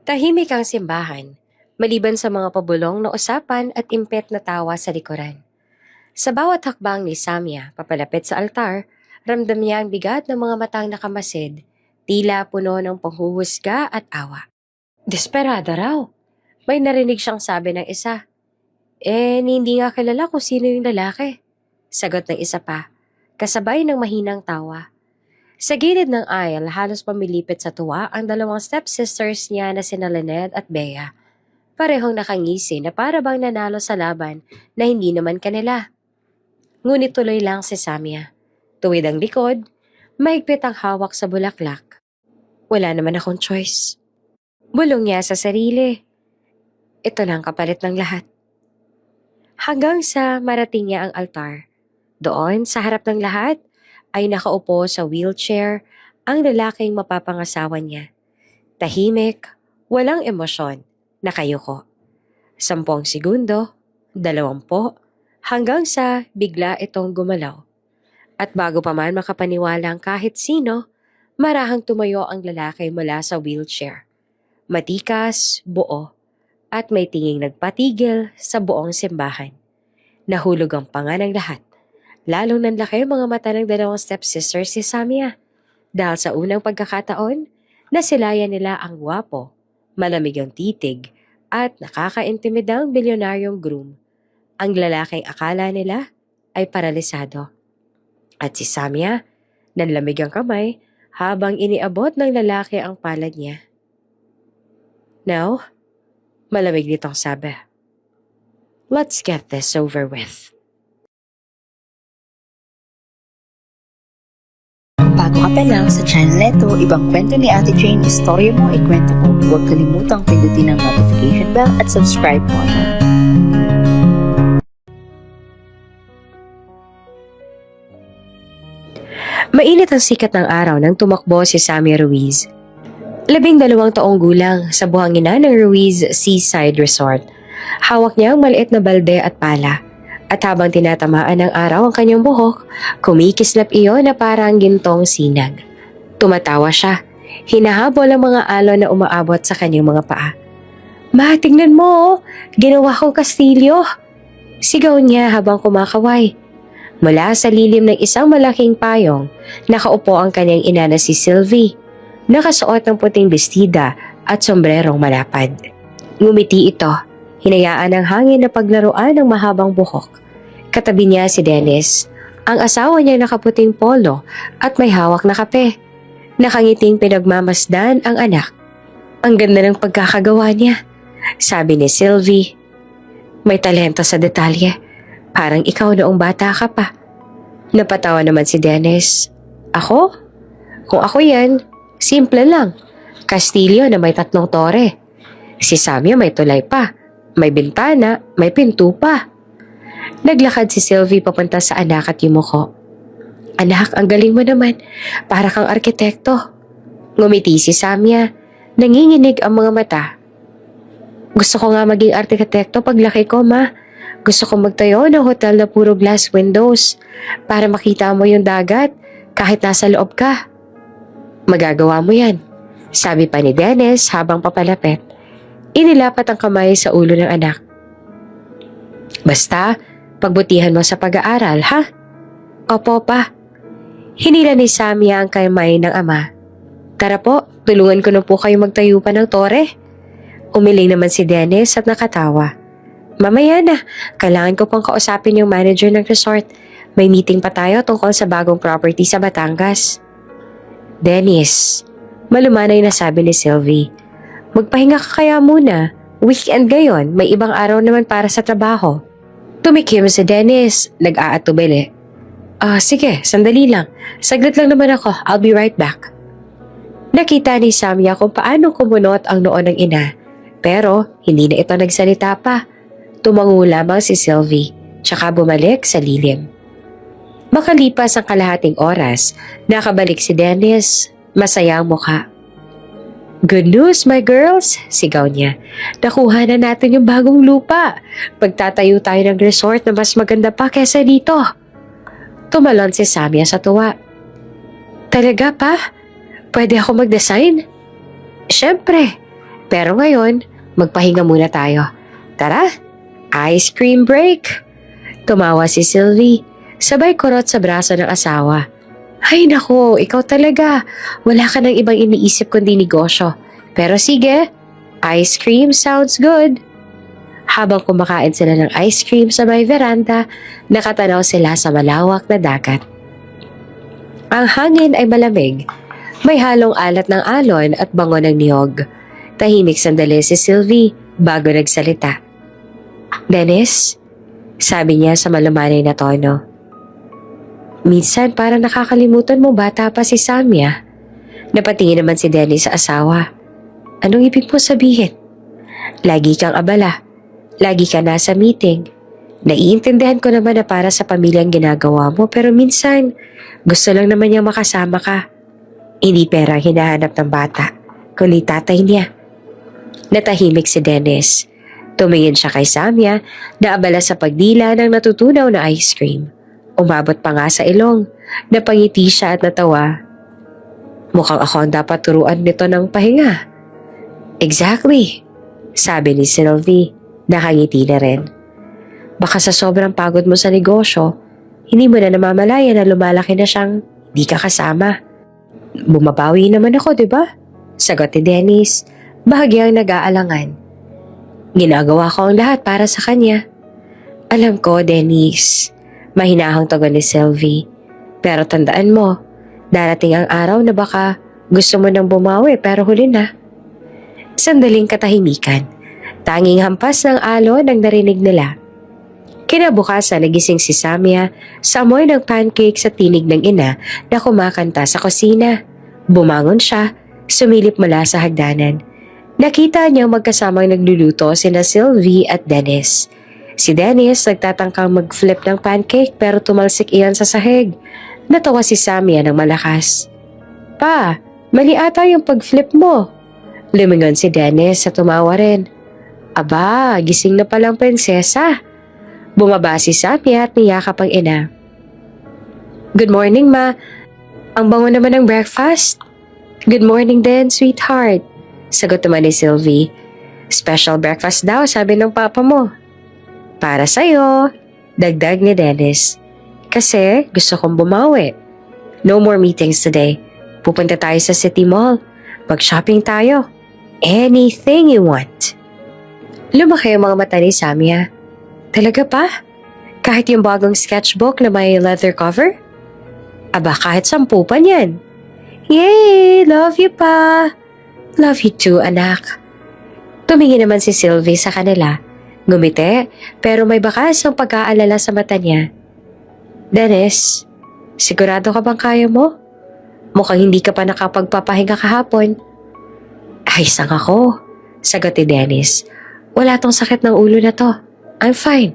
Tahimik ang simbahan, maliban sa mga pabulong na usapan at impet na tawa sa likuran. Sa bawat hakbang ni Samya papalapit sa altar, ramdam niya ang bigat ng mga matang nakamasid, tila puno ng panghuhusga at awa. Desperada raw. May narinig siyang sabi ng isa. Hindi nga kilala kung sino yung lalaki. Sagot ng isa pa, kasabay ng mahinang tawa. Sa gilid ng aisle, halos pamilipit sa tuwa ang dalawang stepsisters niya na sina Lynette at Bea. Parehong nakangisi na para bang nanalo sa laban na hindi naman kanila. Ngunit tuloy lang si Samya. Tuwid ang likod, mahigpit ang hawak sa bulaklak. Wala naman akong choice. Bulong niya sa sarili. Ito lang kapalit ng lahat. Hanggang sa marating niya ang altar. Doon, sa harap ng lahat, ay nakaupo sa wheelchair ang lalaking mapapangasawa niya. Tahimik, walang emosyon, nakayuko. 10 segundo, 20, hanggang sa bigla itong gumalaw. At bago pa man makapaniwalang kahit sino, marahang tumayo ang lalaki mula sa wheelchair. Matikas, buo, at may tinging nagpatigil sa buong simbahan. Nahulog ang panga ng lahat. Lalong nanlaki mga mata ng dalawang stepsister si Samya. Dahil sa unang pagkakataon, nasilayan nila ang gwapo, malamig ang titig, at nakakaintimidang bilyonaryong groom. Ang lalaking akala nila ay paralisado. At si Samya, nanlamig ang kamay habang iniabot ng lalaki ang palad niya. Now, malamig nitong sabi. Let's get this over with. Bago ka pa lang sa channel neto, ibang kwento ni Ate Jane, istorya mo, ikwento ko. Huwag kalimutang pindutin ang notification bell at subscribe button. Mainit ang sikat ng araw nang tumakbo si Sammy Ruiz. 12 taong gulang sa buhangina ng Ruiz Seaside Resort. Hawak niya ang maliit na balde at pala. At habang tinatamaan ng araw ang kanyang buhok, kumikislap iyon na parang gintong sinag. Tumatawa siya. Hinahabol ang mga alon na umaabot sa kanyang mga paa. Ma, tingnan mo! Ginawa kong kastilyo! Sigaw niya habang kumakaway. Mula sa lilim ng isang malaking payong, nakaupo ang kanyang ina na si Sylvie. Nakasuot ng puting bestida at sombrerong malapad. Ngumiti ito. Hinayaan ng hangin na paglaruan ng mahabang buhok. Katabi niya si Dennis, ang asawa niya nakaputing polo at may hawak na kape. Nakangiting pinagmamasdan ang anak. Ang ganda ng pagkakagawa niya, sabi ni Sylvie. May talento sa detalye, parang ikaw noong bata ka pa. Napatawa naman si Dennis. Ako? Kung ako yan, simple lang. Kastilyo na may 3 tore. Si Samya may tulay pa. May bintana, may pinto pa. Naglakad si Sylvie papunta sa anak at yumuko. Anak, ang galing mo naman. Para kang arkitekto. Ngumiti si Samya. Nanginginig ang mga mata. Gusto ko nga maging arkitekto paglaki ko, ma. Gusto ko magtayo ng hotel na puro glass windows. Para makita mo yung dagat kahit nasa loob ka. Magagawa mo yan, sabi pa ni Dennis habang papalapit. Inilapat ang kamay sa ulo ng anak. Basta, pagbutihan mo sa pag-aaral, ha? Opo, pa. Hinila ni Samya ang kamay ng ama. Tara po, tulungan ko na po kayo magtayo pa ng tore. Umiling naman si Dennis at nakatawa. Mamaya na, kailangan ko pang kausapin yung manager ng resort. May meeting pa tayo tungkol sa bagong property sa Batangas. Dennis, malumanay na sabi ni Sylvie. Magpahinga ka kaya muna. Weekend ngayon, may ibang araw naman para sa trabaho. Tumikim si Dennis, nag-aatubili. Sige, sandali lang. Saglit lang naman ako, I'll be right back. Nakita ni Samya kung paano kumunot ang noo ng ina. Pero hindi na ito nagsalita pa. Tumango lamang si Sylvie, tsaka bumalik sa lilim. Makalipas ang kalahating oras, nakabalik si Dennis, masaya ang mukha. Good news, my girls, sigaw niya. Nakuha na natin yung bagong lupa. Pagtatayo tayo ng resort na mas maganda pa kesa dito. Tumalon si Samya sa tuwa. Talaga pa? Pwede ako mag-design? Siyempre, Pero ngayon, magpahinga muna tayo. Tara, ice cream break! Tumawa si Sylvie, sabay kurot sa braso ng asawa. Ay nako, ikaw talaga. Wala ka nang ibang iniisip kundi negosyo. Pero sige, ice cream sounds good. Habang kumakain sila ng ice cream sa may veranda, nakatanaw sila sa malawak na dagat. Ang hangin ay malamig. May halong alat ng alon at bango ng niyog. Tahimik sandali si Sylvie bago nagsalita. Dennis, sabi niya sa malumanay na tono. Minsan parang nakakalimutan mo bata pa si Samia. Napatingin naman si Dennis sa asawa. Anong ibig mo sabihin? Lagi kang abala. Lagi ka nasa meeting. Naiintindihan ko naman na para sa pamilyang ginagawa mo pero minsan gusto lang naman niyang makasama ka. Hindi pera ang hinahanap ng bata, kundi tatay niya. Natahimik si Dennis. Tumingin siya kay Samia na abala sa pagdila ng natutunaw na ice cream. Umabot pa nga sa ilong. Napangiti siya at natawa. Mukhang ako ang dapat turuan nito ng pahinga. Exactly, sabi ni Sylvie. Nakangiti na rin. Baka sa sobrang pagod mo sa negosyo, hindi mo na namamalaya na lumalaki na siyang di ka kasama. Bumabawi naman ako, di ba? Sagot ni Dennis, bahagyang nag-aalangan. Ginagawa ko ang lahat para sa kanya. Alam ko, Dennis, mahinahang tugon ni Sylvie. Pero tandaan mo, darating ang araw na baka gusto mo nang bumawi pero huli na. Sandaling katahimikan. Tanging hampas ng alon ang narinig nila. Kinabukasan nagising si Samia sa amoy ng pancake sa tinig ng ina na kumakanta sa kusina. Bumangon siya, sumilip mula sa hagdanan. Nakita niyang magkasamang nagluluto sina Sylvie at Dennis. Si Dennis nagtatangkang mag-flip ng pancake pero tumalsik iyan sa sahig. Natawa si Samia ng malakas. Pa, mali ata yung pag-flip mo. Lumingon si Dennis at tumawa rin. Aba, gising na palang prinsesa. Bumaba si Samia at niyakap ang ina. Good morning, ma. Ang bango naman ng breakfast. Good morning din, sweetheart. Sagot naman ni Sylvie. Special breakfast daw, sabi ng papa mo. Para sa'yo, dagdag ni Dennis. Kasi gusto kong bumawi. No more meetings today. Pupunta tayo sa City Mall. Mag-shopping tayo. Anything you want. Lumaki ang mga mata ni Samia. Talaga pa? Kahit yung bagong sketchbook na may leather cover? Aba, kahit 10 pa niyan. Yay! Love you pa! Love you too, anak. Tumingin naman si Sylvie sa kanila. Ngumiti, pero may bakas ang pag-aalala sa mata niya. Dennis, sigurado ka bang kaya mo? Mukhang hindi ka pa nakapagpapahinga kahapon. Ay, sang ako, sagot ni Dennis. Wala tong sakit ng ulo na to. I'm fine.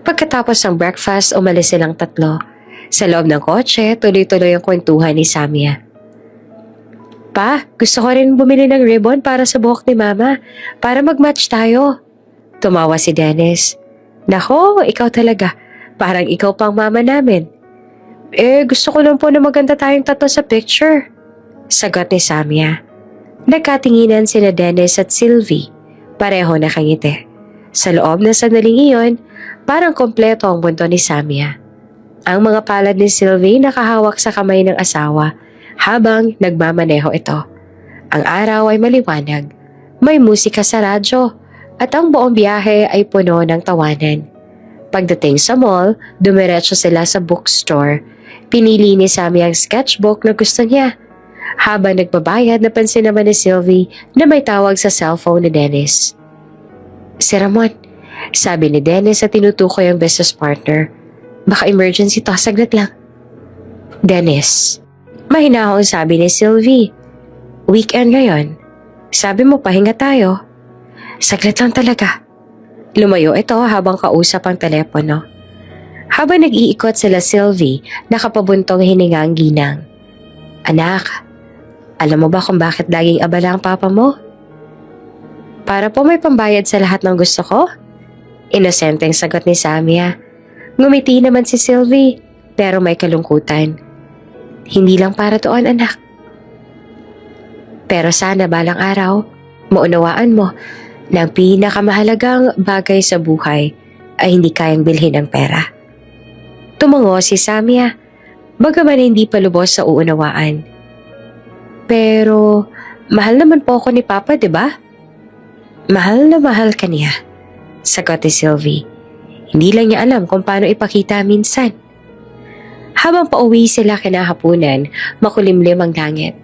Pagkatapos ng breakfast, umalis silang tatlo. Sa loob ng kotse, tuloy-tuloy ang kwentuhan ni Samia. Pa, gusto ko rin bumili ng ribbon para sa buhok ni Mama, para mag-match tayo. Tumawa si Dennis. Nako, ikaw talaga. Parang ikaw pang mama namin. Gusto ko lang po na maganda tayong tatlo sa picture. Sagot ni Samia. Nagkatinginan sina Dennis at Sylvie. Pareho nakangiti. Sa loob ng sandaling iyon, parang kompleto ang mundo ni Samia. Ang mga palad ni Sylvie nakahawak sa kamay ng asawa habang nagmamaneho ito. Ang araw ay maliwanag. May musika sa radyo at ang buong biyahe ay puno ng tawanan. Pagdating sa mall, dumiretso sila sa bookstore. Pinili ni Sammy ang sketchbook na gusto niya. Habang nagbabayad, napansin naman ni Sylvie na may tawag sa cellphone ni Dennis. Si Ramon, sabi ni Dennis at tinutukoy ang business partner. Baka emergency to, saglit lang. Dennis, mahinahon sabi ni Sylvie. Weekend ngayon. Sabi mo pahinga tayo. Saglit lang talaga. Lumayo ito habang kausap ang telepono. Habang nag-iikot sila Sylvie, nakapabuntong hininga ang ginang. Anak, alam mo ba kung bakit laging abala ang papa mo? Para po may pambayad sa lahat ng gusto ko? Inosenteng sagot ni Samia. Ngumiti naman si Sylvie, pero may kalungkutan. Hindi lang para doon, anak. Pero sana balang araw, Maunawaan mo na ang pinakamahalagang bagay sa buhay ay hindi kayang bilhin ng pera. Tumango si Samia, bagaman hindi pa lubos sa uunawaan. Pero, mahal naman po ako ni Papa, di ba? Mahal na mahal ka niya, sagot ni Sylvie. Hindi lang niya alam kung paano ipakita minsan. Habang pauwi sila kinahaponan, makulimlim ang langit.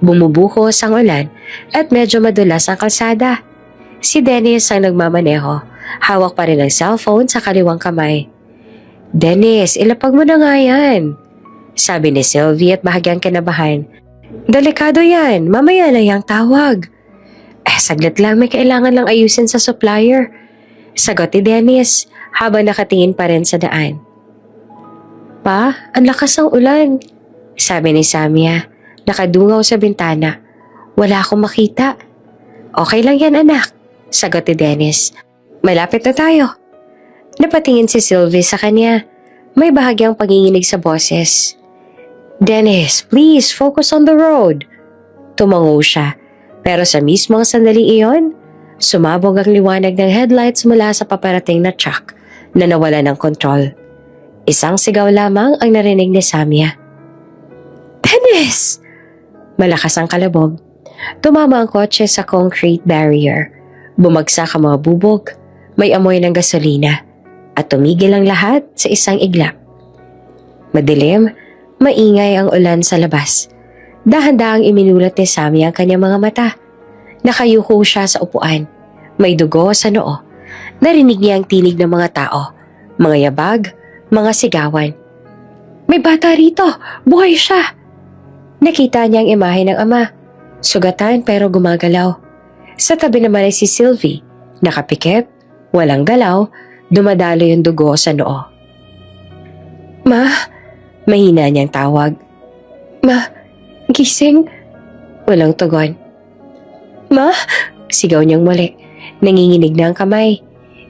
Bumubuhos ang ulan at medyo madulas ang kalsada. Si Dennis ang nagmamaneho, hawak pa rin ang cellphone sa kaliwang kamay. Dennis, ilapag mo na nga yan, sabi ni Sylvie at bahagyang kinabahan. Delikado yan, mamaya na yang tawag. Saglit lang, may kailangan lang ayusin sa supplier, sagot ni Dennis habang nakatingin pa rin sa daan. Pa, ang lakas ng ulan, sabi ni Samia, nakadungaw sa bintana. Wala akong makita. Okay lang yan anak, sagot ni Dennis. Malapit na tayo. Napatingin si Sylvie sa kanya. May bahagyang panginginig sa boses. Dennis, please focus on the road. Tumango siya, pero sa mismong sandali iyon, sumabog ang liwanag ng headlights mula sa paparating na truck na nawala ng kontrol. Isang sigaw lamang ang narinig ni Samia. Dennis! Malakas ang kalabog. Tumama ang kotse sa concrete barrier. Bumagsak ang mga bubog, may amoy ng gasolina, at tumigil ang lahat sa isang iglap. Madilim, maingay ang ulan sa labas. Dahan-dahang iminulat ni Sammy ang kanyang mga mata. Nakayuko siya sa upuan. May dugo sa noo. Narinig niya ang tinig ng mga tao. Mga yabag, mga sigawan. May bata rito! Buhay siya! Nakita niya ang imahe ng ama. Sugatan pero gumagalaw. Sa tabi naman ay si Sylvie. Nakapikit, walang galaw, dumadalo yung dugo sa noo. Ma! Mahina niyang tawag. Ma! Gising! Walang tugon. Ma! Sigaw niyang muli. Nanginginig na ang kamay.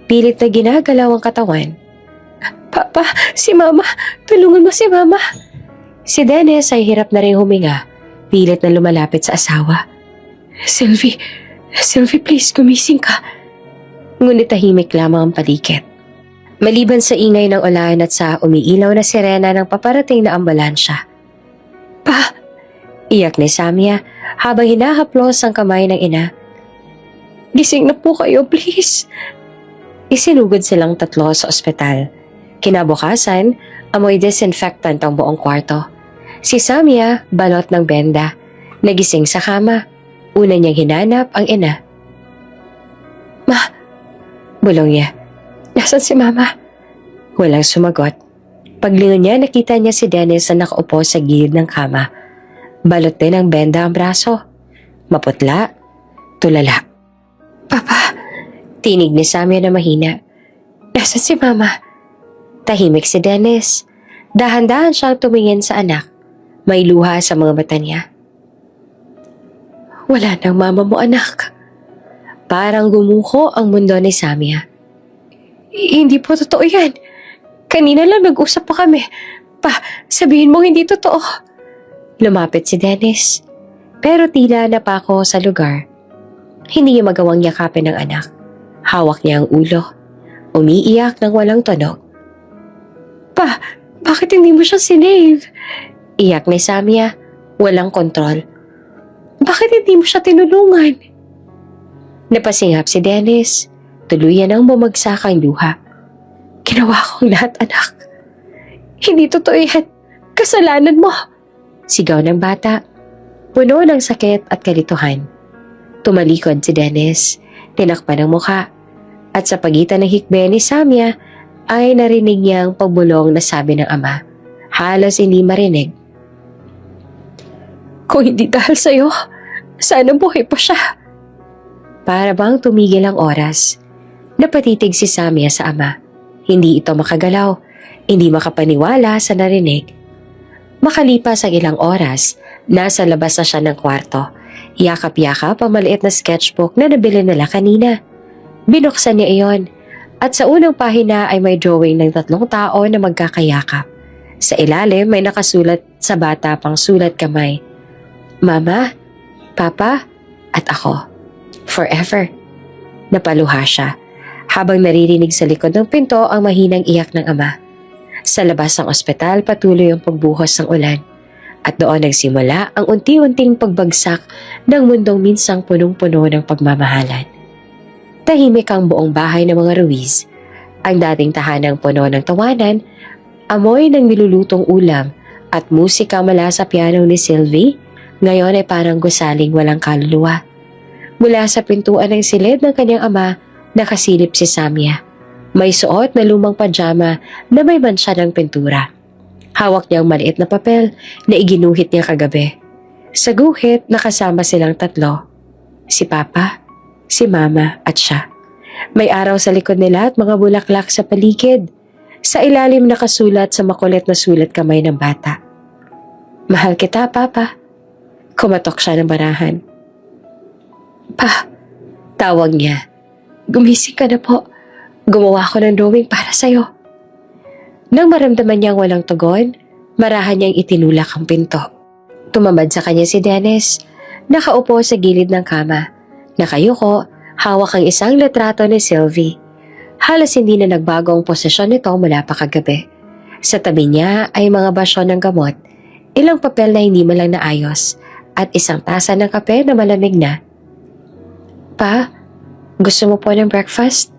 Pilit na ginagalaw ang katawan. Papa! Si Mama! Tulungan mo si Mama! Si Dennis ay hirap na rin huminga. Pilit na lumalapit sa asawa. Sylvie! Sylvie, please, gumising ka. Ngunit tahimik lamang ang paligid. Maliban sa ingay ng ulan at sa umiilaw na sirena ng paparating na ambulansya. Pa! Iyak ni Samia habang hinahaplos ang kamay ng ina. Gising na po kayo, please. Isinugod silang tatlo sa ospital. Kinabukasan, amoy disinfectant ang buong kwarto. Si Samia, balot ng benda, nagising sa kama. Una niyang hinanap ang ina. Ma! Bulong niya. Nasaan si Mama? Walang sumagot. Paglingon niya, nakita niya si Dennis na nakaupo sa gilid ng kama. Balot din ang benda ang braso. Maputla, tulala. Papa! Tinig ni Samia na mahina. Nasaan si Mama? Tahimik si Dennis. Dahan-dahan siyang tumingin sa anak. May luha sa mga mata niya. Wala nang mama mo, anak. Parang gumuho ang mundo ni Samia. Hindi po totoo yan. Kanina lang nag-usap pa kami. Pa, sabihin mo hindi totoo. Lumapit si Dennis. Pero tila napako sa lugar. Hindi niya magawang yakapin ng anak. Hawak niya ang ulo. Umiiyak ng walang tunog. Pa, bakit hindi mo siya sinave? Iyak ni Samia. Walang kontrol. Bakit hindi mo siya tinulungan? Napasingap si Dennis. Tuluyan ang bumagsak ang luha. Ginawa kong lahat, anak. Hindi totoo yan. Kasalanan mo. Sigaw ng bata. Puno ng sakit at kalituhan. Tumalikod si Dennis. Tinakpan ang muka. At sa pagitan ng hikbe ni Samia ay narinig niya ang pagbulong na sabi ng ama. Halos hindi marinig. Kung hindi dahil sa'yo, sana buhay pa siya. Para bang tumigil ang oras. Napatitig si Samia sa ama. Hindi ito makagalaw, hindi makapaniwala sa narinig. Makalipas ang ilang oras, nasa labas na siya ng kwarto. Yakap-yakap ang maliit na sketchbook na nabili nila kanina. Binuksan niya iyon at sa unang pahina ay may drawing ng 3 tao na magkakayakap. Sa ilalim may nakasulat sa bata pang sulat kamay. Mama, Papa, at ako. Forever. Napaluha siya habang naririnig sa likod ng pinto ang mahinang iyak ng ama. Sa labas ng ospital patuloy ang pagbuhos ng ulan at doon nagsimula ang unti-unting pagbagsak ng mundong minsang punong-puno ng pagmamahalan. Tahimik ang buong bahay ng mga Ruiz. Ang dating tahanang puno ng tawanan, amoy ng nilulutong ulam at musika mula sa piano ni Sylvie, ngayon ay parang gusaling walang kaluluwa. Mula sa pintuan ng silid ng kanyang ama, nakasilip si Samia. May suot na lumang pajama na may mancha ng pintura. Hawak niya ang maliit na papel na iginuhit niya kagabi. Sa guhit, nakasama silang tatlo. Si Papa, si Mama at siya. May araw sa likod nila at mga bulaklak sa paligid. Sa ilalim nakasulat sa makulit na sulat kamay ng bata. Mahal kita, Papa. Kumatok siya ng barahan. Pa, tawag niya. Gumising ka na po. Gumawa ko ng drawing para sa'yo. Nang maramdaman niyang walang tugon, marahan niyang itinulak ang pinto. Tumambad sa kanya si Dennis. Nakaupo sa gilid ng kama. Nakayuko, hawak ang isang litrato ni Sylvie. Halos hindi na nagbago ang posisyon nito mula pa kagabi. Sa tabi niya ay mga basyon ng gamot, ilang papel na hindi man lang naayos, at isang tasa ng kape na malamig na. Pa, gusto mo po ng breakfast?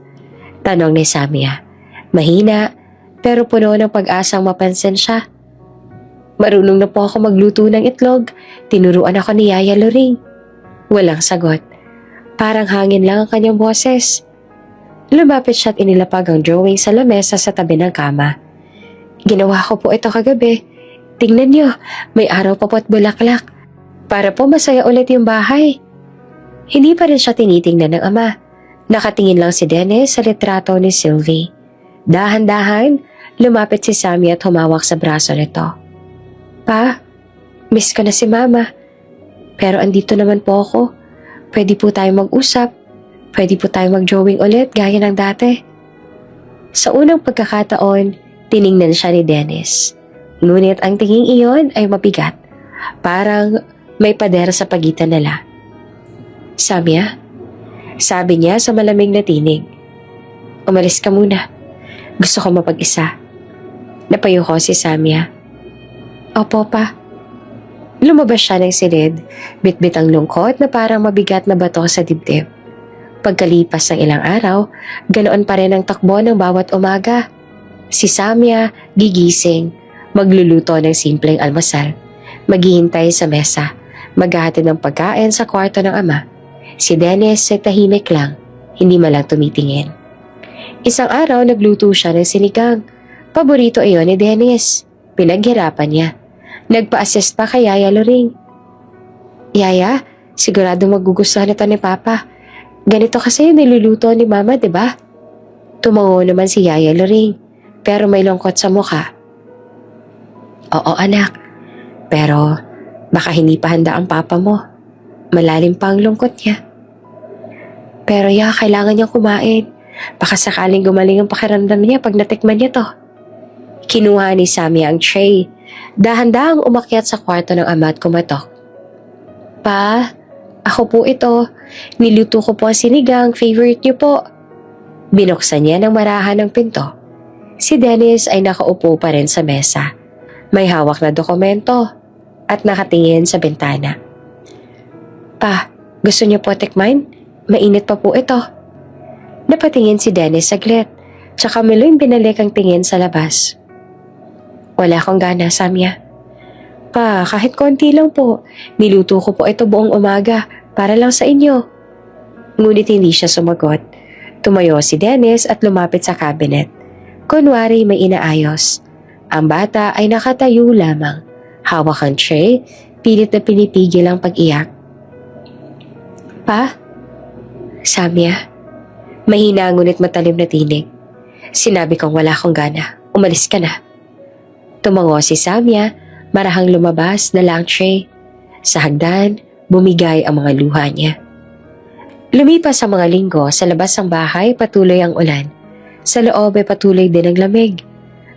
Tanong ni Samia. Mahina, pero puno ng pag-asang mapansin siya. Marunong na po ako magluto ng itlog. Tinuruan ako ni Yaya Loring. Walang sagot. Parang hangin lang ang kanyang boses. Lumapit siya at inilapag ang drawing sa lamesa sa tabi ng kama. Ginawa ko po ito kagabi. Tingnan niyo, may araw pa po at bulaklak. Para po masaya ulit yung bahay. Hindi pa rin siya tinitingnan ng ama. Nakatingin lang si Dennis sa litrato ni Sylvie. Dahan-dahan, lumapit si Sammy at humawak sa braso nito. Pa, miss ko na si Mama. Pero andito naman po ako. Pwede po tayong mag-usap. Pwede po tayong mag-drawing ulit gaya ng dati. Sa unang pagkakataon, tiningnan siya ni Dennis. Ngunit ang tingin iyon ay mabigat. Parang may pader sa pagitan nila. Samia, sabi niya sa malamig na tinig. Umalis ka muna. Gusto ko mapag-isa. Napayuko si Samia. Opo pa. Lumabas siya ng silid, bitbit ang lungkot na parang mabigat na bato sa dibdib. Pagkalipas ng ilang araw, ganoon pa rin ang takbo ng bawat umaga. Si Samia gigising, magluluto ng simpleng almusal, maghihintay sa mesa, maghahatid ng pagkain sa kwarto ng ama. Si Dennis ay tahimik lang, hindi malang tumitingin. Isang araw nagluto siya ng sinigang. Paborito iyon ni Dennis. Pinaghirapan niya. Nagpa-assist pa kay Yaya Loring. Yaya, sigurado magugustuhan ito ni Papa. Ganito kasi yung niluluto ni Mama, di ba? Tumango naman si Yaya Loring, pero may lungkot sa mukha. Oo anak, pero baka hindi pa handa ang Papa mo. Malalim pa ang lungkot niya. Pero kailangan niyang kumain. Baka sakaling gumaling ang pakiramdam niya pag natikman niya to. Kinuha ni Sammy ang tray. Dahan-dahang umakyat sa kwarto ng ama at kumatok. Pa, ako po ito. Niluto ko po ang sinigang, favorite niyo po. Binuksan niya ng marahan ng pinto. Si Dennis ay nakaupo pa rin sa mesa. May hawak na dokumento at nakatingin sa bintana. Pa, gusto niyo po tikman? Mainit pa po ito. Napatingin si Dennis saglit, tsaka miloy binalik ang tingin sa labas. Wala akong gana, Samia. Pa, kahit konti lang po. Niluto ko po ito buong umaga para lang sa inyo. Ngunit hindi siya sumagot. Tumayo si Dennis at lumapit sa cabinet. Kunwari may inaayos. Ang bata ay nakatayo lamang. Hawak ang tray, pilit na pinipigil ang pag-iyak. Pa? Samia? Mahina ngunit matalim na tinig. Sinabi kong wala akong gana. Umalis ka na. Tumango si Samia, marahang lumabas na lang tray. Sa hagdan, bumigay ang mga luha niya. Lumipas ang mga linggo, sa labas ng bahay patuloy ang ulan. Sa loob ay patuloy din ang lamig.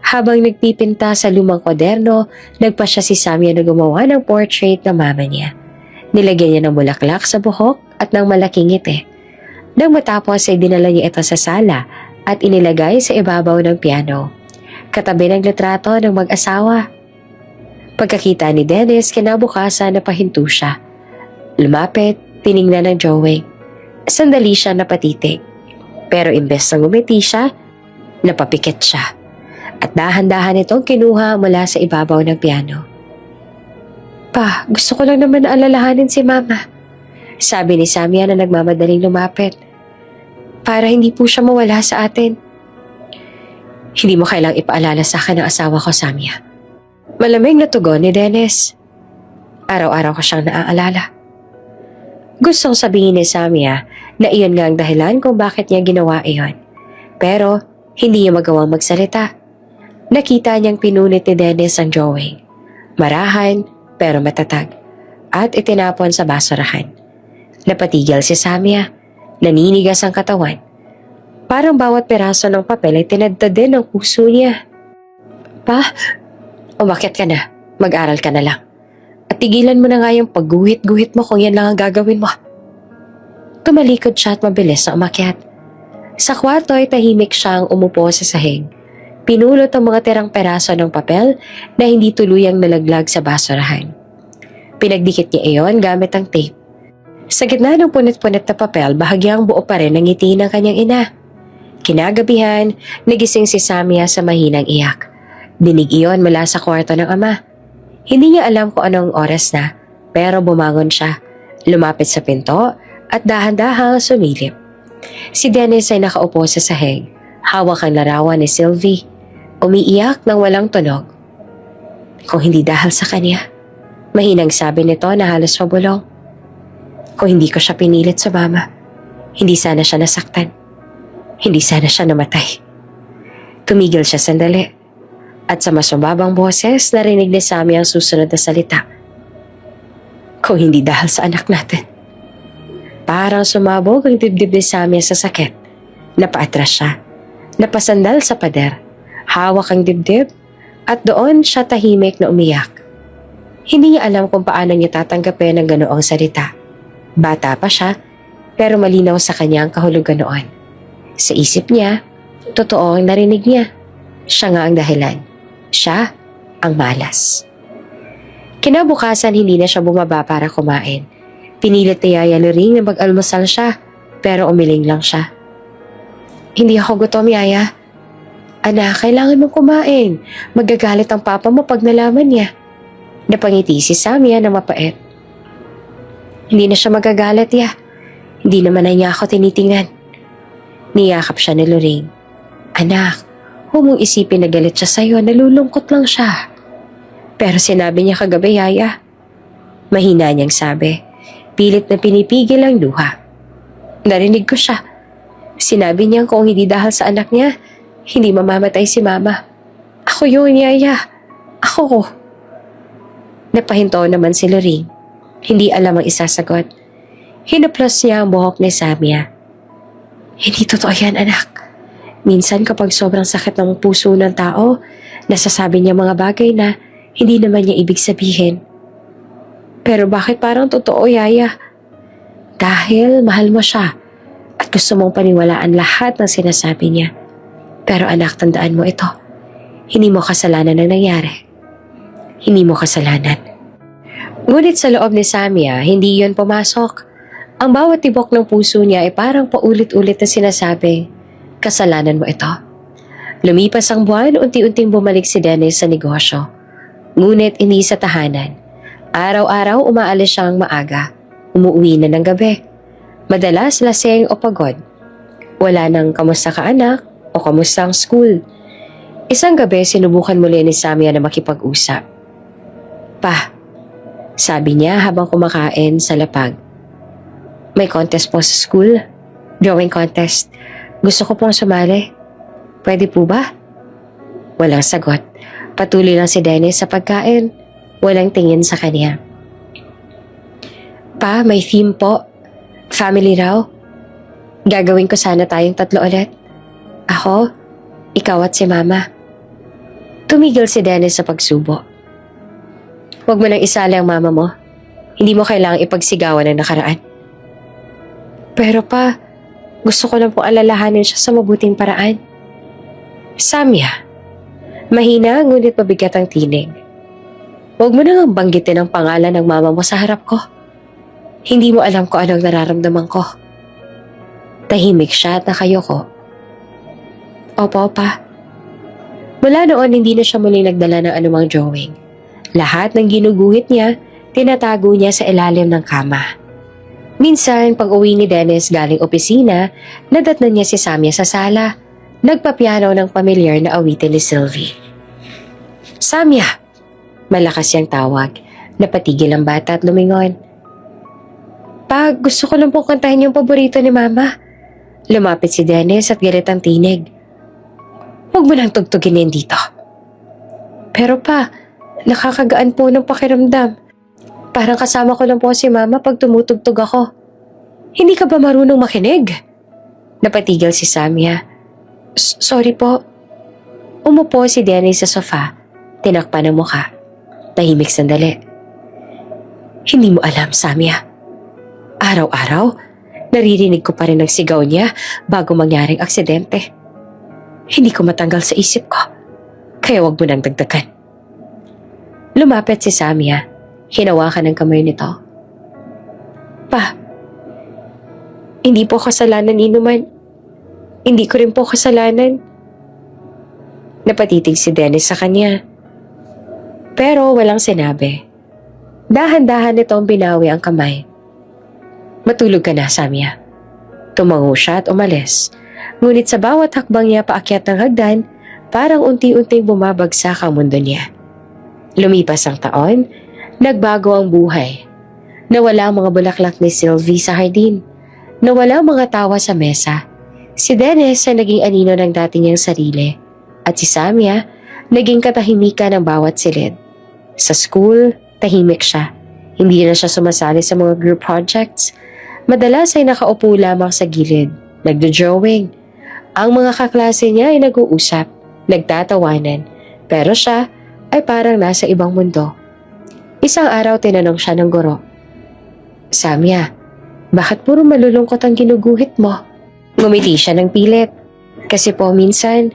Habang nagpipinta sa lumang kwaderno, nagpasya si Samia na gumawa ng portrait ng mama niya. Nilagyan niya ng bulaklak sa buhok at ng malaking ngiti. Nang matapos ay dinala niya ito sa sala at inilagay sa ibabaw ng piano, katabi ng litrato ng mag-asawa. Pagkakita ni Dennis, kinabukasan napahinto siya. Lumapit, tiningnan ng drawing. Sandali siya napatitig. Pero imbes na ngumiti siya, napapikit siya. At dahan-dahan itong kinuha mula sa ibabaw ng piano. Pa, gusto ko lang naman alalahanin si Mama, sabi ni Samia na nagmamadaling lumapit. Para hindi po siya mawala sa atin. Hindi mo kailang ipaalala sa akin ang asawa ko, Samia. Malamig na tugon ni Dennis. Araw-araw ko siyang naaalala. Gustong sabihin ni Samia na iyon nga ang dahilan kung bakit niya ginawa iyon. Pero hindi niya magawang magsalita. Nakita niyang pinunit ni Dennis ang drawing. Marahan pero matatag. At itinapon sa basurahan. Napatigil si Samia. Naninigas ang katawan. Parang bawat peraso ng papel ay tinadtad din ng puso niya. Pa, umakyat ka na. Mag-aral ka na lang. At tigilan mo na nga yung pagguhit-guhit mo kung yan lang ang gagawin mo. Tumalikod siya at mabilis na umakyat. Sa kwarto ay tahimik siyang umupo sa sahig. Pinulot ang mga tirang peraso ng papel na hindi tuluyang nalaglag sa basurahan. Pinagdikit niya iyon gamit ang tape. Sa gitna ng punit-punit na papel, bahagyang buo pa rin ang ngiti ng kanyang ina. Kinagabihan, nagising si Samia sa mahinang iyak. Dinig iyon mula sa kwarto ng ama. Hindi niya alam kung anong oras na, pero bumangon siya. Lumapit sa pinto at dahan-dahang sumilip. Si Dennis ay nakaupo sa sahig. Hawak ang larawan ni Sylvie. Umiiyak ng walang tunog. Kung hindi dahil sa kanya, mahinang sabi nito na halos mabulong. Kung hindi ko siya pinilit sa mama, hindi sana siya nasaktan. Hindi sana siya namatay. Tumigil siya sandali. At sa mas mababang boses, narinig ni Sammy ang susunod na salita. Kung hindi dahil sa anak natin. Parang sumabog ang dibdib ni Sammy sa sakit. Napaatras siya. Napasandal sa pader. Hawak ang dibdib at doon siya tahimik na umiyak. Hindi niya alam kung paano niya tatanggapin ang ganoong salita. Bata pa siya, pero malinaw sa kanya ang kahulugan noon. Sa isip niya, totoo ang narinig niya. Siya nga ang dahilan. Siya ang malas. Kinabukasan hindi na siya bumaba para kumain. Pinilit ni Yaya Luring na mag-almusal siya, pero umiling lang siya. Hindi ako gutom, Yaya. Anak, kailangan mong kumain. Magagalit ang papa mo pag nalaman niya. Napangiti si Samia na mapait. Hindi na siya magagalit, ya. Hindi naman na niya ako tinitingnan. Niyakap siya ni Luring. Anak, huwag mong isipin na galit siya sa'yo. Nalulungkot lang siya. Pero sinabi niya kagabi, Yaya. Mahina niyang sabi. Pilit na pinipigil ang luha. Narinig ko siya. Sinabi niya kung hindi dahil sa anak niya, hindi mamamatay si Mama. Ako yun, Yaya. Ako. Napahinto naman si Luring. Hindi alam ang isasagot. Hinaplos niya ang buhok ni Samia. Hindi totoo yan, anak. Minsan kapag sobrang sakit ng puso ng tao, nasasabi niya mga bagay na hindi naman niya ibig sabihin. Pero bakit parang totoo, Yaya? Dahil mahal mo siya at gusto mong paniwalaan lahat ng sinasabi niya. Pero anak, tandaan mo ito. Hindi mo kasalanan ang nangyari. Hindi mo kasalanan. Ngunit sa loob ni Samia, hindi yun pumasok. Ang bawat tibok ng puso niya ay parang paulit-ulit na sinasabi, kasalanan mo ito. Lumipas ang buwan, unti-unting bumalik si Dennis sa negosyo. Ngunit hindi sa tahanan. Araw-araw umaalis siyang maaga. Umuwi na ng gabi. Madalas laseng o pagod. Wala nang kamusta ka anak o kamusta ang school. Isang gabi sinubukan muli ni Samia na makipag-usap. Pa, sabi niya habang kumakain sa lapag. May contest po sa school. Drawing contest. Gusto ko pong sumali. Pwede po ba? Walang sagot. Patuloy lang si Dennis sa pagkain. Walang tingin sa kanya. Pa, may theme po. Family raw. Gagawin ko sana tayong 3 ulit. Ako, ikaw at si Mama. Tumigil si Dennis sa pagsubo. Huwag mo nang isali ang mama mo. Hindi mo kailangang ipagsigawan ang nakaraan. Pero pa, Gusto ko lang pong alalahanin siya sa mabuting paraan. Samya, mahina ngunit mabigat ang tinig. Huwag mo nang banggitin ang pangalan ng mama mo sa harap ko. Hindi mo alam kung anong nararamdaman ko. Tahimik siya at nakayoko. Opo, pa. Mula noon, hindi na siya muling nagdala ng anumang drawing. Lahat ng ginuguhit niya, tinatago niya sa ilalim ng kama. Minsan, pag uwi ni Dennis galing opisina, nadatnan niya si Samya sa sala. Nagpapiano ng pamilyar na awitin ni Sylvie. Samya! Malakas siyang tawag. Napatigil ang bata at lumingon. Pa, gusto ko lang pong kantahin yung paborito ni Mama. Lumapit si Dennis at galit ang tinig. Huwag mo nang tugtugin yan dito. Pero pa, nakakagaan po ng pakiramdam. Parang kasama ko lang po si Mama pag tumutugtog ako. Hindi ka ba marunong makinig? Napatigil si Samya. Sorry po. Umupo si Dennis sa sofa. Tinakpan ang mukha. Tahimik sandali. Hindi mo alam, Samya. Araw-araw, naririnig ko pa rin ang sigaw niya bago mangyaring aksidente. Hindi ko matanggal sa isip ko. Kaya wag mo nang dagdagan. Lumapit si Samya. Hinawakan ang kamay nito. Pa, hindi po kasalanan ni Numan. Hindi ko rin po kasalanan. Napatitig si Dennis sa kanya. Pero walang sinabi. Dahan-dahan nitong binawi ang kamay. Matulog ka na, Samya. Tumango siya at umalis. Ngunit sa bawat hakbang niya paakyat ng hagdan, parang unti-unting bumabagsak ang mundo niya. Lumipas ang taon, nagbago ang buhay. Nawala ang mga bulaklak ni Sylvie sa hardin. Nawala ang mga tawa sa mesa. Si Dennis ay naging anino ng dati niyang sarili. At si Samya, naging katahimikan ng bawat silid. Sa school, tahimik siya. Hindi na siya sumasali sa mga group projects. Madalas ay nakaupo lamang sa gilid, nagdo-drawing. Ang mga kaklase niya ay nag-uusap, nagtatawanan, pero siya ay parang nasa ibang mundo. Isang araw tinanong siya ng guro, Samya, bakit puro malulungkot ang ginuguhit mo? Ngumiti siya ng pilit, kasi po minsan,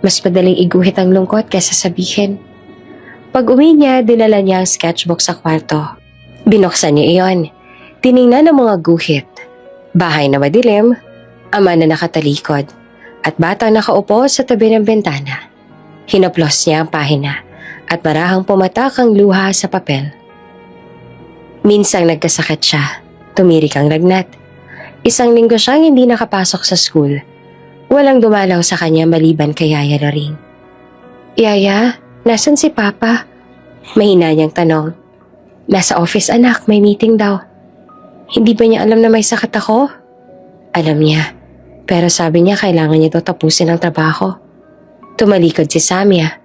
mas madaling iguhit ang lungkot kaysa sabihin. Pag uwi niya, dinala niya ang sketchbook sa kwarto. Binuksan niya iyon. Tiningnan ang mga guhit. Bahay na madilim, ama na nakatalikod, at batang nakaupo sa tabi ng bintana. Hinaplos niya ang pahina at marahang pumatak ang luha sa papel. Minsang nagkasakit siya, tumirik ang lagnat. Isang linggo siyang hindi nakapasok sa school. Walang dumalaw sa kanya maliban kay Yaya Loring. Yaya, nasan si Papa? Mahina niyang tanong. Nasa office anak, may meeting daw. Hindi ba niya alam na may sakit ako? Alam niya. Pero sabi niya kailangan niya daw tapusin ang trabaho. Tumalikod si Samya.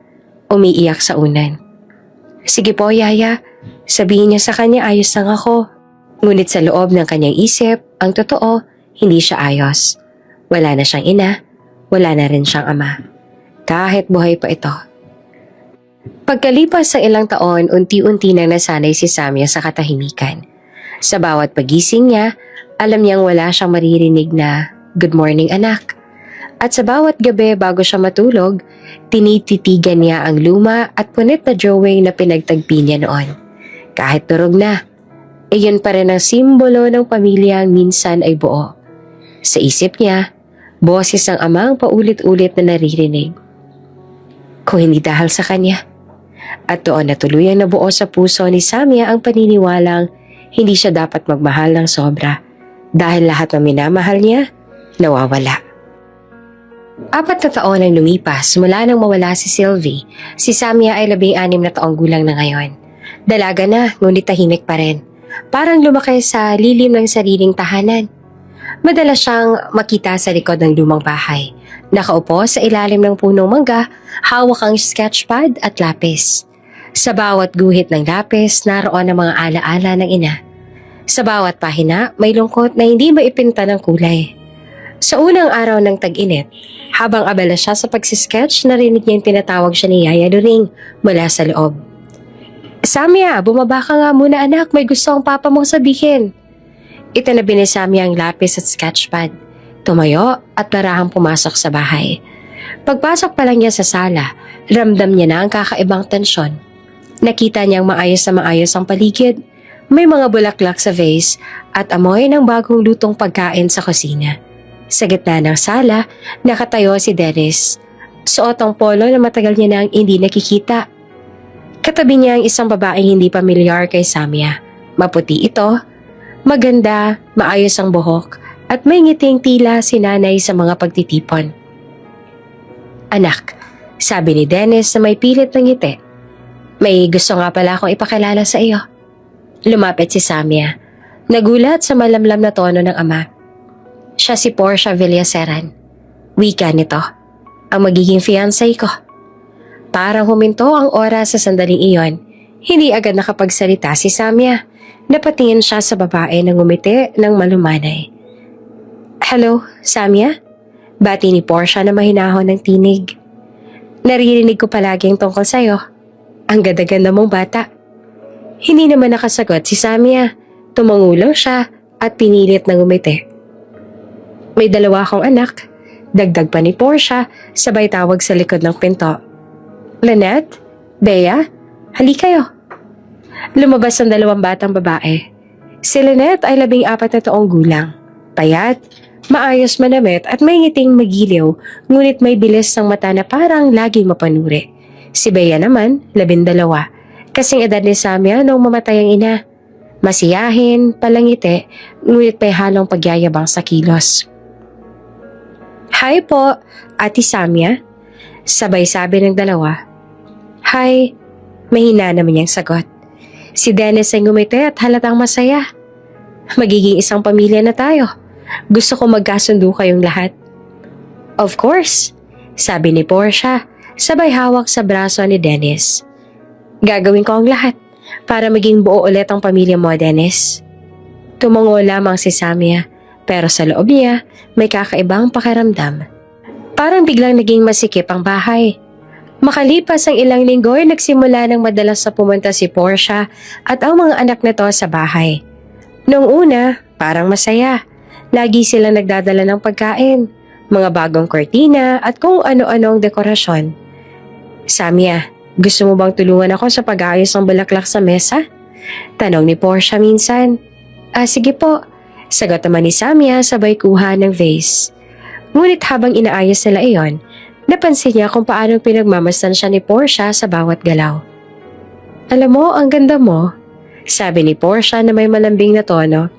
Umiiyak sa unan. Sige po, Yaya. Sabihin niya sa kanya ayos lang ako. Ngunit sa loob ng kanyang isip, ang totoo, hindi siya ayos. Wala na siyang ina. Wala na rin siyang ama. Kahit buhay pa ito. Pagkalipas sa ilang taon, unti-unti nang nasanay si Samya sa katahimikan. Sa bawat pagising niya, alam niyang wala siyang maririnig na, "Good morning, anak." At sa bawat gabi bago siya matulog, tinititigan niya ang luma at punit na drawing na pinagtagpi niya noon. Kahit durog na, iyon pa rin ang simbolo ng pamilyang minsan ay buo. Sa isip niya, boses ng amang paulit-ulit na naririnig. Kung hindi dahil sa kanya. At doon na tuluyang nabuo sa puso ni Samya ang paniniwalang hindi siya dapat magmahal ng sobra dahil lahat ng minamahal niya, nawawala. 4 na taon ang lumipas mula nang mawala si Sylvie. Si Samya ay 16 na taong gulang na ngayon. Dalaga na, ngunit tahimik pa rin. Parang lumaki sa lilim ng sariling tahanan. Madalas siyang makita sa likod ng lumang bahay. Nakaupo sa ilalim ng punong mangga, hawak ang sketchpad at lapis. Sa bawat guhit ng lapis, naroon ang mga alaala ng ina. Sa bawat pahina, may lungkot na hindi maipinta ng kulay. Sa unang araw ng tag-init, habang abala siya sa pagsisketch, narinig niya yung tinatawag siya ni Yaya Loring mula sa loob. Samya, bumaba ka nga muna anak, may gusto ang papa mong sabihin. Itinabi ni Samya ang lapis at sketchpad. Tumayo at marahang pumasok sa bahay. Pagpasok pa lang niya sa sala, ramdam niya na ang kakaibang tensyon. Nakita niyang maayos na maayos ang paligid. May mga bulaklak sa vase at amoy ng bagong lutong pagkain sa kusina. Sa gitna ng sala, nakatayo si Dennis. Suot ang polo na matagal niya nang hindi nakikita. Katabi niya ang isang babaeng hindi pamilyar kay Samia. Maputi ito, maganda, maayos ang buhok, at may ngiting tila si nanay sa mga pagtitipon. "Anak," sabi ni Dennis na may pilit ng ngiti. "May gusto nga pala akong ipakilala sa iyo." Lumapit si Samia. Nagulat sa malamlam na tono ng ama. Siya si Portia Villaseran. Wika nito, ang magiging fiancé ko. Parang huminto ang oras sa sandaling iyon. Hindi agad nakapagsalita si Samia. Napatingin siya sa babae na ngumiti ng malumanay. "Hello, Samia?" Bati ni Portia na mahinahon ng tinig. "Naririnig ko palaging tungkol sa'yo. Ang ganda-ganda mong bata." Hindi naman nakasagot si Samia. Tumango lang siya at pinilit na ngumiti. "May dalawa akong anak," dagdag pa ni Portia sabay tawag sa likod ng pinto. "Lynette? Bea? Hali kayo." Lumabas ang dalawang batang babae. Si Lynette ay 14 na taong gulang. Payat, maayos manamit at may ngiting magiliw, ngunit may bilis ng mata na parang laging mapanuri. Si Bea naman, 12. Kasing edad ni Samia nung mamatay ang ina. Masiyahin, palangiti, ngunit may halong pagyayabang sa kilos. "Hi po, Ate Samia," sabay sabi ng dalawa. "Hi," mahina naman niyang sagot. Si Dennis ay ngumiti at halatang masaya. "Magiging isang pamilya na tayo. Gusto ko magkasundo kayong lahat." "Of course," sabi ni Portia, sabay hawak sa braso ni Dennis. "Gagawin ko ang lahat para maging buo ulit ang pamilya mo, Dennis." Tumango lamang si Samia, pero sa loob niya may kakaibang pakiramdam. Parang biglang naging masikip ang bahay. Makalipas ang ilang linggo ay nagsimula ng madalas na pumunta si Portia at ang mga anak nito sa bahay. Noong una, parang masaya. Lagi silang nagdadala ng pagkain, mga bagong kortina at kung ano-anong dekorasyon. "Samia, gusto mo bang tulungan ako sa pag-aayos ng bulaklak sa mesa?" tanong ni Portia minsan. Sige po," sagot naman ni Samia sabay kuha ng vase. Ngunit habang inaayos nila iyon, napansin niya kung paano pinagmamasdan siya ni Portia sa bawat galaw. "Alam mo, ang ganda mo," sabi ni Portia na may malambing na tono.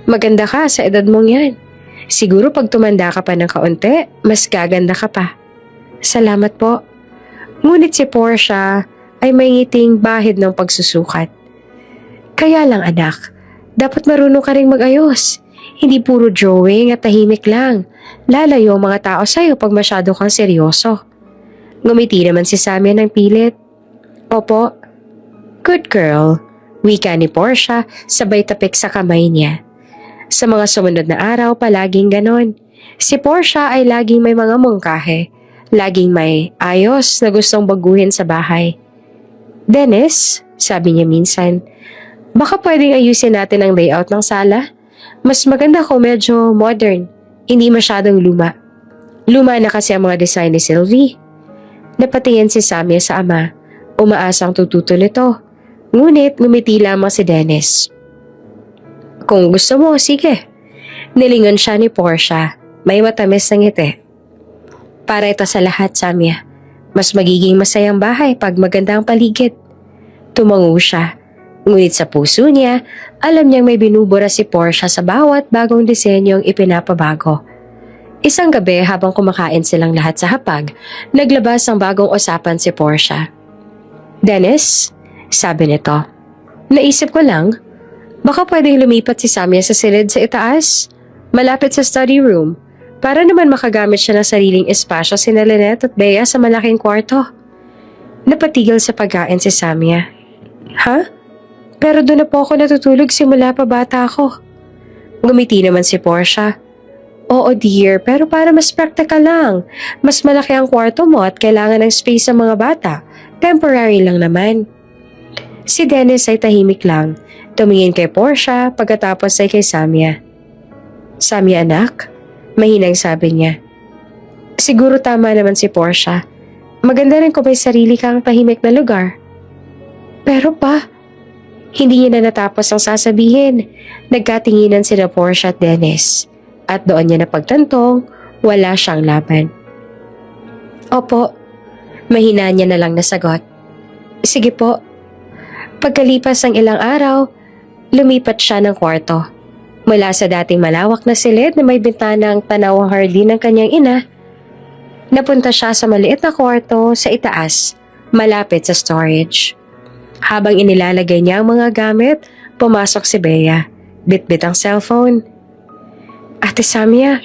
"Maganda ka sa edad mong yan. Siguro pag tumanda ka pa ng kaunti, mas gaganda ka pa." "Salamat po." Ngunit si Portia ay may ngiting bahid ng pagsusukat. "Kaya lang anak, dapat marunong ka ring mag-ayos. Hindi puro drawing at tahimik lang. Lalayo ang mga tao sa'yo pag masyado kang seryoso." Ngumiti naman si Samia ng pilit. "Opo." "Good girl," wika ni Portia sabay tapik sa kamay niya. Sa mga sumunod na araw palaging ganon. Si Portia ay laging may mga mungkahe. Laging may ayos na gustong baguhin sa bahay. "Dennis," sabi niya minsan, "baka pwedeng ayusin natin ang layout ng sala? Mas maganda kung medyo modern, hindi masyadong luma." Luma na kasi ang mga design ni Sylvie. Napatingin si Samia sa ama. Umaasang tututo nito. Ngunit ngumiti lamang si Dennis. "Kung gusto mo, sige." Nilingon siya ni Portia. May matamis na ngiti. "Para ito sa lahat, Samia. Mas magiging masayang bahay pag maganda ang paligid." Tumango siya. Ngunit sa puso niya, alam niyang may binubura si Portia sa bawat bagong disenyong ipinapabago. Isang gabi habang kumakain silang lahat sa hapag, naglabas ang bagong usapan si Portia. "Dennis," sabi nito, "naisip ko lang, baka pwedeng lumipat si Samia sa silid sa itaas, malapit sa study room, para naman makagamit siya ng sariling espasyo sina Lynette at Bea sa malaking kwarto." Napatigil sa pagkain si Samia. "Ha? Pero doon na po ako natutulog simula pa bata ako." Ngumiti naman si Portia. "Oo dear, pero para mas practical lang. Mas malaki ang kwarto mo at kailangan ng space sa mga bata. Temporary lang naman." Si Dennis ay tahimik lang. Tumingin kay Portia pagkatapos ay kay Samia. "Samia anak, Mahinang sabi niya. Siguro tama naman si Portia. Maganda rin kung may sarili kang tahimik na lugar. Pero pa, hindi niya na natapos ang sasabihin. Nagkatinginan sila Portia at Dennis. At doon niya napagtantong, wala siyang laban. Opo, mahina niya na lang nasagot. Sige po. Pagkalipas ng ilang araw, lumipat siya ng kwarto. Mula sa dating malawak na silid na may bintanang tanaw ang hardin ng kanyang ina, napunta siya sa maliit na kwarto sa itaas, malapit sa storage. Habang inilalagay niya ang mga gamit, pumasok si Bea. Bitbit ang cellphone. Ate Samia,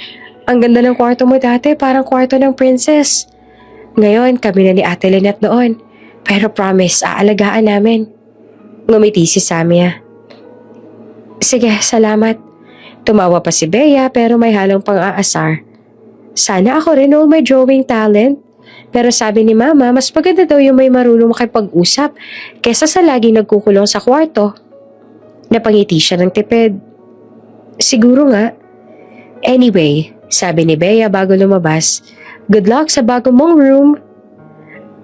ang ganda ng kwarto mo dati, parang kwarto ng princess. Ngayon, kami na ni Ate Lynette doon. Pero promise, aalagaan namin. Ngumiti si Samia. Sige, salamat. Tumawa pa si Bea pero may halong pang-aasar. Sana ako rin may drawing talent. Pero sabi ni Mama, mas maganda daw yung may marunong makipag-usap kesa sa laging nagkukulong sa kwarto. Napangiti siya ng tipid. Siguro nga. Anyway, sabi ni Bea bago lumabas, good luck sa bago mong room.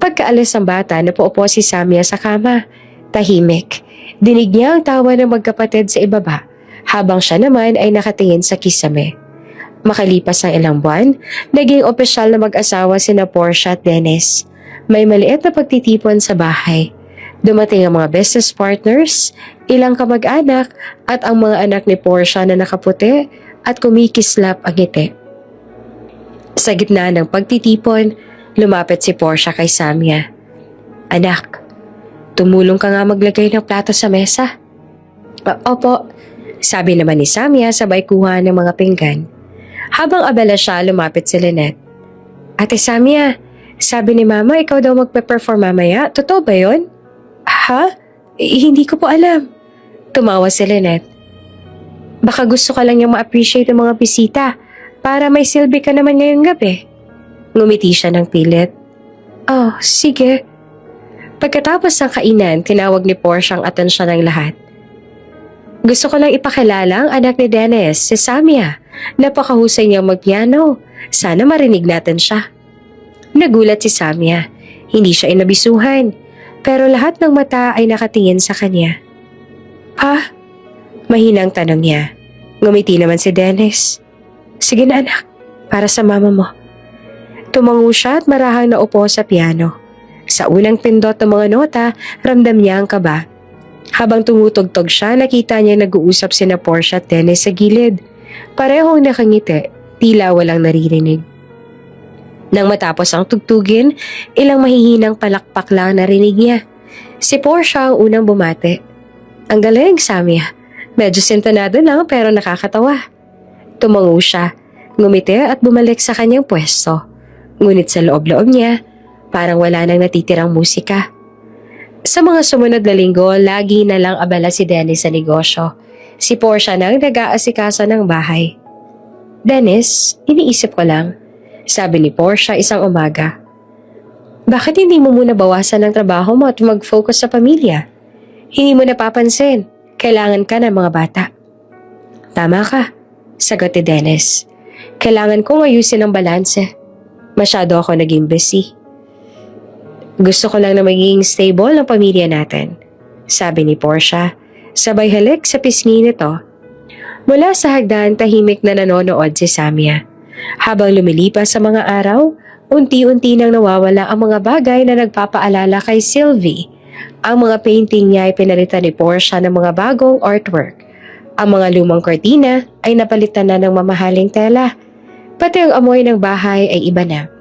Pagkaalis ng bata, napaupo si Samia sa kama. Tahimik. Dinig niya ang tawa ng magkapatid sa ibaba, habang siya naman ay nakatingin sa kisame. Makalipas ang ilang buwan, naging opisyal na mag-asawa sina Portia at Dennis. May maliit na pagtitipon sa bahay. Dumating ang mga business partners, ilang kamag-anak at ang mga anak ni Portia na nakaputi at kumikislap ang ngiti. Sa gitna ng pagtitipon, lumapit si Portia kay Samia. Anak, tumulong ka nga maglagay ng plato sa mesa. Opo, sabi naman ni Samia sabay kuha ng mga pinggan. Habang abala siya, lumapit si Lynette. Ate Samia, sabi ni Mama ikaw daw magpe-perform mamaya. Totoo ba yun? Ha? Hindi ko po alam. Tumawa si Lynette. Baka gusto ka lang yung ma-appreciate ng mga bisita para may silbi ka naman ngayong gabi. Ngumiti siya ng pilit. Oh, sige. Pagkatapos ng kainan, tinawag ni Portia ang atensyon ng lahat. Gusto ko lang ipakilala ang anak ni Dennis, si Samia. Napakahusay niyang magpiano. Sana marinig natin siya. Nagulat si Samia. Hindi siya inabisuhan. Pero lahat ng mata ay nakatingin sa kanya. Pa? Mahinang tanong niya. Ngumiti naman si Dennis. Sige na anak, para sa mama mo. Tumango siya at marahang naupo sa piano. Sa unang pindot ng mga nota, ramdam niya ang kaba. Habang tumutugtog siya, nakita niya nag-uusap sina Portia at Dennis sa gilid. Parehong nakangiti, tila walang naririnig. Nang matapos ang tugtugin, ilang mahihinang palakpak lang narinig niya. Si Portia ang unang bumate. Ang galing, Samia. Medyo sintonado lang pero nakakatawa. Tumango siya, ngumiti at bumalik sa kanyang pwesto. Ngunit sa loob-loob niya, parang wala nang natitirang musika. Sa mga sumunod na linggo, lagi na lang abala si Dennis sa negosyo. Si Portia nang nag-aasikaso ng bahay. Dennis, iniisip ko lang, sabi ni Portia isang umaga. Bakit hindi mo muna bawasan ang trabaho mo at mag-focus sa pamilya? Hindi mo napapansin, kailangan ka ng mga bata. Tama ka, sagot ni Dennis. Kailangan kong ayusin ang balanse. Masyado ako naging busy. Gusto ko lang na magiging stable ang pamilya natin, sabi ni Portia, sabay halik sa pisngi nito. Mula sa hagdan, tahimik na nanonood si Samia. Habang lumilipas sa mga araw, unti-unti nang nawawala ang mga bagay na nagpapaalala kay Sylvie. Ang mga painting niya ay pinalitan ni Portia ng mga bagong artwork. Ang mga lumang kortina ay napalitan na ng mamahaling tela. Pati ang amoy ng bahay ay iba na.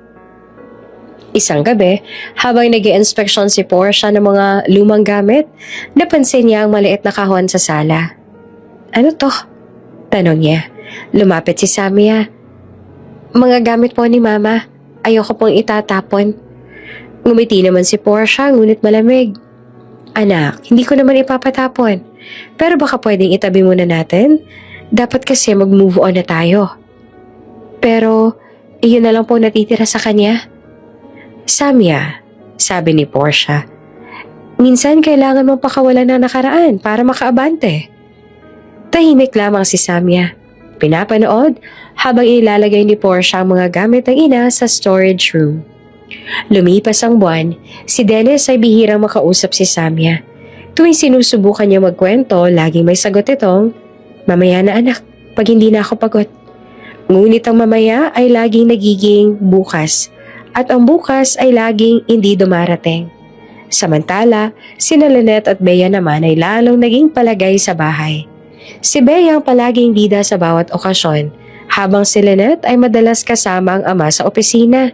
Isang gabi, habang nag-i-inspeksyon si Portia ng mga lumang gamit, napansin niya ang maliit na kahon sa sala. Ano to? Tanong niya. Lumapit si Samia. Mga gamit po ni Mama. Ayoko pong itatapon. Ngumiti naman si Portia, ngunit malamig. Anak, hindi ko naman ipapatapon. Pero baka pwedeng itabi muna natin. Dapat kasi mag-move on na tayo. Pero, iyon na lang po natitira sa kanya. Samia, sabi ni Portia, minsan kailangan mong pakawalan ng nakaraan para makaabante. Tahimik lamang si Samia. Pinapanood habang ilalagay ni Portia ang mga gamit ng ina sa storage room. Lumipas ang buwan, si Dennis ay bihirang makausap si Samia. Tuwing sinusubukan niya magkwento, laging may sagot itong, "Mamaya na anak, pag hindi na ako pagod." Ngunit ang mamaya ay laging nagiging bukas, at ang bukas ay laging hindi dumarating. Samantala, sina Lynette at Bea naman ay lalong naging palagay sa bahay. Si Bea ang palaging bida sa bawat okasyon, habang si Lynette ay madalas kasama ang ama sa opisina.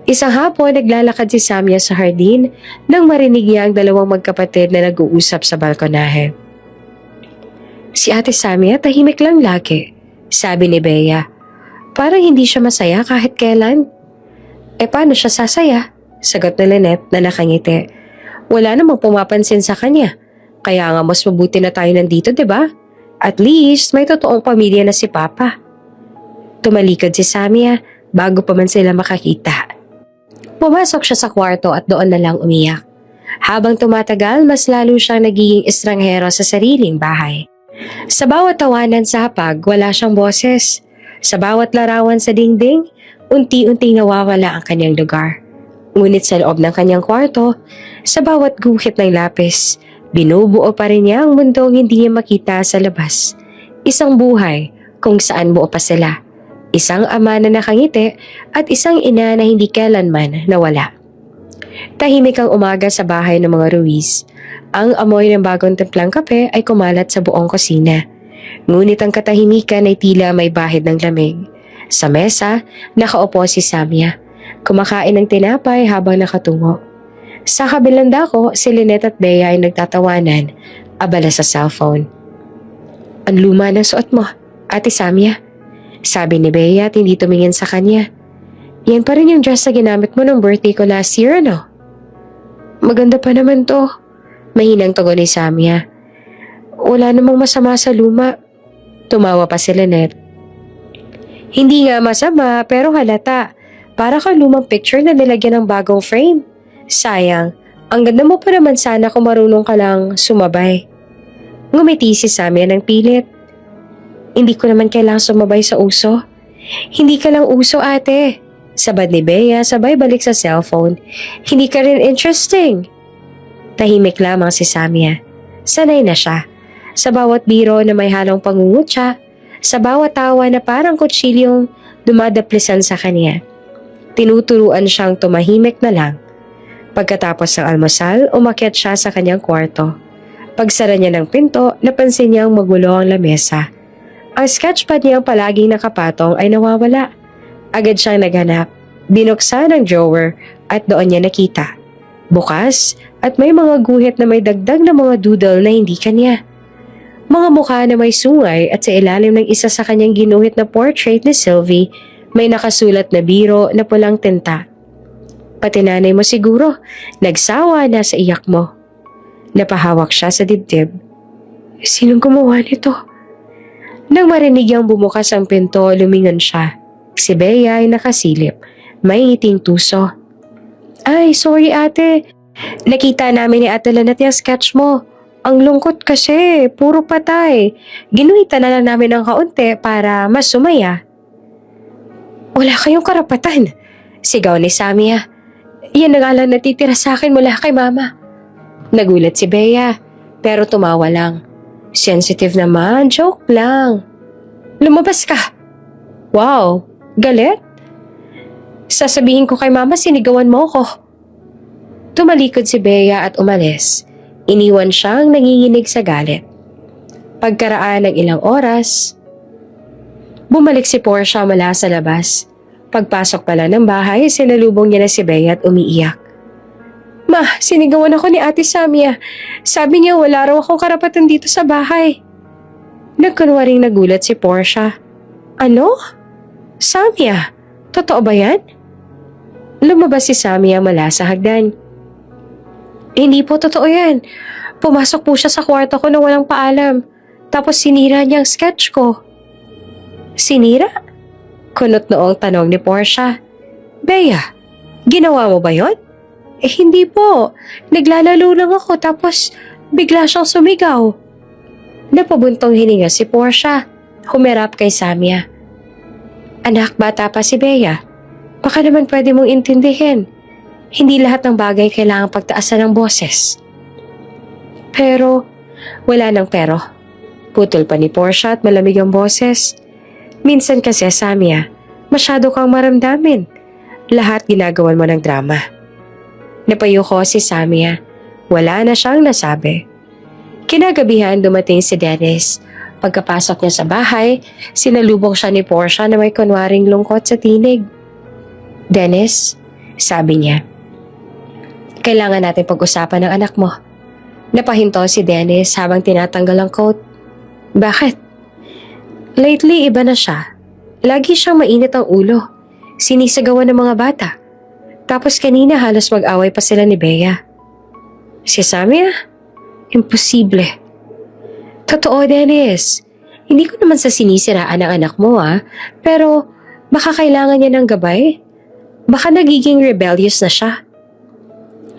Isang hapon, naglalakad si Samia sa hardin nang marinig niya ang dalawang magkapatid na nag-uusap sa balkonahe. "Si Ate Samia tahimik lang lagi," sabi ni Bea. "Parang hindi siya masaya kahit kailan." Paano siya sasaya?" sagot ni Lynette na nakangiti. "Wala namang pumapansin sa kanya. Kaya nga mas mabuti na tayo nandito, 'di ba? At least may totoong pamilya na si Papa." Tumalikod si Samia bago pa man sila makakita. Pumasok siya sa kwarto at doon na lang umiyak. Habang tumatagal, mas lalo siyang nagiging estranghero sa sariling bahay. Sa bawat tawanan sa hapag, wala siyang boses. Sa bawat larawan sa dingding, unti-unting nawawala ang kanyang lugar. Ngunit sa loob ng kanyang kwarto, sa bawat guhit ng lapis, binubuo pa rin niya ang mundong hindi niya makita sa labas. Isang buhay kung saan buo pa sila. Isang ama na nakangiti at isang ina na hindi kailanman nawala. Tahimik ang umaga sa bahay ng mga Ruiz. Ang amoy ng bagong timplang kape ay kumalat sa buong kusina. Ngunit ang katahimikan ay tila may bahid ng lamig. Sa mesa, nakaupo si Samia. Kumakain ng tinapay habang nakatungo. Sa kabilang dako, si Lynette at Bea ay nagtatawanan, abala sa cellphone. "Ang luma ng suot mo, Ate Samia," sabi ni Bea at hindi tumingin sa kanya. "Yan pa rin yung dress na ginamit mo ng birthday ko last year, ano?" "Maganda pa naman to," mahinang tugon ni Samia. "Wala namang masama sa luma." Tumawa pa si Lynette. "Hindi nga masama pero halata. Para kang lumang picture na nilagyan ng bagong frame. Sayang, ang ganda mo pa naman sana kung marunong ka lang sumabay." Ngumiti si Samia ng pilit. "Hindi ko naman kailangang sumabay sa uso." "Hindi ka lang uso, ate," sabad ni Bea sabay balik sa cellphone. "Hindi ka rin interesting." Tahimik lamang si Samia. Sanay na siya. Sa bawat biro na may halong pangungutya, sa bawat tawa na parang kutsilyong dumadaplisan sa kanya. Tinuturuan siyang tumahimik na lang. Pagkatapos ng almusal, umakyat siya sa kanyang kwarto. Pagsara niya ng pinto, napansin niyang magulo ang lamesa. Ang sketchpad niyang palaging nakapatong ay nawawala. Agad siyang naghanap. Binuksan ang drawer at doon niya nakita. Bukas at may mga guhit na may dagdag na mga doodle na hindi kanya. Mga mukha na may sungay at sa ilalim ng isa sa kanyang ginuhit na portrait ni Sylvie, may nakasulat na biro na pulang tinta. "Pati nanay mo siguro, nagsawa na sa iyak mo." Napahawak siya sa dibdib. "Sinong gumawa nito?" Nang marinig niyang bumukas ang pinto, lumingon siya. Si Bea ay nakasilip, may ngiting tuso. "Ay, sorry ate. Nakita namin ni Ate Lynette yung sketch mo. Ang lungkot kasi, puro patay. Ginuhitan na lang namin ng kaunti para mas sumaya." "Wala kayong karapatan," sigaw ni Samia. "Yan na nga lang natitira sa akin mula kay mama." Nagulat si Bea, pero tumawa lang. "Sensitive naman, joke lang." "Lumabas ka." "Wow, galit?" "Sasabihin ko kay mama sinigawan mo ko." Tumalikod si Bea at umalis. Iniwan siyang nanginginig sa galit. Pagkaraan ng ilang oras, bumalik si Portia mula sa labas. Pagpasok pala ng bahay, sinalubong niya na si Bea at umiiyak. "Ma, sinigawan ako ni Ate Samia. Sabi niya wala raw akong karapatan dito sa bahay." Nagkunwaring nagulat si Portia. "Ano? Samia? Totoo ba yan?" Lumabas si Samia mula sa hagdan. "Hindi po totoo yan. Pumasok po siya sa kwarto ko nang walang paalam. Tapos sinira niya ang sketch ko." "Sinira?" Kunot noong tanong ni Portia. "Bea, ginawa mo ba yon?" Hindi po. Naglalaro lang ako tapos bigla siyang sumigaw." Napabuntong hininga si Portia. Humirap kay Samia. Anak, bata pa si Bea. Baka naman pwede mong intindihin. Hindi lahat ng bagay kailangang pagtaasan ng boses. Pero, wala nang pero. Putol pa ni Portia at malamig ang boses. Minsan kasi, Samia, masyado kang maramdamin. Lahat ginagawan mo ng drama. Napayuko si Samia. Wala na siyang nasabi. Kinagabihan dumating si Dennis. Pagkapasok niya sa bahay, sinalubong siya ni Portia na may kunwaring lungkot sa tinig. Dennis, sabi niya, kailangan natin pag-usapan ng anak mo. Napahinto si Dennis habang tinatanggal ang coat. Bakit? Lately, iba na siya. Lagi siyang mainit ang ulo. Sinisagawan ng mga bata. Tapos kanina halos mag-away pa sila ni Bea. Si Samia? Imposible. Totoo, Dennis. Hindi ko naman sa sinisiraan ang anak mo pero baka kailangan niya ng gabay. Baka nagiging rebellious na siya.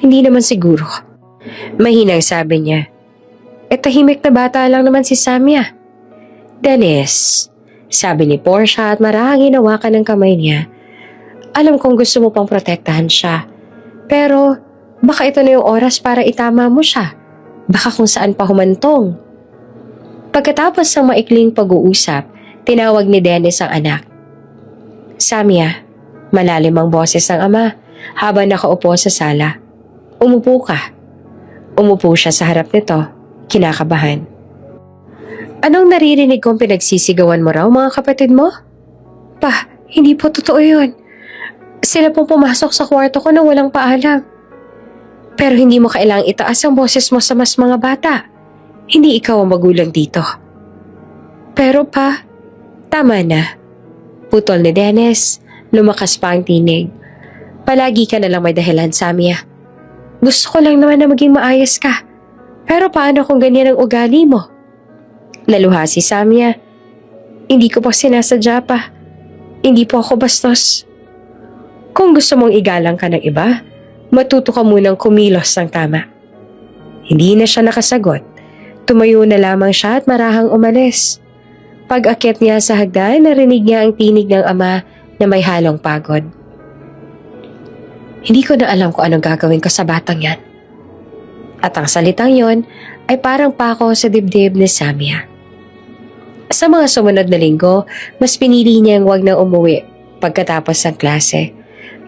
Hindi naman siguro. Mahinang sabi niya. Tahimik na bata lang naman si Samia. Dennis, sabi ni Portia at marahang hinawakan ng kamay niya. Alam kong gusto mo pang protektahan siya. Pero baka ito na yung oras para itama mo siya. Baka kung saan pa humantong. Pagkatapos ng maikling pag-uusap, tinawag ni Dennis ang anak. Samia, malalim ang boses ng ama habang nakaupo sa sala. Umupo ka. Umupo siya sa harap nito, kinakabahan. Anong naririnig kong pinagsisigawan mo raw mga kapatid mo? Pa, hindi po totoo yun. Sila pong pumasok sa kwarto ko nang walang paalam. Pero hindi mo kailangang itaas ang boses mo sa mas mga bata. Hindi ikaw ang magulang dito. Pero pa, tama na. Putol ni Dennis, lumakas pa ang tinig. Palagi ka na lang may dahilan, Samia. Gusto ko lang naman na maging maayos ka. Pero paano kung ganyan ang ugali mo? Laluha si Samia. Hindi ko pa sinasadya pa. Hindi po ako bastos. Kung gusto mong igalang ka ng iba, matuto ka munang kumilos ng tama. Hindi na siya nakasagot. Tumayo na lamang siya at marahang umalis. Pag-akyat niya sa hagdan, narinig niya ang tinig ng ama na may halong pagod. Hindi ko na alam kung anong gagawin ko sa batang yan. At ang salitang yon ay parang pako sa dibdib ni Samia. Sa mga sumunod na linggo, mas pinili niyang wag na umuwi pagkatapos ng klase.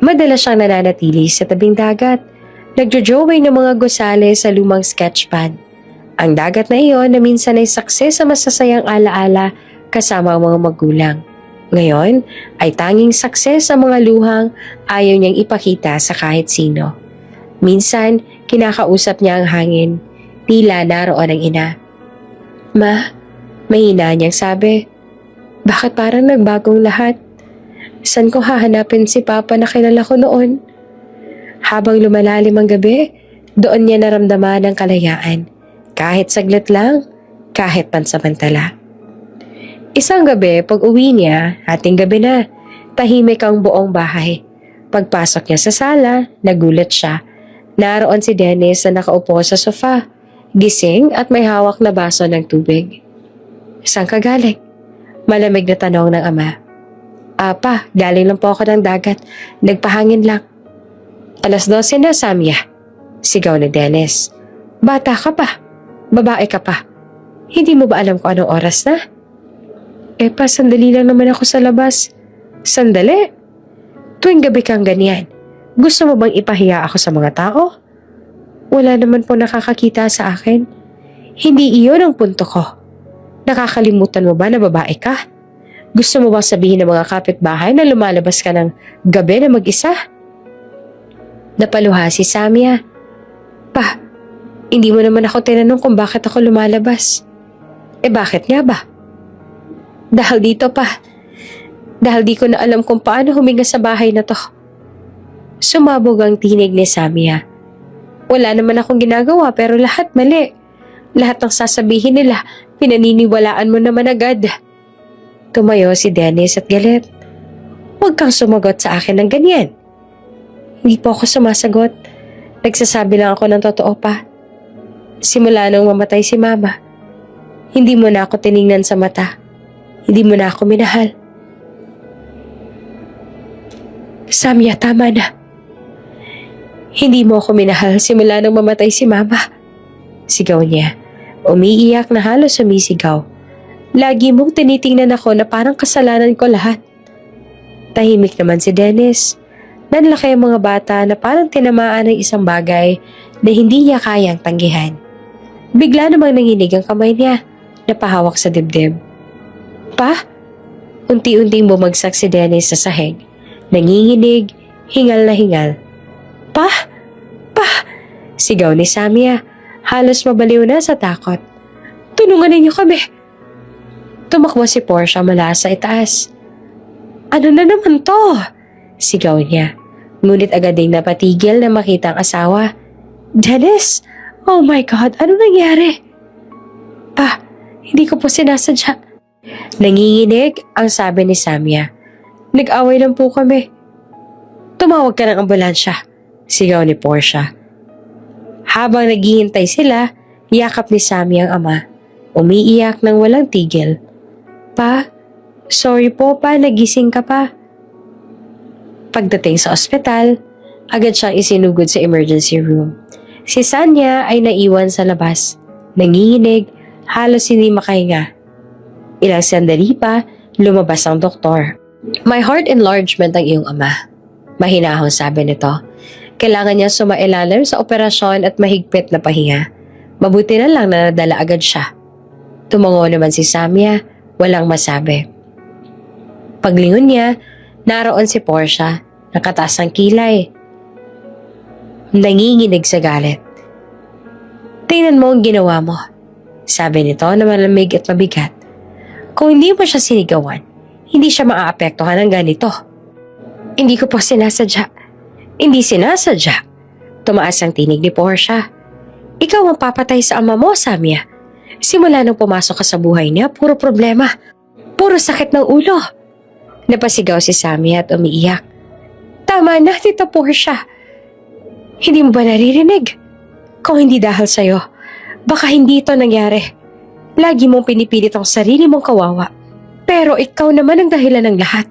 Madalas siyang nananatili sa tabing dagat. Nagjo-joway ng mga gusali sa lumang sketchpad. Ang dagat na iyon na minsan ay saksi sa masasayang alaala kasama ang mga magulang. Ngayon ay tanging saksi sa mga luhang ayaw niyang ipakita sa kahit sino. Minsan, kinakausap niya ang hangin. Tila naroon ang ina. Ma, mahina niyang sabi. Bakit parang nagbagong lahat? Saan ko hahanapin si Papa na kilala ko noon? Habang lumalalim ang gabi, doon niya naramdaman ang kalayaan. Kahit saglit lang, kahit pansamantala. Isang gabi, pag uwi niya, ating gabi na, tahimik ang buong bahay. Pagpasok niya sa sala, nagulat siya. Naroon si Dennis na nakaupo sa sofa, gising at may hawak na baso ng tubig. Saan ka galing? Malamig na tanong ng ama. Pa, galing lang po ako ng dagat. Nagpahangin lang. 12:00 na, Samia. Sigaw ni Dennis. Bata ka pa. Babae ka pa. Hindi mo ba alam kung anong oras na? Pa, sandali lang naman ako sa labas. Sandali? Tuwing gabi kang ganyan. Gusto mo bang ipahiya ako sa mga tao? Wala naman po nakakakita sa akin. Hindi iyon ang punto ko. Nakakalimutan mo ba na babae ka? Gusto mo bang sabihin ng mga kapitbahay na lumalabas ka ng gabi na mag-isa? Napaluha si Samia. Pa, hindi mo naman ako tinanong kung bakit ako lumalabas. Bakit nga ba? Dahil dito pa. Dahil di ko na alam kung paano huminga sa bahay na to. Sumabog ang tinig ni Samia. Wala naman akong ginagawa pero lahat mali. Lahat ng sasabihin nila, pinaniniwalaan mo naman agad. Tumayo si Dennis at galit. Huwag kang sumagot sa akin ng ganyan. Hindi po ako sumasagot. Nagsasabi lang ako ng totoo pa. Simula nung mamatay si Mama, hindi mo na ako tiningnan sa mata. Hindi mo na ako minahal. Samya, tama na. Hindi mo ako minahal simula nang mamatay si Mama. Sigaw niya. Umiiyak na halos sumisigaw. Lagi mong tinitingnan ako na parang kasalanan ko lahat. Tahimik naman si Dennis. Nanlaki ang mga bata na parang tinamaan ng isang bagay na hindi niya kayang tanggihan. Bigla namang nanginig ang kamay niya, napahawak sa dibdib. Pa? Unti-unting bumagsak si Dennis sa sahig. Nanginginig, hingal na hingal. Pa! Pa! Sigaw ni Samya. Halos mabaliw na sa takot. Tulungan ninyo kami! Tumakbo si Portia mula sa itaas. Ano na naman to? Sigaw niya. Ngunit agad ding napatigil na makita ang asawa. Dennis! Oh my God! Ano nangyari? Pa! Hindi ko po sinasadya. Nanginginig ang sabi ni Samya. Nag-away lang po kami. Tumawag ka ng ambulansya. Sigaw ni Portia. Habang naghihintay sila, yakap ni Sammy ang ama. Umiiyak ng walang tigil. Pa, sorry po pa, nagising ka pa. Pagdating sa ospital, agad siyang isinugod sa emergency room. Si Sanya ay naiwan sa labas. Nanginginig, halos hindi makahinga. Ilang sandali pa, lumabas ang doktor. May heart enlargement ang iyong ama. Mahinahong sabi nito. Kailangan niya sumailalim sa operasyon at mahigpit na pahinga. Mabuti na lang na nadala agad siya. Tumango naman si Samya, walang masabi. Paglingon niya, naroon si Portia, nakataas ang kilay. Nanginginig sa galit. Tingnan mo ang ginawa mo, sabi nito na malamig at mabigat. Kung hindi mo siya sinigawan, hindi siya maaapektuhan ng ganito. Hindi ko po sinasadya. Hindi sinasadya. Tumaas ang tinig ni Portia. Ikaw ang papatay sa ama mo, Samya. Simula nang pumasok ka sa buhay niya, puro problema. Puro sakit ng ulo. Napasigaw si Samya at umiiyak. Tama na, Tita Portia. Hindi mo ba naririnig? Kung hindi dahil sa'yo, baka hindi ito nangyari. Lagi mong pinipilit ang sarili mong kawawa. Pero ikaw naman ang dahilan ng lahat.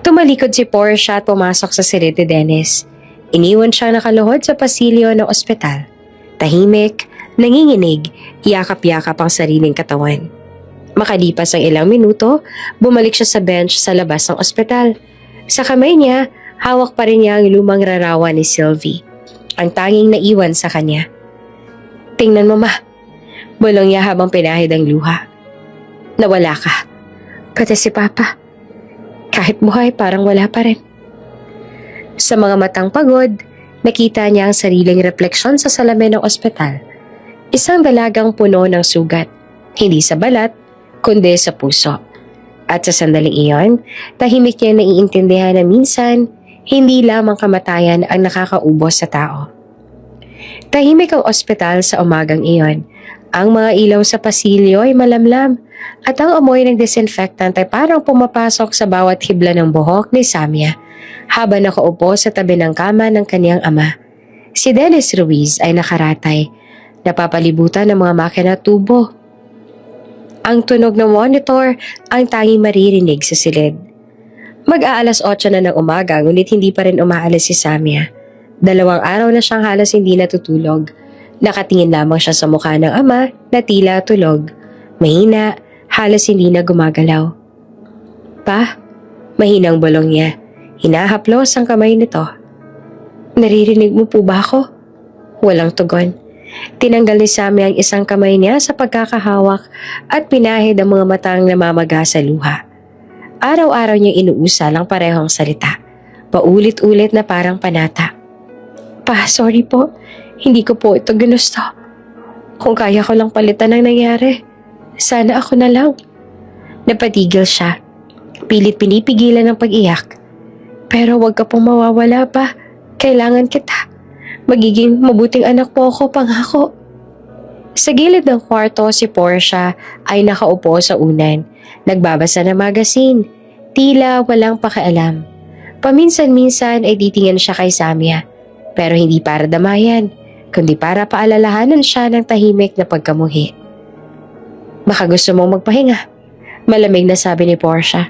Tumalikod si Portia at pumasok sa silid ni Dennis. Iniwan siya nakaluhod sa pasilyo ng ospital. Tahimik, nanginginig, yakap-yakap ang sariling katawan. Makalipas ang ilang minuto, bumalik siya sa bench sa labas ng ospital. Sa kamay niya, hawak pa rin niya ang lumang rarawan ni Sylvie, ang tanging naiwan sa kanya. Tingnan mo, ma. Bulong niya habang pinahid ang luha. Nawala ka. Pati si Papa. Kahit buhay, parang wala pa rin. Sa mga matang pagod, nakita niya ang sariling refleksyon sa salamin ng ospital. Isang dalagang puno ng sugat, hindi sa balat, kundi sa puso. At sa sandaling iyon, tahimik niya naiintindihan na minsan, hindi lamang kamatayan ang nakakaubos sa tao. Tahimik ang ospital sa umagang iyon. Ang mga ilaw sa pasilyo ay malamlam at ang amoy ng disinfectant ay parang pumapasok sa bawat hibla ng buhok ni Samya habang nakaupo sa tabi ng kama ng kaniyang ama. Si Dennis Ruiz ay nakaratay, napapalibutan ng mga makina at tubo. Ang tunog ng monitor ang tanging maririnig sa silid. Mag-aalas 8 na ng umaga ngunit hindi pa rin umaalis si Samya. 2 araw na siyang halos hindi natutulog. Nakatingin lamang siya sa mukha ng ama na tila tulog. Mahina, halos hindi na gumagalaw. Pa, mahinang bulong niya. Hinahaplos ang kamay nito. Naririnig mo po ba ako? Walang tugon. Tinanggal ni Sammy ang isang kamay niya sa pagkakahawak at pinahid ang mga matang namamaga sa luha. Araw-araw niyang inuusal ang parehong salita. Paulit-ulit na parang panata. Pa, sorry po. Hindi ko po ito ginusto. Kung kaya ko lang palitan ang nangyari, sana ako na lang. Napatigil siya. Pilit pinipigilan ng pag-iyak. Pero wag ka pong mawawala pa. Kailangan kita. Magiging mabuting anak po ako, pangako. Sa gilid ng kwarto, si Portia ay nakaupo sa unan. Nagbabasa ng magazine. Tila walang pakialam. Paminsan-minsan ay titingin siya kay Samya. Pero hindi para damayan, kundi para paalalahanan siya ng tahimik na pagkamuhi. Baka gusto mong magpahinga, malamig na sabi ni Portia.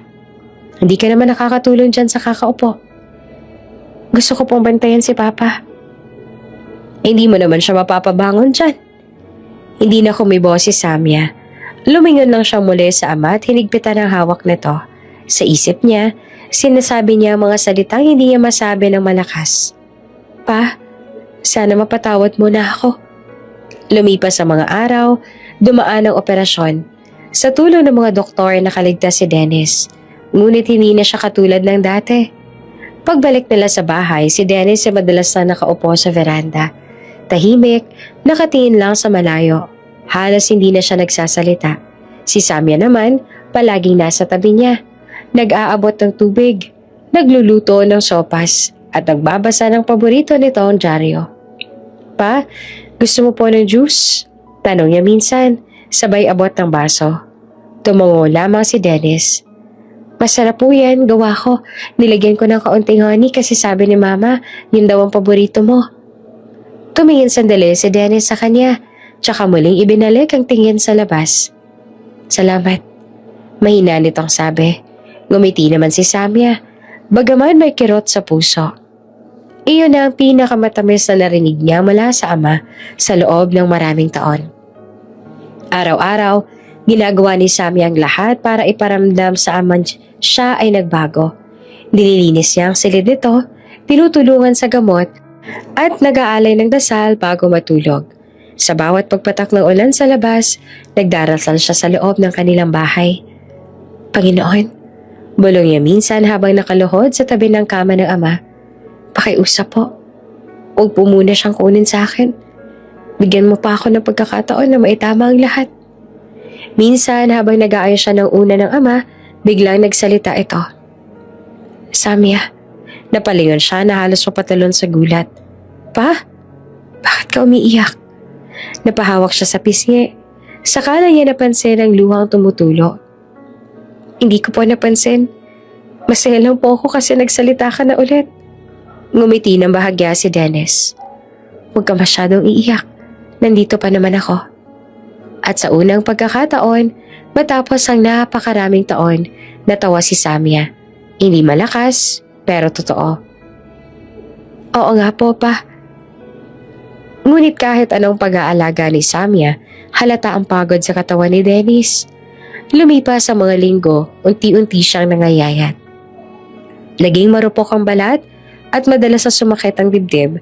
Hindi ka naman nakakatulong dyan sa kakaupo. Gusto ko pong bantayan si Papa. Hindi mo naman siya mapapabangon dyan. Hindi na kumibo si Samya. Lumingon lang siya muli sa ama at hinigpitan ang hawak nito. Sa isip niya, sinasabi niya ang mga salitang hindi niya masabi ng malakas. Pa, sana mapatawad mo na ako. Lumipas ang mga araw, dumaan ang operasyon. Sa tulong ng mga doktor, nakaligtas si Dennis. Ngunit hindi na siya katulad ng dati. Pagbalik nila sa bahay, si Dennis ay madalas na nakaupo sa veranda. Tahimik, nakatingin lang sa malayo. Halos hindi na siya nagsasalita. Si Samya naman, palaging nasa tabi niya. Nag-aabot ng tubig, nagluluto ng sopas, at nagbabasa ng paborito nitong dyaryo. Pa, gusto mo po ng juice? Tanong niya minsan, sabay abot ng baso. Tumungo lamang si Dennis. Masarap po yan, gawa ko. Nilagyan ko ng kaunting honey kasi sabi ni Mama, yun daw ang paborito mo. Tumingin sandali si Dennis sa kanya, tsaka muling ibinalik ang tingin sa labas. Salamat. Mahina nitong sabi. Ngumiti naman si Samya, bagaman may kirot sa puso. Iyon na ang pinakamatamis na narinig niya mula sa ama sa loob ng maraming taon. Araw-araw, ginagawa ni Samya ang lahat para iparamdam sa ama siya ay nagbago. Nililinis niya ang silid nito, tinutulungan sa gamot, at nag-aalay ng dasal bago matulog. Sa bawat pagpatak ng ulan sa labas, nagdarasal siya sa loob ng kanilang bahay. Panginoon, bulong niya minsan habang nakaluhod sa tabi ng kama ng ama. Pakiusap po. Huwag po muna siyang kunin sa akin. Bigyan mo pa ako ng pagkakataon na maitama ang lahat. Minsan habang nag-aayos siya ng una ng ama, biglang nagsalita ito. Samya, napalingon siya na halos mapatalon sa gulat. Pa, bakit ka umiiyak? Napahawak siya sa pisngi. Sakala niya napansin ang luhang tumutulo. Hindi ko po napansin. Masaya lang po ako kasi nagsalita ka na ulit. Ngumiti ng bahagya si Dennis. Huwag ka masyadong iiyak. Nandito pa naman ako. At sa unang pagkakataon, matapos ang napakaraming taon, natawa si Samya. Hindi malakas, pero totoo. Oo nga po, Pa. Ngunit kahit anong pag-aalaga ni Samya, halata ang pagod sa katawan ni Dennis. Lumipas sa mga linggo, unti-unti siyang nangayayat. Naging marupok ang balat at madalas na sumakit ang dibdib.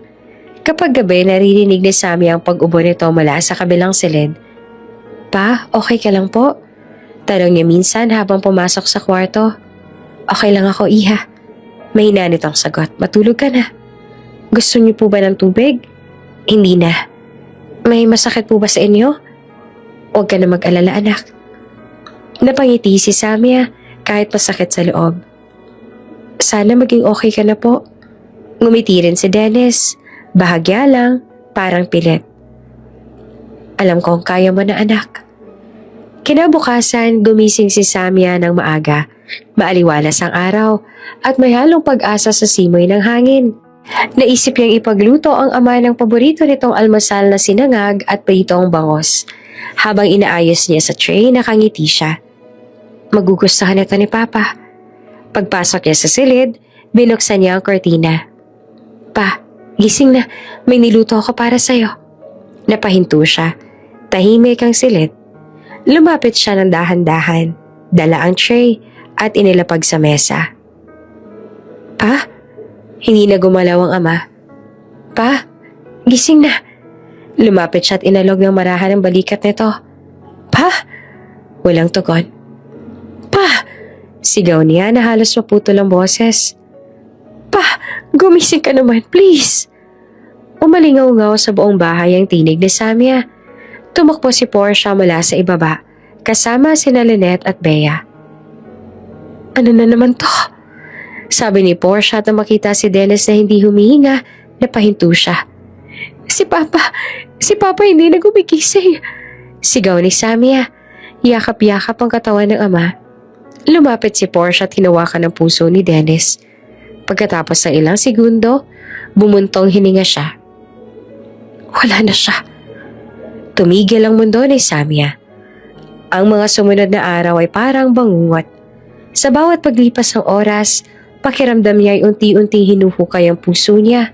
Kapag gabi, naririnig ni Samya ang pag-ubo nito mula sa kabilang silid. Pa, okay ka lang po? Tanong niya minsan habang pumasok sa kwarto. Okay lang ako, Iha. Mahina nitong sagot. Matulog ka na. Gusto niyo po ba ng tubig? Hindi na. May masakit po ba sa inyo? Huwag ka na mag-alala, anak. Napangiti si Samya kahit masakit sa loob. Sana maging okay ka na po. Ngumiti rin si Dennis. Bahagya lang, parang pilit. Alam kong kaya mo na, anak. Kinabukasan, gumising si Samya ng maaga. Maaliwalas ang araw at may halong pag-asa sa simoy ng hangin. Naisip niyang ipagluto ang ama ng paborito nitong almusal na sinangag at pritong bangos. Habang inaayos niya sa tray, nakangiti siya. Magugustuhan ito ni Papa. Pagpasok niya sa silid, binuksan niya ang kortina. Pa, gising na. May niluto ako para sa'yo. Napahinto siya. Tahimik ang silid. Lumapit siya ng dahan-dahan. Dala ang tray at inilapag sa mesa. Pa? Hindi na gumalaw ang ama. Pa, gising na. Lumapit siya at inalog ng marahan ang balikat nito. Pa? Walang tugon. Pa! Sigaw niya na halos maputol ang boses. Pa, gumising ka naman, please. Umalingaw-ngaw sa buong bahay ang tinig ni Samya. Tumakbo si Portia mula sa ibaba, kasama sina Lynette at Bea. Ano na naman to? Sabi ni Portia at makita si Dennis na hindi humihinga, napahinto siya. Si Papa hindi na gumigising. Sigaw ni Samya. Yakap-yakap ang katawan ng ama. Lumapit si Portia at hinawakan ang puso ni Dennis. Pagkatapos ng ilang segundo, bumuntong hininga siya. Wala na siya. Tumigil ang mundo ni Samya. Ang mga sumunod na araw ay parang bangungot. Sa bawat paglipas ng oras, Pakiramdam niya ay unti-unti hinuhukay ang puso niya.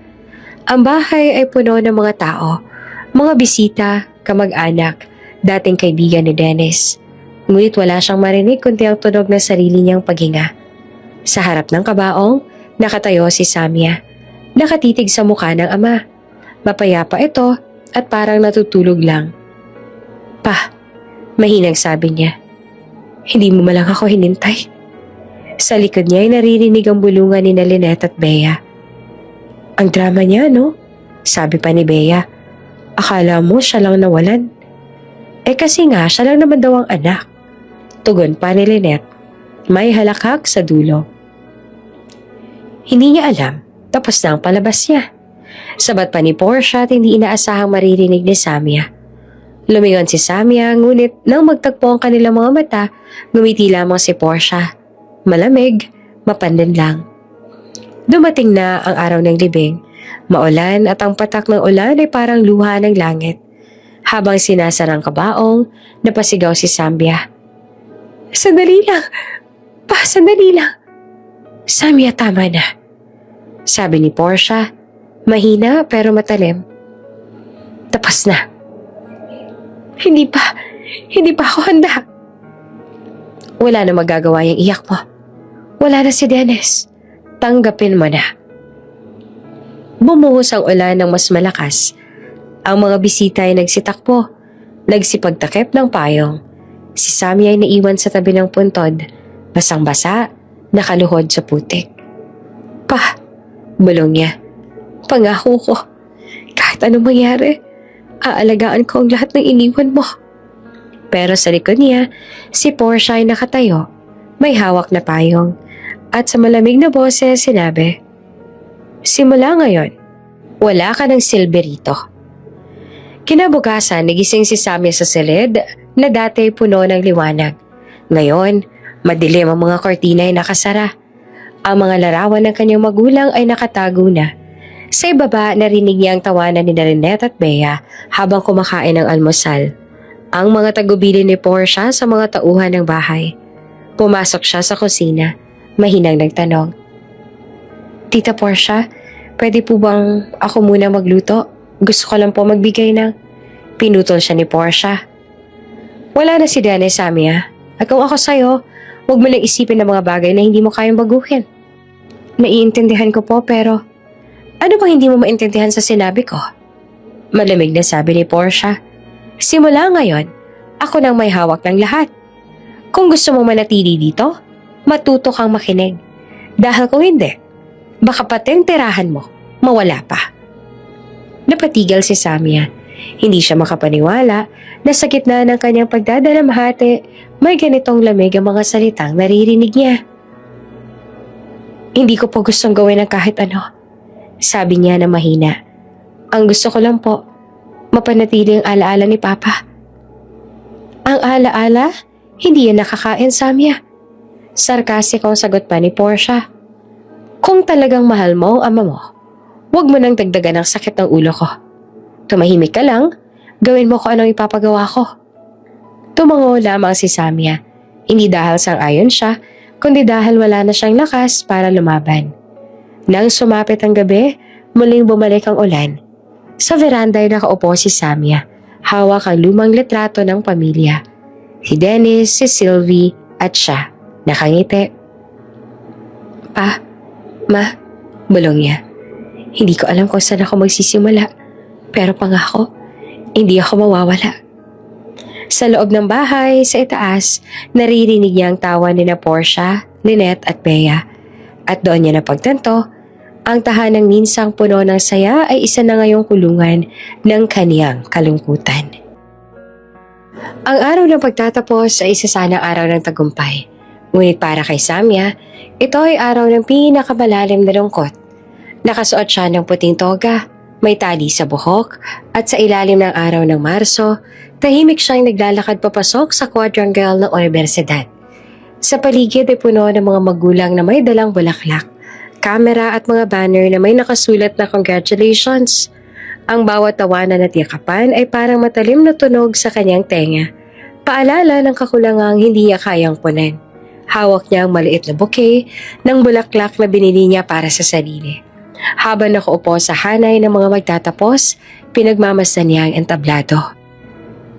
Ang bahay ay puno ng mga tao, mga bisita, kamag-anak, dating kaibigan ni Dennis. Ngunit wala siyang marinig kundi ang tunog ng sarili niyang paghinga. Sa harap ng kabaong, nakatayo si Samia. Nakatitig sa mukha ng ama. Mapayapa ito at parang natutulog lang. Pa, mahinang sabi niya. Hindi mo malang ako hinintay. Sa likod niya ay naririnig ang bulungan ni Lynette at Bea. Ang drama niya, no? Sabi pa ni Bea. Akala mo siya lang nawalan. Kasi nga, siya lang naman daw ang anak. Tugon pa ni Lynette. May halakhak sa dulo. Hindi niya alam, tapos na ang palabas niya. Sabat pa ni Portia at hindi inaasahang maririnig ni Samia. Lumingon si Samia, ngunit nang magtagpo ang kanilang mga mata, ngumiti lamang si Portia. Malamig, mapandan lang. Dumating na ang araw ng libing. Maulan at ang patak ng ulan ay parang luha ng langit. Habang sinasarang kabaong, napasigaw si Samia. Sandali lang! Pa, sandali lang! Samia, tama na. Sabi ni Portia, mahina pero matalim. Tapos na. Hindi pa ako handa. Wala na magagawa yung iyak mo. Wala na si Dennis. Tanggapin mo na. Bumuhos ang ulan ng mas malakas. Ang mga bisita ay nagsitakbo, nagsipagtakip ng payong. Si Samia ay naiwan sa tabi ng puntod, basang-basa, nakaluhod sa putik. Pa, bulong niya. Pangako ko, kahit anong mangyari, aalagaan ko ang lahat ng iniwan mo. Pero sa likod niya, si Portia ay nakatayo, may hawak na payong, at sa malamig na boses sinabi, simula ngayon, wala ka ng silbi rito. Kinabukasan, nagising si Samia sa silid na dati puno ng liwanag. Ngayon, madilim ang mga kortina ay nakasara. Ang mga larawan ng kanyang magulang ay nakatago na. Sa ibaba, narinig niya ang tawanan ni Lynette at Bea habang kumakain ng almusal. Ang mga tagubilin ni Portia sa mga tauhan ng bahay. Pumasok siya sa kusina, mahinang nagtanong. Tita Portia, pwede po bang ako muna magluto? Gusto ko lang po magbigay ng... Pinutol siya ni Portia. Wala na si Dennis, Samia. At kung ako sa'yo, huwag mo lang isipin ng mga bagay na hindi mo kayang baguhin. Naiintindihan ko po pero... Ano bang hindi mo maintindihan sa sinabi ko? Malamig na sabi ni Portia. Simula ngayon, ako nang may hawak ng lahat. Kung gusto mo manatili dito, matuto kang makinig. Dahil kung hindi, baka pati ang tirahan mo, mawala pa. Napatigil si Samia. Hindi siya makapaniwala na sa gitna ng kanyang pagdadalamhati, may ganitong lamig ang mga salitang naririnig niya. Hindi ko po gustong gawin ng kahit ano. Sabi niya na mahina. Ang gusto ko lang po, mapanatili ang alaala ni Papa. Ang alaala? Hindi yan nakakain, Samia. Sarkastikong sagot pa ni Portia. Kung talagang mahal mo ang ama mo, huwag mo nang dagdagan ang sakit ng ulo ko. Tumahimik ka lang, gawin mo ko anong ipapagawa ko. Tumango lamang si Samia. Hindi dahil sang-ayon siya, kundi dahil wala na siyang lakas para lumaban. Nang sumapit ang gabi, muling bumalik ang ulan. Sa veranda ay nakaupo si Samia, hawak ang lumang litrato ng pamilya. Si Dennis, si Sylvie, at siya, nakangiti. Pa, ma, bulong niya. Hindi ko alam kung saan ako magsisimula. Pero pangako, hindi ako mawawala. Sa loob ng bahay, sa itaas, naririnig niya ang tawa ni na Portia, Lynette at Bea. At doon niya napagtanto, ang tahanang minsang puno ng saya ay isa na ngayong kulungan ng kaniyang kalungkutan. Ang araw ng pagtatapos ay isa sanang araw ng tagumpay. Ngunit para kay Samia, ito ay araw ng pinakamalalim na lungkot. Nakasuot siya ng puting toga, may tali sa buhok, at sa ilalim ng araw ng Marso, tahimik siyang naglalakad papasok sa quadrangle ng universidad. Sa paligid ay puno ng mga magulang na may dalang bulaklak, kamera at mga banner na may nakasulat na congratulations. Ang bawat tawanan at yakapan ay parang matalim na tunog sa kanyang tenga, paalala ng kakulangang hindi niya kayang punan. Hawak niya ang maliit na bouquet ng bulaklak na binili niya para sa sarili. Habang nakaupo sa hanay ng mga magtatapos, pinagmamasdan niya ang entablado.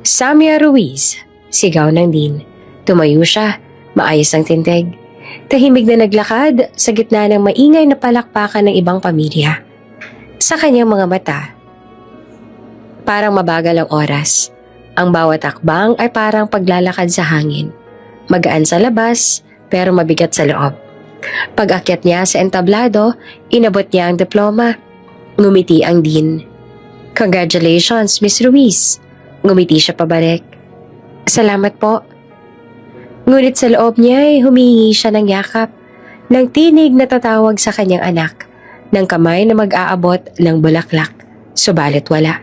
Samia Ruiz, sigaw ng Dean. Tumayo siya, maayos ang tindig. Tahimik na naglakad sa gitna ng maingay na palakpakan ng ibang pamilya. Sa kanyang mga mata, parang mabagal ang oras. Ang bawat akbang ay parang paglalakad sa hangin. Magaan sa labas, pero mabigat sa loob. Pag-akyat niya sa entablado, inabot niya ang diploma. Ngumiti ang Dean. "Congratulations, Miss Ruiz." Ngumiti siya pabalik. "Salamat po." Ngunit sa loob niya ay humingi siya ng yakap, ng tinig na tatawag sa kanyang anak, ng kamay na mag-aabot ng bulaklak, subalit wala.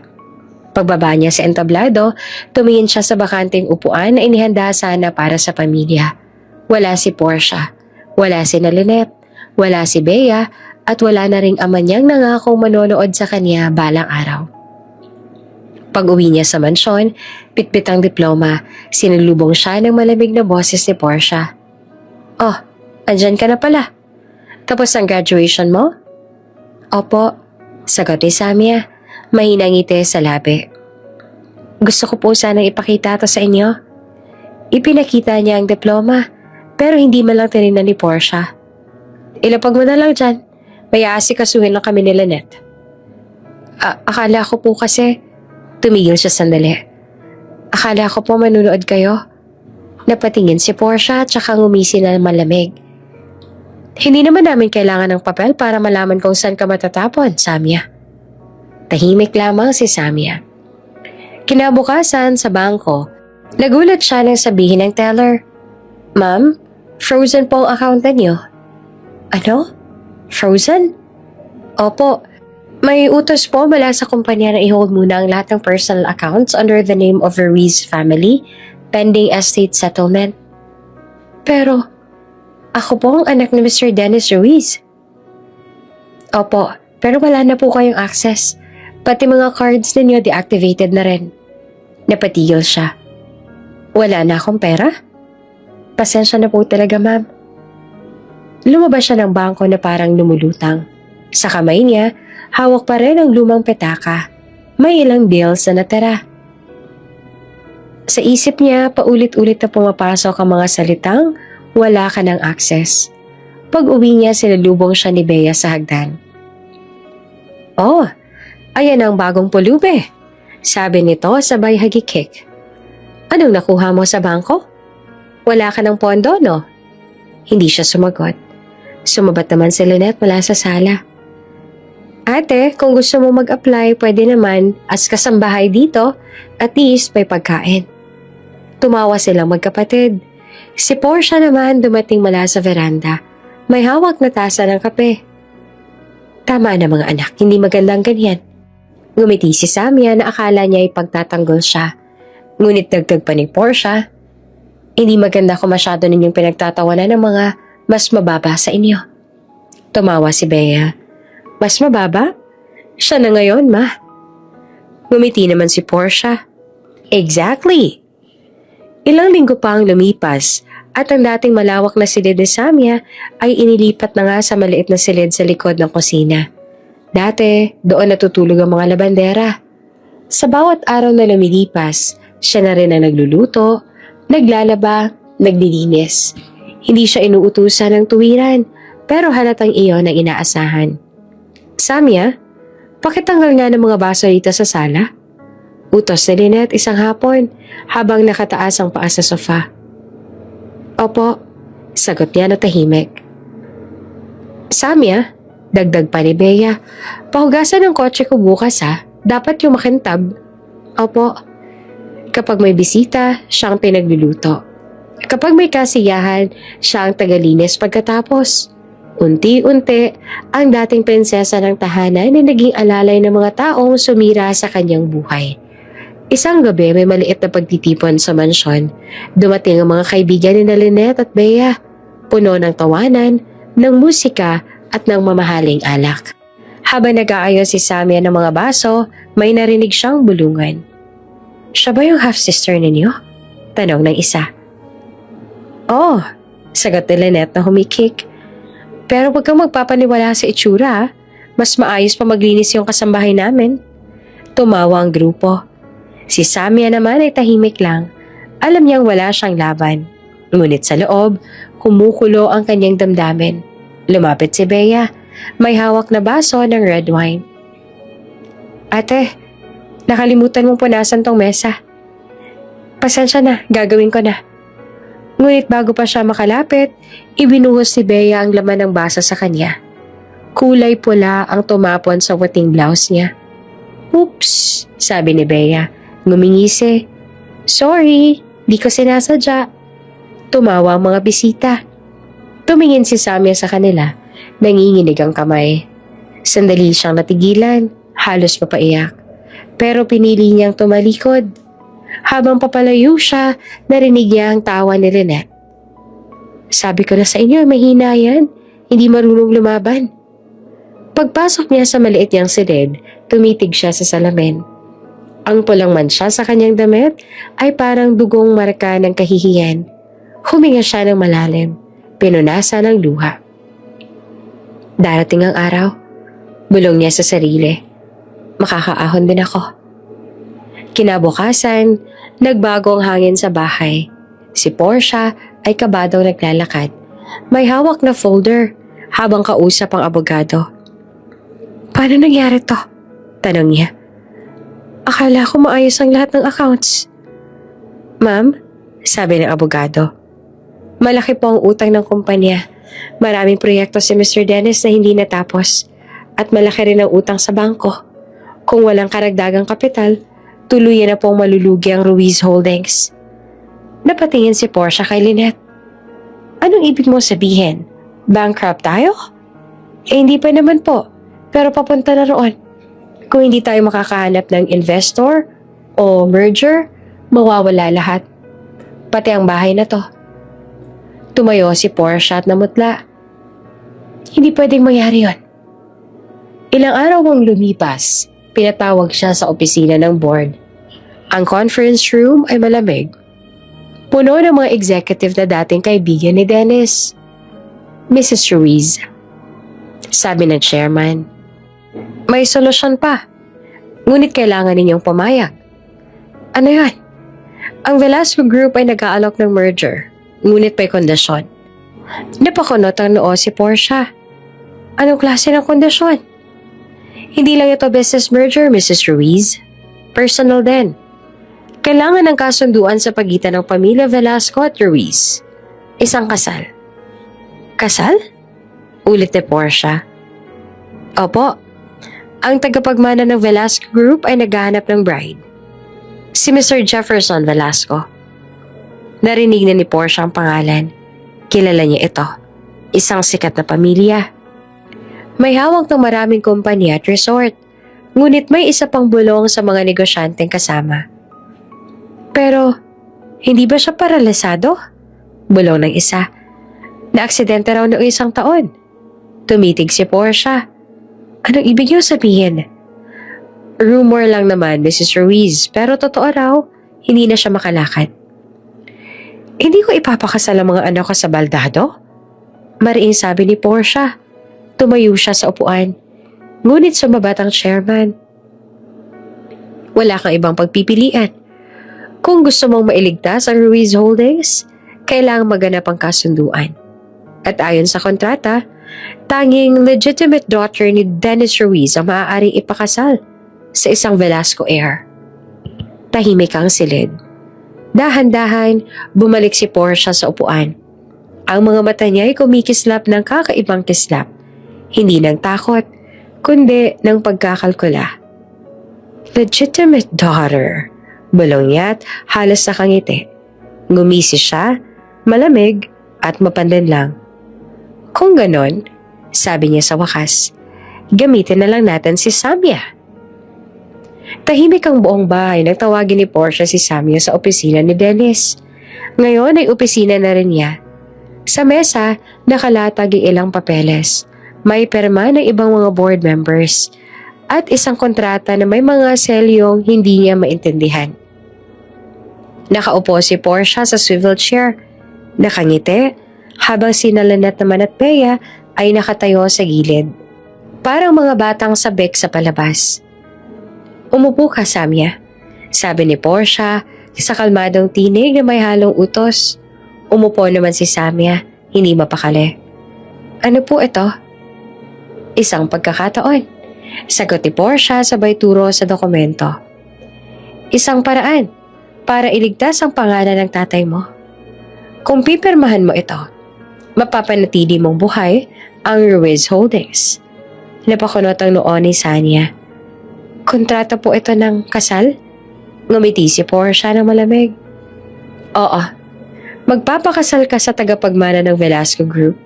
Pagbaba niya sa entablado, tumingin siya sa bakanteng upuan na inihanda sana para sa pamilya. Wala si Portia, wala si Lynette, wala si Bea, at wala na ring ama niyang nangakong manonood sa kanya balang araw. Pag-uwi niya sa mansyon, pitpit ang diploma, sinulubong siya ng malamig na boses ni Portia. "Oh, andyan ka na pala. Tapos ang graduation mo?" "Opo," sagot ni Samia, mahinang ngiti sa labi. "Gusto ko po sanang ipakita to sa inyo." Ipinakita niya ang diploma, pero hindi man lang tinignan ni Portia. "Ilapag mo na lang dyan. May aasikasuhin lang kami ni Lynette." Akala ko po kasi..." Tumigil siya sandali. "Akala ko po manunood kayo." Napatingin si Portia at saka ngumisi na malamig. "Hindi naman namin kailangan ng papel para malaman kung saan ka matatapon, Samia." Tahimik lamang si Samia. Kinabukasan sa bangko, nagulat siya nang sabihin ng teller, "Ma'am, frozen po ang accountant niyo." "Ano? Frozen?" "Opo. May utos po mula sa kumpanya na i-hold muna ang lahat ng personal accounts under the name of the Ruiz family, pending estate settlement." "Pero, ako po ang anak ni Mr. Dennis Ruiz." "Opo, pero wala na po kayong access. Pati mga cards ninyo deactivated na rin." Napatigil siya. "Wala na akong pera?" "Pasensya na po talaga, ma'am." Lumabas siya ng bangko na parang lumulutang. Sa kamay niya, hawak pa rin ang lumang petaka. May ilang bills na natira. Sa isip niya, paulit-ulit na pumapasok ang mga salitang, "Wala ka ng access." Pag-uwi niya, sinalubong siya ni Bea sa hagdan. "Oh, ayan ang bagong pulube," sabi nito sabay hagikik. "Anong nakuha mo sa bangko? Wala ka ng pondo, no?" Hindi siya sumagot. Sumabat naman si Lynette mula sa sala. "Ate, kung gusto mo mag-apply, pwede naman. As kasambahay dito, at least may pagkain." Tumawa silang magkapatid. Si Portia naman dumating mula sa veranda. May hawak na tasa ng kape. "Tama na mga anak, hindi magandang ganyan." Ngumiti si Samia na akala niya ay pagtatanggol siya. Ngunit dagdag pa ni Portia, "Hindi maganda kung masyado ninyong pinagtatawanan ng mga mas mababa sa inyo." Tumawa si Bea. "Mas mababa? Siya na ngayon, ma." Ngumiti naman si Portia. "Exactly." Ilang linggo pa ang lumipas at ang dating malawak na silid ni Samia ay inilipat na nga sa maliit na silid sa likod ng kusina. Dati, doon natutulog ang mga labandera. Sa bawat araw na lumilipas, siya na rin ang nagluluto, naglalaba, naglilinis. Hindi siya inuutusan ng tuwiran, pero halatang iyon ang inaasahan. "Samia, pakitanggal nga ng mga baso dito sa sala." Utos ni Lynette isang hapon habang nakataas ang paa sa sofa. "Opo," sagot niya na tahimik. "Samia," dagdag pa ni Bea, "pahugasan ng kotse ko bukas ha. Dapat yung makintab." "Opo." Kapag may bisita, siya ang pinagluluto. Kapag may kasiyahan, siya ang tagalinis pagkatapos. Unti-unti, ang dating prinsesa ng tahanan ay naging alalay ng mga taong sumira sa kanyang buhay. Isang gabi, may maliit na pagtitipon sa mansyon. Dumating ang mga kaibigan ni Lynette at Bea, puno ng tawanan, ng musika at ng mamahaling alak. Habang nag-aayos si Samia ng mga baso, may narinig siyang bulungan. "Siya ba yung half-sister ninyo?" tanong ng isa. "Oh, Sagot ni Lynette na humikik. Pero huwag kang magpapaniwala sa itsura ha. Mas maayos pa maglinis yung kasambahay namin. Tumawa ang grupo. Si Samia naman ay tahimik lang. Alam niyang wala siyang laban. Ngunit sa loob, kumukulo ang kanyang damdamin. Lumapit si Bea. May hawak na baso ng red wine. Ate, nakalimutan mong punasan tong mesa. Pasensya na, gagawin ko na. Ngunit bago pa siya makalapit, ibinuhos ni Bea ang laman ng baso sa kanya. Kulay pula ang tumapon sa wating blouse niya. Oops, sabi ni Bea. Ngumingisi. Sorry, di ko sinasadya. Tumawa ang mga bisita. Tumingin si Samia sa kanila. Nanginginig ang kamay. Sandali siyang natigilan, halos papaiyak. Pero pinili niyang tumalikod. Habang papalayo siya, narinig niya ang tawa ni Lynette. Sabi ko na sa inyo, mahina yan. Hindi marunong lumaban. Pagpasok niya sa maliit niyang silid, tumitig siya sa salamin. Ang pulang mansya sa kanyang damit ay parang dugong marka ng kahihiyan. Huminga siya ng malalim, pinunasan ng luha. Darating ang araw, bulong niya sa sarili. Makakaahon din ako. Kinabukasan, nagbago ang hangin sa bahay. Si Portia ay kabadong naglalakad. May hawak na folder habang kausap ang abogado. Paano nangyari to? Tanong niya. Akala ko maayos ang lahat ng accounts. Ma'am, sabi ng abogado. Malaki po ang utang ng kumpanya. Maraming proyekto si Mr. Dennis na hindi natapos. At malaki rin ang utang sa bangko. Kung walang karagdagang kapital, tuluyan na pong malulugi ang Ruiz Holdings. Napatingin si Portia kay Lynette. Anong ibig mo sabihin? Bankrupt tayo? Hindi pa naman po. Pero papunta na roon. Kung hindi tayo makakahanap ng investor o merger, mawawala lahat. Pati ang bahay na to. Tumayo si Portia at namutla. Hindi pwedeng mangyari yon. Ilang araw ang lumipas, pinatawag siya sa opisina ng board. Ang conference room ay malamig. Puno ng mga executive na dating kaibigan ni Dennis. Mrs. Ruiz, sabi ng chairman. May solusyon pa. Ngunit kailangan ninyong pumayag. Ano yan? Ang Velasco Group ay nag-aalok ng merger. Ngunit may kondisyon. Napakunot ang noo si Portia. Anong klase ng kondisyon? Hindi lang ito business merger, Mrs. Ruiz. Personal din. Kailangan ng kasunduan sa pagitan ng pamilya Velasco at Ruiz. Isang kasal. Kasal? Ulit ni Portia. Opo. Ang tagapagmana ng Velasco Group ay naghahanap ng bride. Si Mr. Jefferson Velasco. Narinig na ni Portia ang pangalan. Kilala niya ito. Isang sikat na pamilya. May hawak ng maraming kumpanya at resort. Ngunit may isa pang bulong sa mga negosyanteng kasama. Pero, hindi ba siya paralisado? Bulong ng isa. Na-aksidente raw noong isang taon. Tumitig si Portia. Anong ibig niyo sabihin? Rumor lang naman, Mrs. Ruiz, pero totoo raw, hindi na siya makalakad. Hindi ko ipapakasal ang mga anak ko sa baldado? Mariing sabi ni Portia. Tumayo siya sa upuan. Ngunit sumabat ang chairman. Wala kang ibang pagpipilian. Kung gusto mong mailigtas ang Ruiz Holdings, kailangang maganap ang kasunduan. At ayon sa kontrata, tanging legitimate daughter ni Dennis Ruiz ang maaaring ipakasal sa isang Velasco heir. Tahimik ang silid. Dahan-dahan, bumalik si Portia sa upuan. Ang mga mata niya ay kumikislap ng kakaibang kislap. Hindi ng takot, kundi ng pagkakalkula. Legitimate daughter, bulong niya at halos nakangiti. Ngumisi siya, malamig at mapanlinlang. Kung ganon, sabi niya sa wakas, gamitin na lang natin si Samia. Tahimik ang buong bahay nang tawagin ni Portia si Samia sa opisina ni Dennis. Ngayon ay opisina na rin niya. Sa mesa, nakalatag ang ilang papeles. May perma ng ibang mga board members at isang kontrata na may mga selyong hindi niya maintindihan. Nakaupo si Portia sa swivel chair. Nakangiti habang sina Lynette naman at Bea ay nakatayo sa gilid. Parang mga batang sabik sa palabas. "Umupo ka, Samya," sabi ni Portia sa kalmadong tinig na may halong utos. Umupo naman si Samya, hindi mapakali. "Ano po ito?" "Isang pagkakataon," sagot ni Portia sabay turo sa dokumento. "Isang paraan para iligtas ang pangalan ng tatay mo. Kung pipirmahan mo ito, mapapanatili mong buhay ang Ruiz Holdings." Napakunot ang noo ni Sanya. "Kontrata po ito ng kasal?" Ngumiti si Portia ng malamig. "Oo, magpapakasal ka sa tagapagmana ng Velasco Group,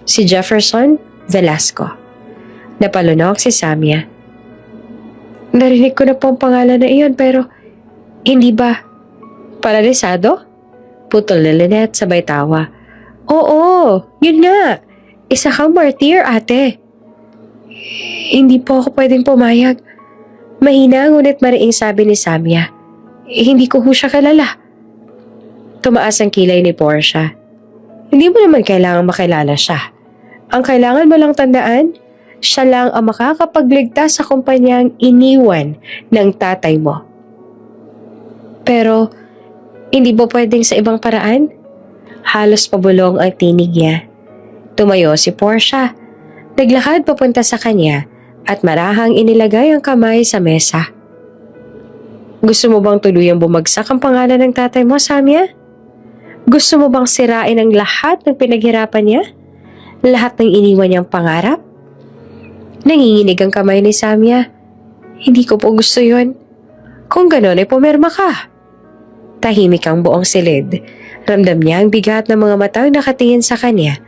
si Jefferson Velasco." Napalunok si Samya. "Narinig ko na po ang pangalan na iyon pero hindi ba paralisado?" Putol ni Lynette sabay tawa. "Oo, yun nga. Isa kang martyr, ate." "Hindi po ako pwedeng pumayag." Mahina ngunit mariing sabi ni Samya. "Hindi ko ho siya kilala." Tumaas ang kilay ni Portia. "Hindi mo naman kailangang makilala siya. Ang kailangan mo lang tandaan, siya lang ang makakapagligtas sa kumpanyang iniwan ng tatay mo." "Pero, hindi ba pwedeng sa ibang paraan?" Halos pabulong ang tinig niya. Tumayo si Portia. Naglakad papunta sa kanya at marahang inilagay ang kamay sa mesa. "Gusto mo bang tuluyang bumagsak ang pangalan ng tatay mo, Samya? Gusto mo bang sirain ang lahat ng pinaghirapan niya? Lahat ng iniwan niyang pangarap?" Nanginginig ang kamay ni Samya. "Hindi ko po gusto yun. Kung gano'n ay pumirma ka." Tahimik ang buong silid. Ramdam niya ang bigat ng mga matang nakatingin sa kanya.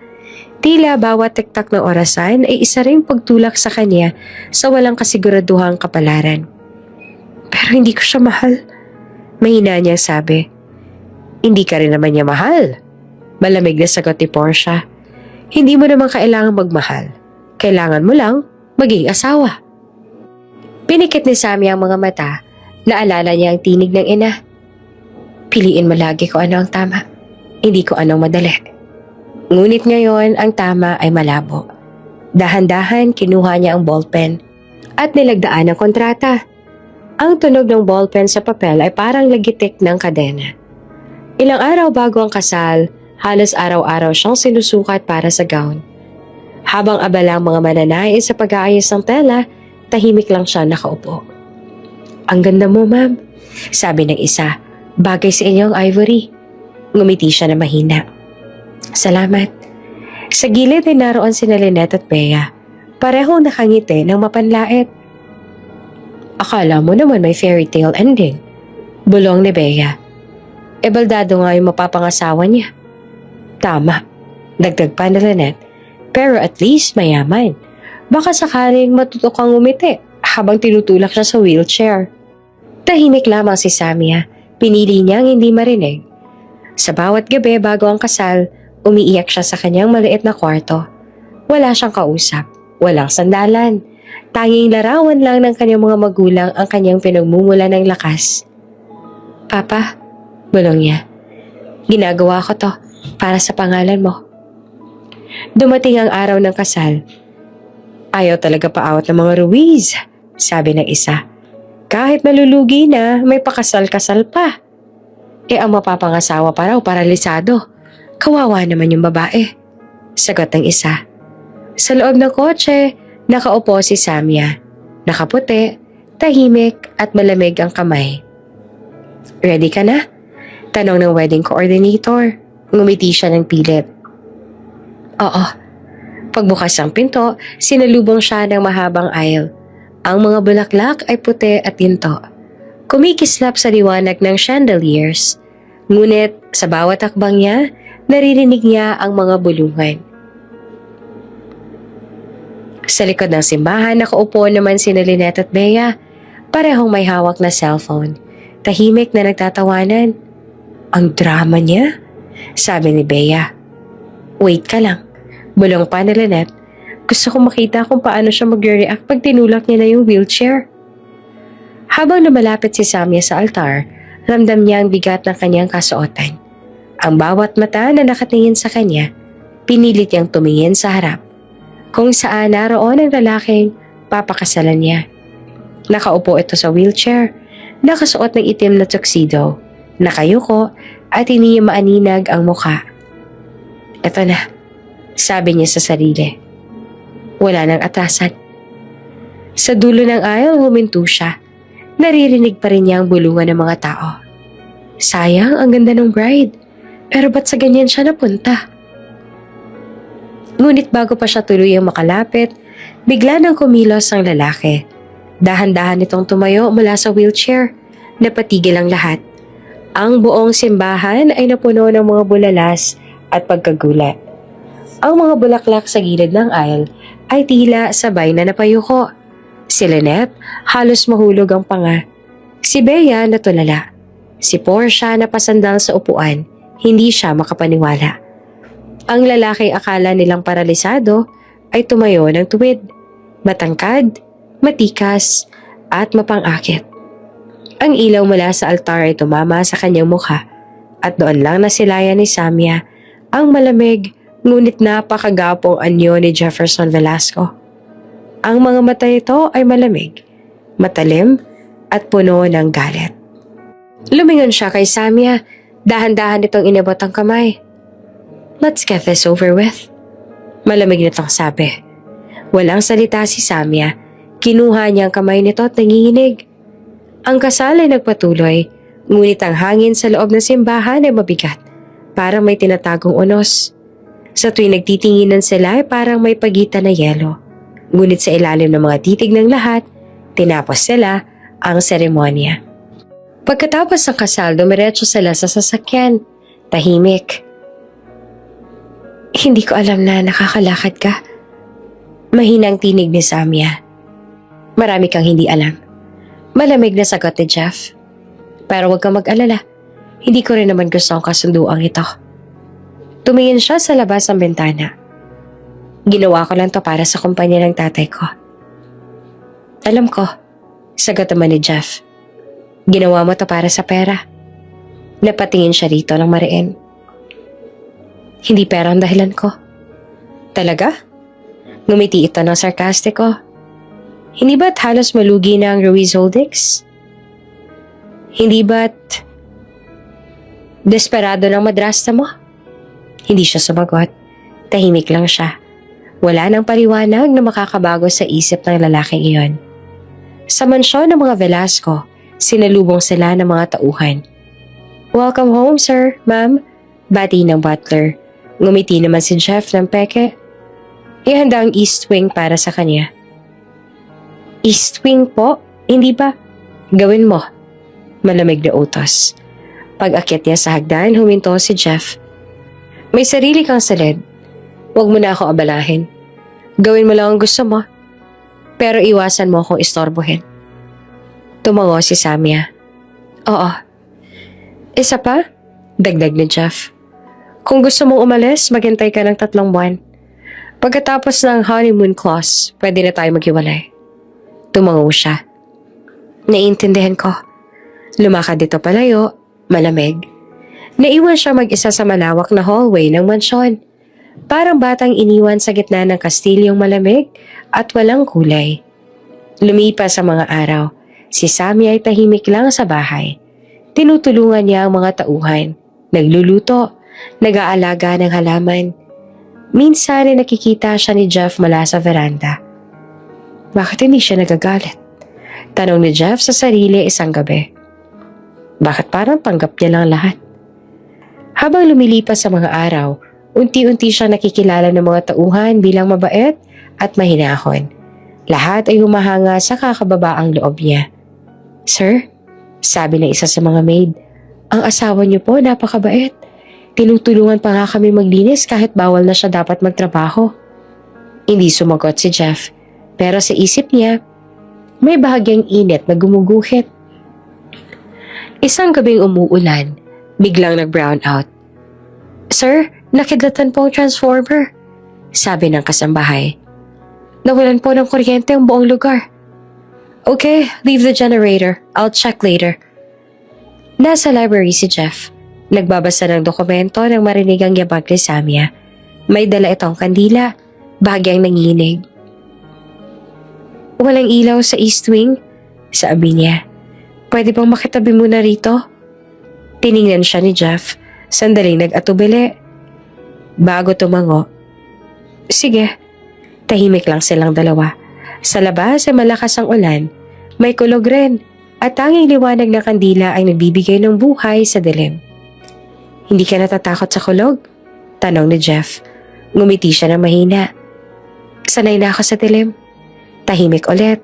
Tila bawat tiktak ng orasan ay isa ring pagtulak sa kanya sa walang kasiguraduhang kapalaran. "Pero hindi ko siya mahal," mahina niyang sabi. "Hindi ka rin naman niya mahal." Malamig na sagot ni Portia. "Hindi mo naman kailangan magmahal. Kailangan mo lang maging asawa." Pinikit ni Sammy ang mga mata. Naalala niya ang tinig ng ina. "Piliin mo lagi kung ano ang tama. Hindi ko anong madali." Ngunit ngayon ang tama ay malabo. Dahan-dahan kinuha niya ang ballpen at nilagdaan ang kontrata. Ang tunog ng ballpen sa papel ay parang lagitik ng kadena. Ilang araw bago ang kasal, halos araw-araw siyang sinusukat para sa gown. Habang abala ang mga mananais sa pag-aayos ng tela, tahimik lang siya nakaupo. "Ang ganda mo, ma'am," sabi ng isa. "Bagay sa inyong ivory." Ngumiti siya na mahina. "Salamat." Sa gilid ay naroon sina Lynette at Bea. Parehong nakangiti ng mapanlait. "Akala mo naman may fairy tale ending," bulong ni Bea. "Baldado nga yung mapapangasawa niya." "Tama," dagdag pa ni Lynette. "Pero at least mayaman. Baka sakaling matuto kang umiti habang tinutulak siya sa wheelchair." Tahimik lamang si Samya. Pinili niyang hindi marinig. Sa bawat gabi bago ang kasal, umiiyak siya sa kanyang maliit na kwarto. Wala siyang kausap, walang sandalan. Tanging larawan lang ng kanyang mga magulang ang kanyang pinagmumula ng lakas. "Papa," bulong niya, "ginagawa ko to para sa pangalan mo." Dumating ang araw ng kasal. "Ayaw talaga paawat ng mga Ruiz," sabi ng isa. "Kahit nalulugi na, may pakasal-kasal pa. Ang mapapangasawa pa raw paralisado. Kawawa naman yung babae," sagot ng isa. Sa loob ng kotse, nakaupo si Samya. Nakaputi, tahimik at malamig ang kamay. "Ready ka na?" tanong ng wedding coordinator. Ngumiti siya ng pilit. "Oo." Pagbukas ng pinto, sinalubong siya ng mahabang aisle. Ang mga bulaklak ay puti at ginto. Kumikislap sa liwanag ng chandeliers. Ngunit sa bawat hakbang niya, naririnig niya ang mga bulungan. Sa likod ng simbahan, nakaupo naman sina Lynette at Bea. Parehong may hawak na cellphone. Tahimik na nagtatawanan. "Ang drama niya," sabi ni Bea. "Wait ka lang," bulong pa ni Lynette. "Gusto kong makita kung paano siya mag-react pag tinulak niya na yung wheelchair." Habang lumalapit si Samya sa altar, ramdam niya ang bigat ng kanyang kasuotan. Ang bawat mata na nakatingin sa kanya, Pinilit niyang tumingin sa harap, kung saan naroon ang lalaking papakasalan niya. Nakaupo ito sa wheelchair, nakasuot ng itim na tuxedo, nakayuko at hindi niya maaninag ang muka. Eto na, sabi niya sa sarili. Wala nang atasan. Sa dulo ng aisle huminto siya. Naririnig pa rin niya ang bulungan ng mga tao. Sayang, ang ganda ng bride. Pero ba't sa ganyan siya napunta? Ngunit bago pa siya tuluyang makalapit, bigla nang kumilos ang lalaki. Dahan-dahan itong tumayo mula sa wheelchair. Napatigil ang lahat. Ang buong simbahan ay napuno ng mga bulalas at pagkagulat. Ang mga bulaklak sa gilid ng aisle ay tila sabay na napayuko. Si Lynette, halos mahulog ang panga. Si Bea natulala. Si Portia napasandal sa upuan, hindi siya makapaniwala. Ang lalaki akala nilang paralisado ay tumayo ng tuwid. Matangkad, matikas, at mapangakit. Ang ilaw mula sa altar ay tumama sa kanyang mukha at doon lang nasilayan ni Samia ang malamig ngunit napakagapong anyo ni Jefferson Velasco. Ang mga mata nito ay malamig, matalim at puno ng galit. Lumingon siya kay Samia, dahan-dahan nitong inabot ang kamay. Let's get this over with. Malamig nitong sabi. Walang salita si Samia. Kinuha niya ang kamay nito at nanginginig. Ang kasal ay nagpatuloy, ngunit ang hangin sa loob ng simbahan ay mabigat, parang may tinatagong unos. Sa tuwing nagtitinginan sila ay parang may pagitan na yelo. Ngunit sa ilalim ng mga titig ng lahat, tinapos sila ang seremonya. Pagkatapos ng kasal, dumiretso sila sa sasakyan. Tahimik. Hindi ko alam na nakakalakad ka. Mahinang tinig ni Samia. Marami kang hindi alam. Malamig na sagot ni Jeff. Pero huwag kang mag-alala. Hindi ko rin naman gusto ang kasunduang ito. Tumingin siya sa labas ng bintana. Ginawa ko lang to para sa kumpanya ng tatay ko. Alam ko, sagot naman ni Jeff. Ginawa mo to para sa pera. Napatingin siya rito ng mariin. Hindi pera ang dahilan ko. Talaga? Ngumiti ito ng sarkastiko. Hindi ba't halos malugi na ang Ruiz Holdings? Hindi ba't desperado ng madrasta mo? Hindi siya sumagot. Tahimik lang siya. Wala nang paliwanag na makakabago sa isip ng lalaking iyon. Sa mansyon ng mga Velasco, sinalubong sila ng mga tauhan. Welcome home, sir, ma'am. Bati ng butler. Ngumiti naman si Jeff ng peke. Ihanda ang East Wing para sa kanya. East Wing po? Hindi ba? Gawin mo. Malamig na utos. Pag-akyat niya sa hagdan, huminto si Jeff. May sarili kang salid. Huwag mo na ako abalahin. Gawin mo lang ang gusto mo. Pero iwasan mo akong istorbohin. Tumango si Samia. Oo. Isa pa? Dagdag ni Jeff. Kung gusto mong umalis, maghintay ka ng 3 buwan. Pagkatapos ng honeymoon clause, pwede na tayo maghiwalay. Tumango siya. Naiintindihan ko. Lumakad dito palayo, malamig. Naiwan siya mag-isa sa malawak na hallway ng mansyon. Parang batang iniwan sa gitna ng kastilyong malamig at walang kulay. Lumipas ang mga araw. Si Sammy ay tahimik lang sa bahay. Tinutulungan niya ang mga tauhan. Nagluluto, nag-aalaga ng halaman. Minsan ay nakikita siya ni Jeff mula sa veranda. Bakit hindi siya nagagalit? Tanong ni Jeff sa sarili isang gabi. Bakit parang tanggap niya lang lahat? Habang lumilipas sa mga araw, unti-unti siyang nakikilala ng mga tauhan bilang mabait at mahinahon. Lahat ay humahanga sa kakababaang loob niya. Sir, sabi ng isa sa mga maid, ang asawa niyo po napakabait. Tinutulungan pa nga kami maglinis kahit bawal na siya dapat magtrabaho. Hindi sumagot si Jeff. Pero sa isip niya, may bahagyang init na gumuguhit. Isang gabing umuulan, biglang nag-brown out. Sir, nakidlatan po ang transformer, sabi ng kasambahay. Nawalan po ng kuryente ang buong lugar. Okay, leave the generator. I'll check later. Nasa library si Jeff. Nagbabasa ng dokumento nang marinig ang yabag ni Samia. May dala itong kandila, bahagyang nanginig. Walang ilaw sa East Wing, sabi niya. Pwede bang makitabi muna rito? Tiningnan siya ni Jeff, sandaling nag-atubili. Bago tumango, sige, tahimik lang silang dalawa. Sa labas ay malakas ang ulan, may kulog rin, at tanging liwanag ng kandila ay nagbibigay ng buhay sa dilim. Hindi ka natatakot sa kulog? Tanong ni Jeff. Ngumiti siya ng mahina. Sanay na ako sa dilim. Tahimik ulit,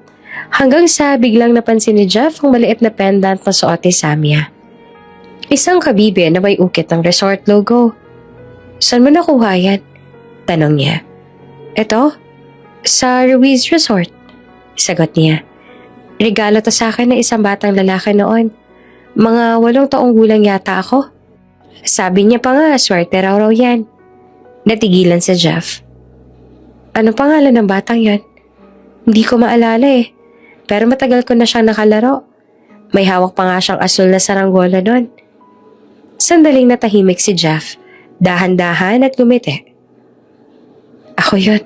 hanggang sa biglang napansin ni Jeff ang maliit na pendant na suot ni Samia. Isang kabibe na may ukit ng resort logo. Saan mo nakuha yan? Tanong niya. Eto, sa Ruiz Resort. Sagot niya. Regalo to sa akin ng isang batang lalaki noon. Mga 8 taong gulang yata ako. Sabi niya pa nga, swerte raw yan. Natigilan si Jeff. Anong pangalan ng batang yon? Hindi ko maalala eh. Pero matagal ko na siyang nakalaro. May hawak pa nga siyang asul na saranggola nun. Sandaling natahimik si Jeff. Dahan-dahan at ngumiti. Ako yun.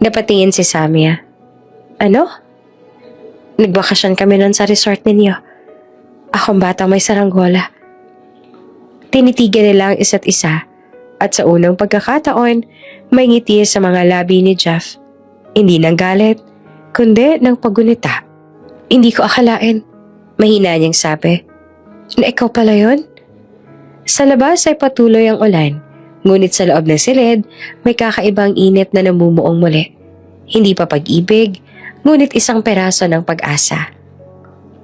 Napatingin si Samia. Ano? Nagbakasyon kami nun sa resort ninyo. Akong batang may saranggola. Tinitigan nila ang isa't isa. At sa unang pagkakataon, may ngiti sa mga labi ni Jeff. Hindi ng galit, kundi ng paggunita. Hindi ko akalain. Mahina niyang sabi. Na ikaw pala yun? Sa labas ay patuloy ang ulan, ngunit sa loob ng silid, may kakaibang init na namumuong muli. Hindi pa pag-ibig, ngunit isang peraso ng pag-asa.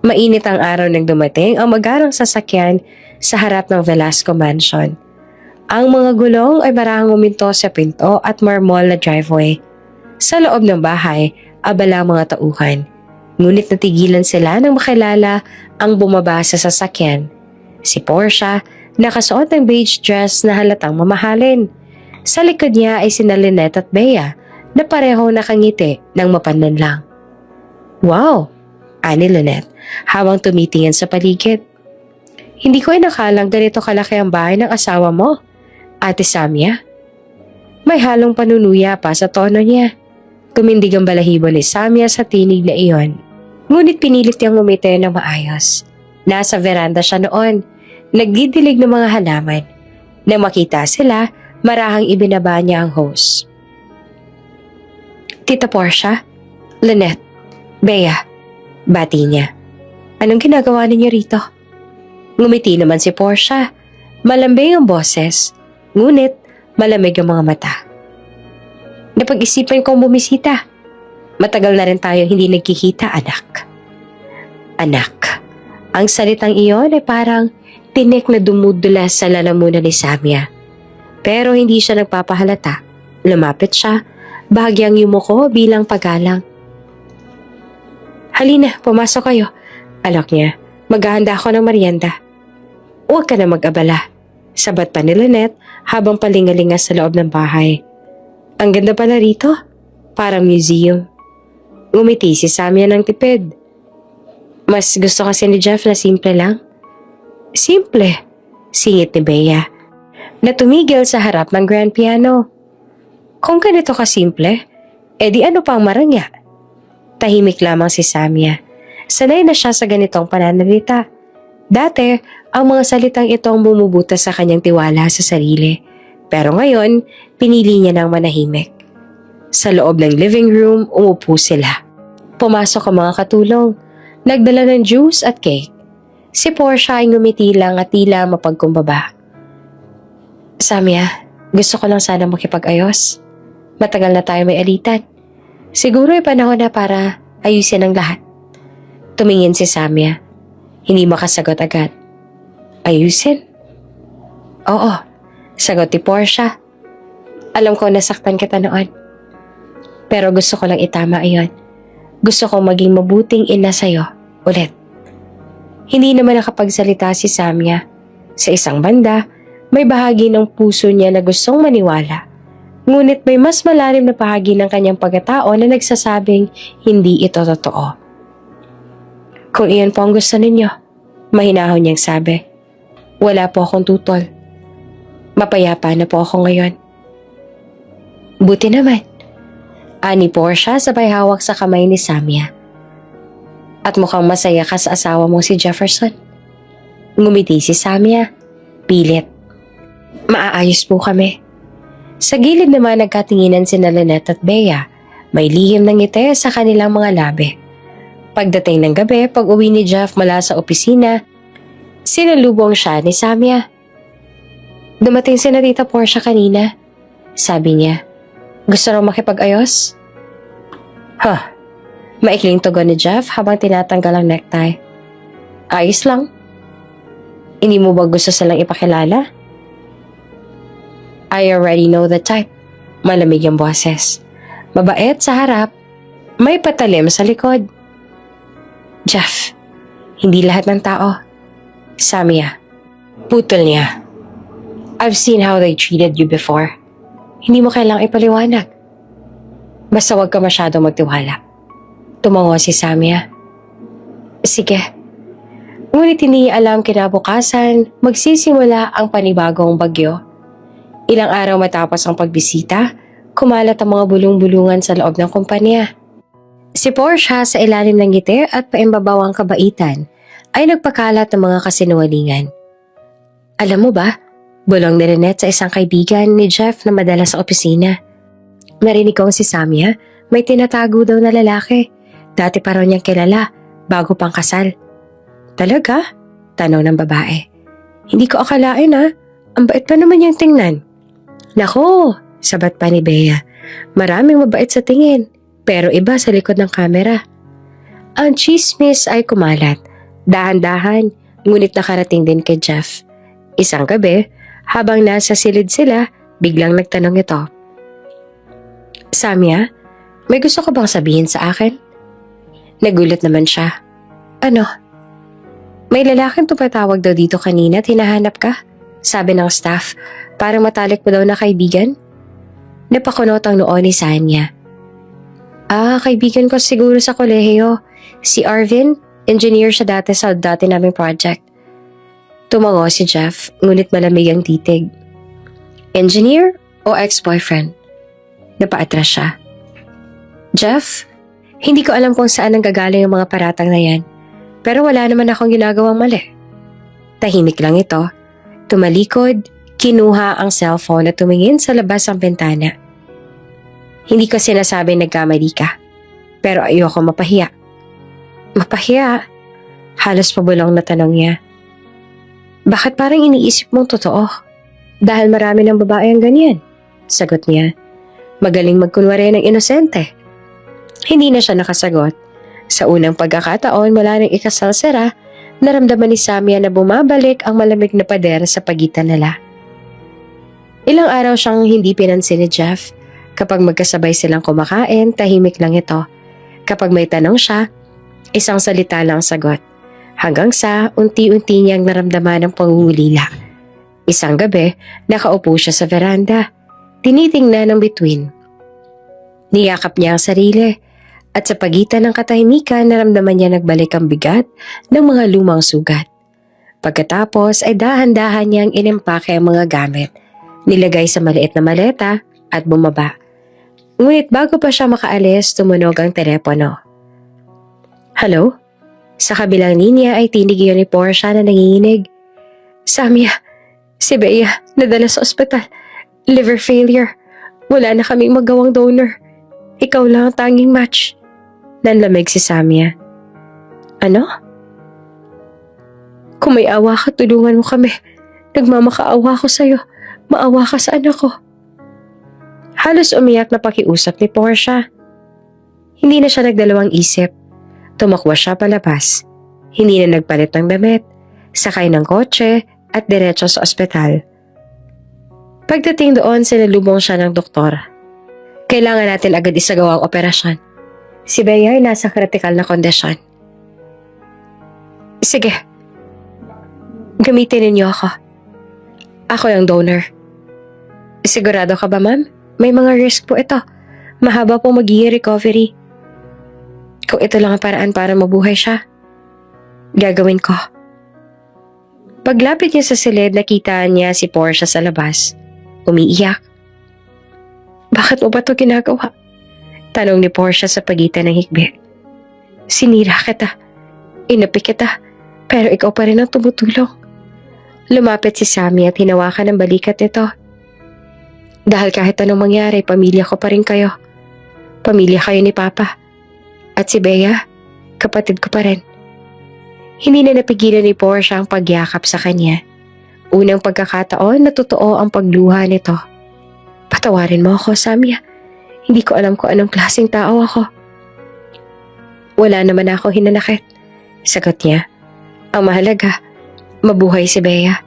Mainit ang araw nang dumating ang magarang sasakyan sa harap ng Velasco Mansion. Ang mga gulong ay marahang uminto sa pinto at marmol na driveway. Sa loob ng bahay, abala ang mga tauhan. Ngunit natigilan sila nang makilala ang bumaba sa sasakyan. Si Portia, nakasuot ng beige dress na halatang mamahalin. Sa likod niya ay sina Lynette at Bea na pareho nakangiti ng mapanlanlang. Wow! Ani Lynette habang tumitingin sa paligid. Hindi ko inakalang ganito kalaki ang bahay ng asawa mo, Ate Samia. May halong panunuya pa sa tono niya. Tumindig ang balahibo ni Samia sa tinig na iyon. Ngunit pinilit niyang ngumiti ng maayos. Nasa veranda siya noon. Nagdidilig ng mga halaman. Nang makita sila, marahang ibinaba niya ang hose. Tita Portia, Lynette, Bea, bati niya. Anong ginagawa ninyo rito? Ngumiti naman si Portia. Malambing ang boses, ngunit malamig ang mga mata. Napag-isipan kong bumisita. Matagal na rin tayo hindi nagkikita, anak. Anak. Ang salitang iyon ay parang tinik na dumudulas sa lalamunan ni Samia. Pero hindi siya nagpapahalata. Lumapit siya, bahagyang yumuko bilang paggalang. Halina, pumasok kayo. Alok niya, maghahanda ako ng merienda. Huwag ka na mag-abala. Sabat pa ni Lynette habang palingalingas sa loob ng bahay. Ang ganda pala rito, parang museum. Ngumiti si Samia ng tipid. Mas gusto kasi ni Jeff na simple lang. Simple, singit ni Bea, na tumigil sa harap ng grand piano. Kung ganito kasimple, edi ano pang marangya? Tahimik lamang si Samia. Sanay na siya sa ganitong pananalita. Dati, ang mga salitang ito ang bumubutas sa kanyang tiwala sa sarili. Pero ngayon, pinili niya ng manahimik. Sa loob ng living room, umupo sila. Pumasok ang mga katulong. Nagdala ng juice at cake. Si Portia ay ngumiti lang at tila mapagkumbaba. Samia, gusto ko lang sana makipag-ayos. Matagal na tayo may alitan. Siguro ay panahon na para ayusin ang lahat. Tumingin si Samia. Hindi makasagot agad. Ayusin? Oo, sagot ni Portia. Alam ko nasaktan kita noon. Pero gusto ko lang itama iyon. Gusto kong maging mabuting ina sa'yo ulit. Hindi naman nakapagsalita si Samia. Sa isang banda, may bahagi ng puso niya na gustong maniwala. Ngunit may mas malalim na bahagi ng kanyang pagkatao na nagsasabing hindi ito totoo. Kung iyon po ang gusto ninyo, mahinahon niyang sabi. Wala po akong tutol. Mapayapa na po ako ngayon. Buti naman. Ani Portia sabay hawak sa kamay ni Samia. At mukhang masaya ka sa asawa mo si Jefferson. Ngumiti si Samia. Pilit. Maaayos po kami. Sa gilid naman nagkatinginan sina Lynette at Bea. May lihim ng ngiti sa kanilang mga labi. Pagdating ng gabi, pag uwi ni Jeff mula sa opisina, sinalubong siya ni Samia. Dumating si na Tita Portia kanina. Sabi niya, gusto raw makipag-ayos? Maikling tugon ni Jeff habang tinatanggal ang necktie. Ayos lang. Hindi mo ba gusto silang ipakilala? I already know the type. Malamig ang boses. Mabait sa harap, may patalim sa likod. Jeff, hindi lahat ng tao. Samia, putol niya. I've seen how they treated you before. Hindi mo kailangang ipaliwanag. Basta huwag ka masyado magtiwala. Tumango si Samia. Sige. Ngunit hindi niya alam kinabukasan, magsisimula ang panibagong bagyo. Ilang araw matapos ang pagbisita, kumalat ang mga bulong-bulungan sa loob ng kumpanya. Si Portia sa ilalim ng ngiti at paimbabawang kabaitan ay nagpakalat ng mga kasinungalingan. Alam mo ba, bulong ni Lynette sa isang kaibigan ni Jeff na madala sa opisina. Narinig kong si Samia may tinatago daw na lalaki. Dati pa raw niyang kilala bago pang kasal. Talaga? Tanong ng babae. Hindi ko akalain ang bait pa naman niyang tingnan. Nako, sabat pa ni Bea. Maraming mabait sa tingin, pero iba sa likod ng kamera. Ang chismis ay kumalat. Dahan-dahan, ngunit nakarating din kay Jeff. Isang gabi, habang nasa silid sila, biglang nagtanong ito. Samia, may gusto ko bang sabihin sa akin? Nagulat naman siya. Ano? May lalaking tumatawag daw dito kanina at hinahanap ka? Sabi ng staff, parang matalik mo daw na kaibigan? Napakunot ang noo ni Sanya. Kaibigan ko siguro sa kolehiyo. Si Arvin, engineer siya dati sa dati naming project. Tumango si Jeff, ngunit malamig ang titig. Engineer o ex-boyfriend? Napaatras siya. Jeff, hindi ko alam kung saan ang gagaling ang mga paratang na yan. Pero wala naman akong ginagawang mali. Tahimik lang ito. Tumalikod, kinuha ang cellphone at tumingin sa labas ng bintana. Hindi ko sinasabing nagkamali ka. Pero ayoko mapahiya. Mapahiya? Halos pabulong na tanong niya. Bakit parang iniisip mong totoo? Dahil marami ng babae ang ganyan. Sagot niya. Magaling magkunwari ng inosente. Hindi na siya nakasagot. Sa unang pagkakataon mula ng ikasal sira, naramdaman ni Samia na bumabalik ang malamig na pader sa pagitan nila. Ilang araw siyang hindi pinansin ni Jeff. Kapag magkasabay silang kumakain, tahimik lang ito. Kapag may tanong siya, isang salita lang sagot. Hanggang sa unti-unti niyang naramdaman ang pangungulila. Isang gabi, nakaupo siya sa veranda. Tinitingnan ng bituin. Niyakap niya ang sarili. At sa pagitan ng katahimikan, naramdaman niya nagbalik ang bigat ng mga lumang sugat. Pagkatapos ay dahan-dahan niyang inimpake ang mga gamit, nilagay sa maliit na maleta at bumaba. Ngunit bago pa siya makaalis, tumunog ang telepono. Hello? Sa kabilang linya ay tinig yun ni Portia na nanginginig. Samia, si Bea, nadala sa ospital. Liver failure. Wala na kaming magawang donor. Ikaw lang ang tanging match. Nanlamig si Samia. Ano? Kung may awa ka, tulungan mo kami. Nagmamakaawa ko sa'yo. Maawa ka sa anak ko. Halos umiyak na pakiusap ni Portia. Hindi na siya nagdalawang isip. Tumakbo siya palabas. Hindi na nagpalit ng damit, sakay ng kotse at diretso sa ospital. Pagdating doon, sinalubong siya ng doktor. Kailangan natin agad isagawa ang operasyon. Si Bea ay nasa kritikal na kondisyon. Sige. Gamitin ninyo ako. Ako yung donor. Sigurado ka ba, ma'am? May mga risk po ito. Mahaba po magiging recovery. Kung ito lang ang paraan para mabuhay siya, gagawin ko. Paglapit niya sa silid, nakita niya si Portia sa labas. Umiiyak. Bakit mo ba ito ginagawa? Tanong ni Portia sa pagitan ng hikbi. Sinira kita. Inapi kita. Pero ikaw pa rin ang tumutulong. Lumapit si Sammy at hinawakan ng balikat nito. Dahil kahit anong mangyari, pamilya ko pa rin kayo. Pamilya kayo ni Papa. At si Bea, kapatid ko pa rin. Hindi na napigilan ni Portia ang pagyakap sa kanya. Unang pagkakataon na totoo ang pagluha nito. Patawarin mo ako, Sammy. Hindi ko alam kung anong klaseng tao ako. Wala naman ako hinanakit. Sagot niya. Ang mahalaga, mabuhay si Bea.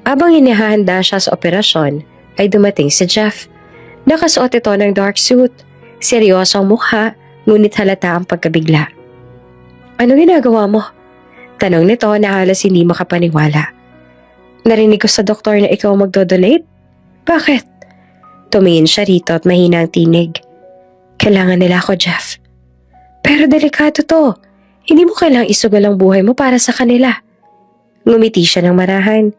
Abang hinahanda siya sa operasyon, ay dumating si Jeff. Nakasuot ito ng dark suit. Seryoso ang mukha, ngunit halata ang pagkabigla. Ano ginagawa mo? Tanong nito na halos hindi makapaniwala. Narinig ko sa doktor na ikaw magdodonate? Bakit? Tumingin siya rito at mahina ang tinig. Kailangan nila ako, Jeff. Pero delikado to. Hindi mo kailangang isugal ang buhay mo para sa kanila. Ngumiti siya ng marahan.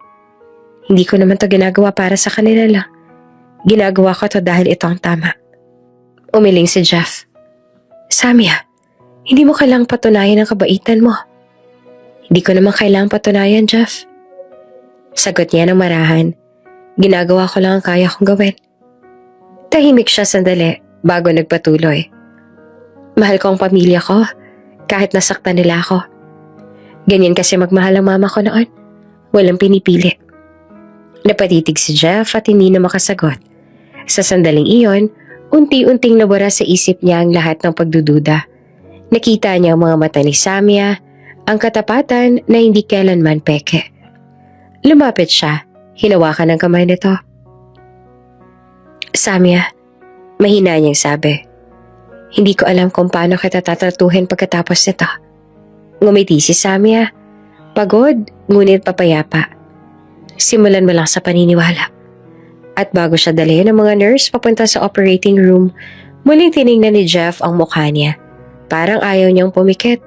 Hindi ko naman to ginagawa para sa kanila lang. Ginagawa ko to dahil ito ang tama. Umiling si Jeff. Samia, hindi mo kailangang patunayan ang kabaitan mo. Hindi ko naman kailangang patunayan, Jeff. Sagot niya ng marahan. Ginagawa ko lang ang kaya kong gawin. Tahimik siya sandali bago nagpatuloy. Mahal ko ang pamilya ko, kahit nasaktan nila ako. Ganyan kasi magmahal ang mama ko noon. Walang pinipili. Napatitig si Jeff at hindi na makasagot. Sa sandaling iyon, unti-unting nabura sa isip niya ang lahat ng pagdududa. Nakita niya ang mga mata ni Samia, ang katapatan na hindi kailanman peke. Lumapit siya, hinawakan ang kamay nito. Samia, mahina niyang sabi. Hindi ko alam kung paano kita tatratuhin pagkatapos nito. Ngumiti si Samia. Pagod, ngunit papayapa. Simulan mo lang sa paniniwala. At bago siya dalhin ng mga nurse papunta sa operating room, muling tiningnan ni Jeff ang mukha niya. Parang ayaw niyang pumikit.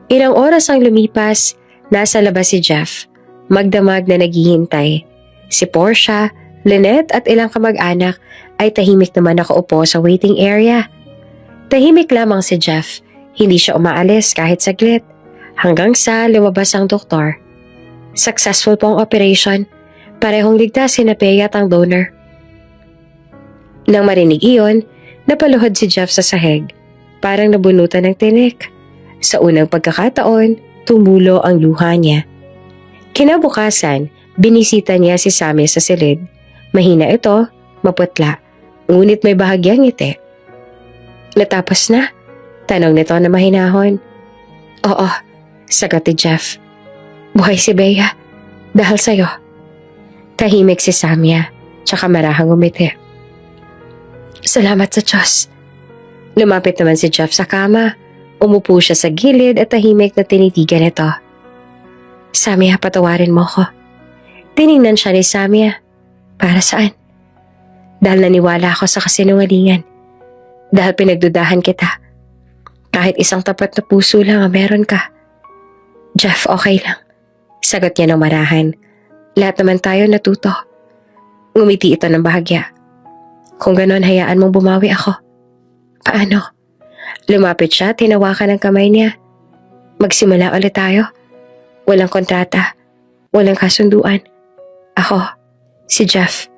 Ilang oras ang lumipas, nasa labas si Jeff. Magdamag na naghihintay. Si Portia, Lynette at ilang kamag-anak ay tahimik naman nakaupo sa waiting area. Tahimik lamang si Jeff. Hindi siya umaalis kahit saglit. Hanggang sa lumabas ang doktor. Successful po ang operation. Parehong ligtas si Bea at ang donor. Nang marinig iyon, napaluhod si Jeff sa sahig. Parang nabunutan ng tinik. Sa unang pagkakataon, tumulo ang luha niya. Kinabukasan, binisita niya si Sammy sa silid. Mahina ito, maputla, ngunit may bahagyang ngiti. Natapos na? Tanong nito na mahinahon. Oo, sagot ni Jeff. Buhay si Bea, dahil sa'yo. Tahimik si Samia, tsaka marahang umiti. Salamat sa Diyos. Lumapit naman si Jeff sa kama. Umupo siya sa gilid at tahimik na tinitigan ito. Samia, patawarin mo ko. Tiningnan siya ni Samia. Para saan? Dahil naniwala ako sa kasinungalingan. Dahil pinagdudahan kita. Kahit isang tapat na puso lang ang meron ka. Jeff, okay lang. Sagot niya ng marahan. Lahat naman tayo natuto. Ngumiti ito ng bahagya. Kung ganon, hayaan mong bumawi ako. Paano? Lumapit siya, tinawakan ang kamay niya. Magsimula ulit tayo. Walang kontrata. Walang kasunduan. Ako, si Jeff.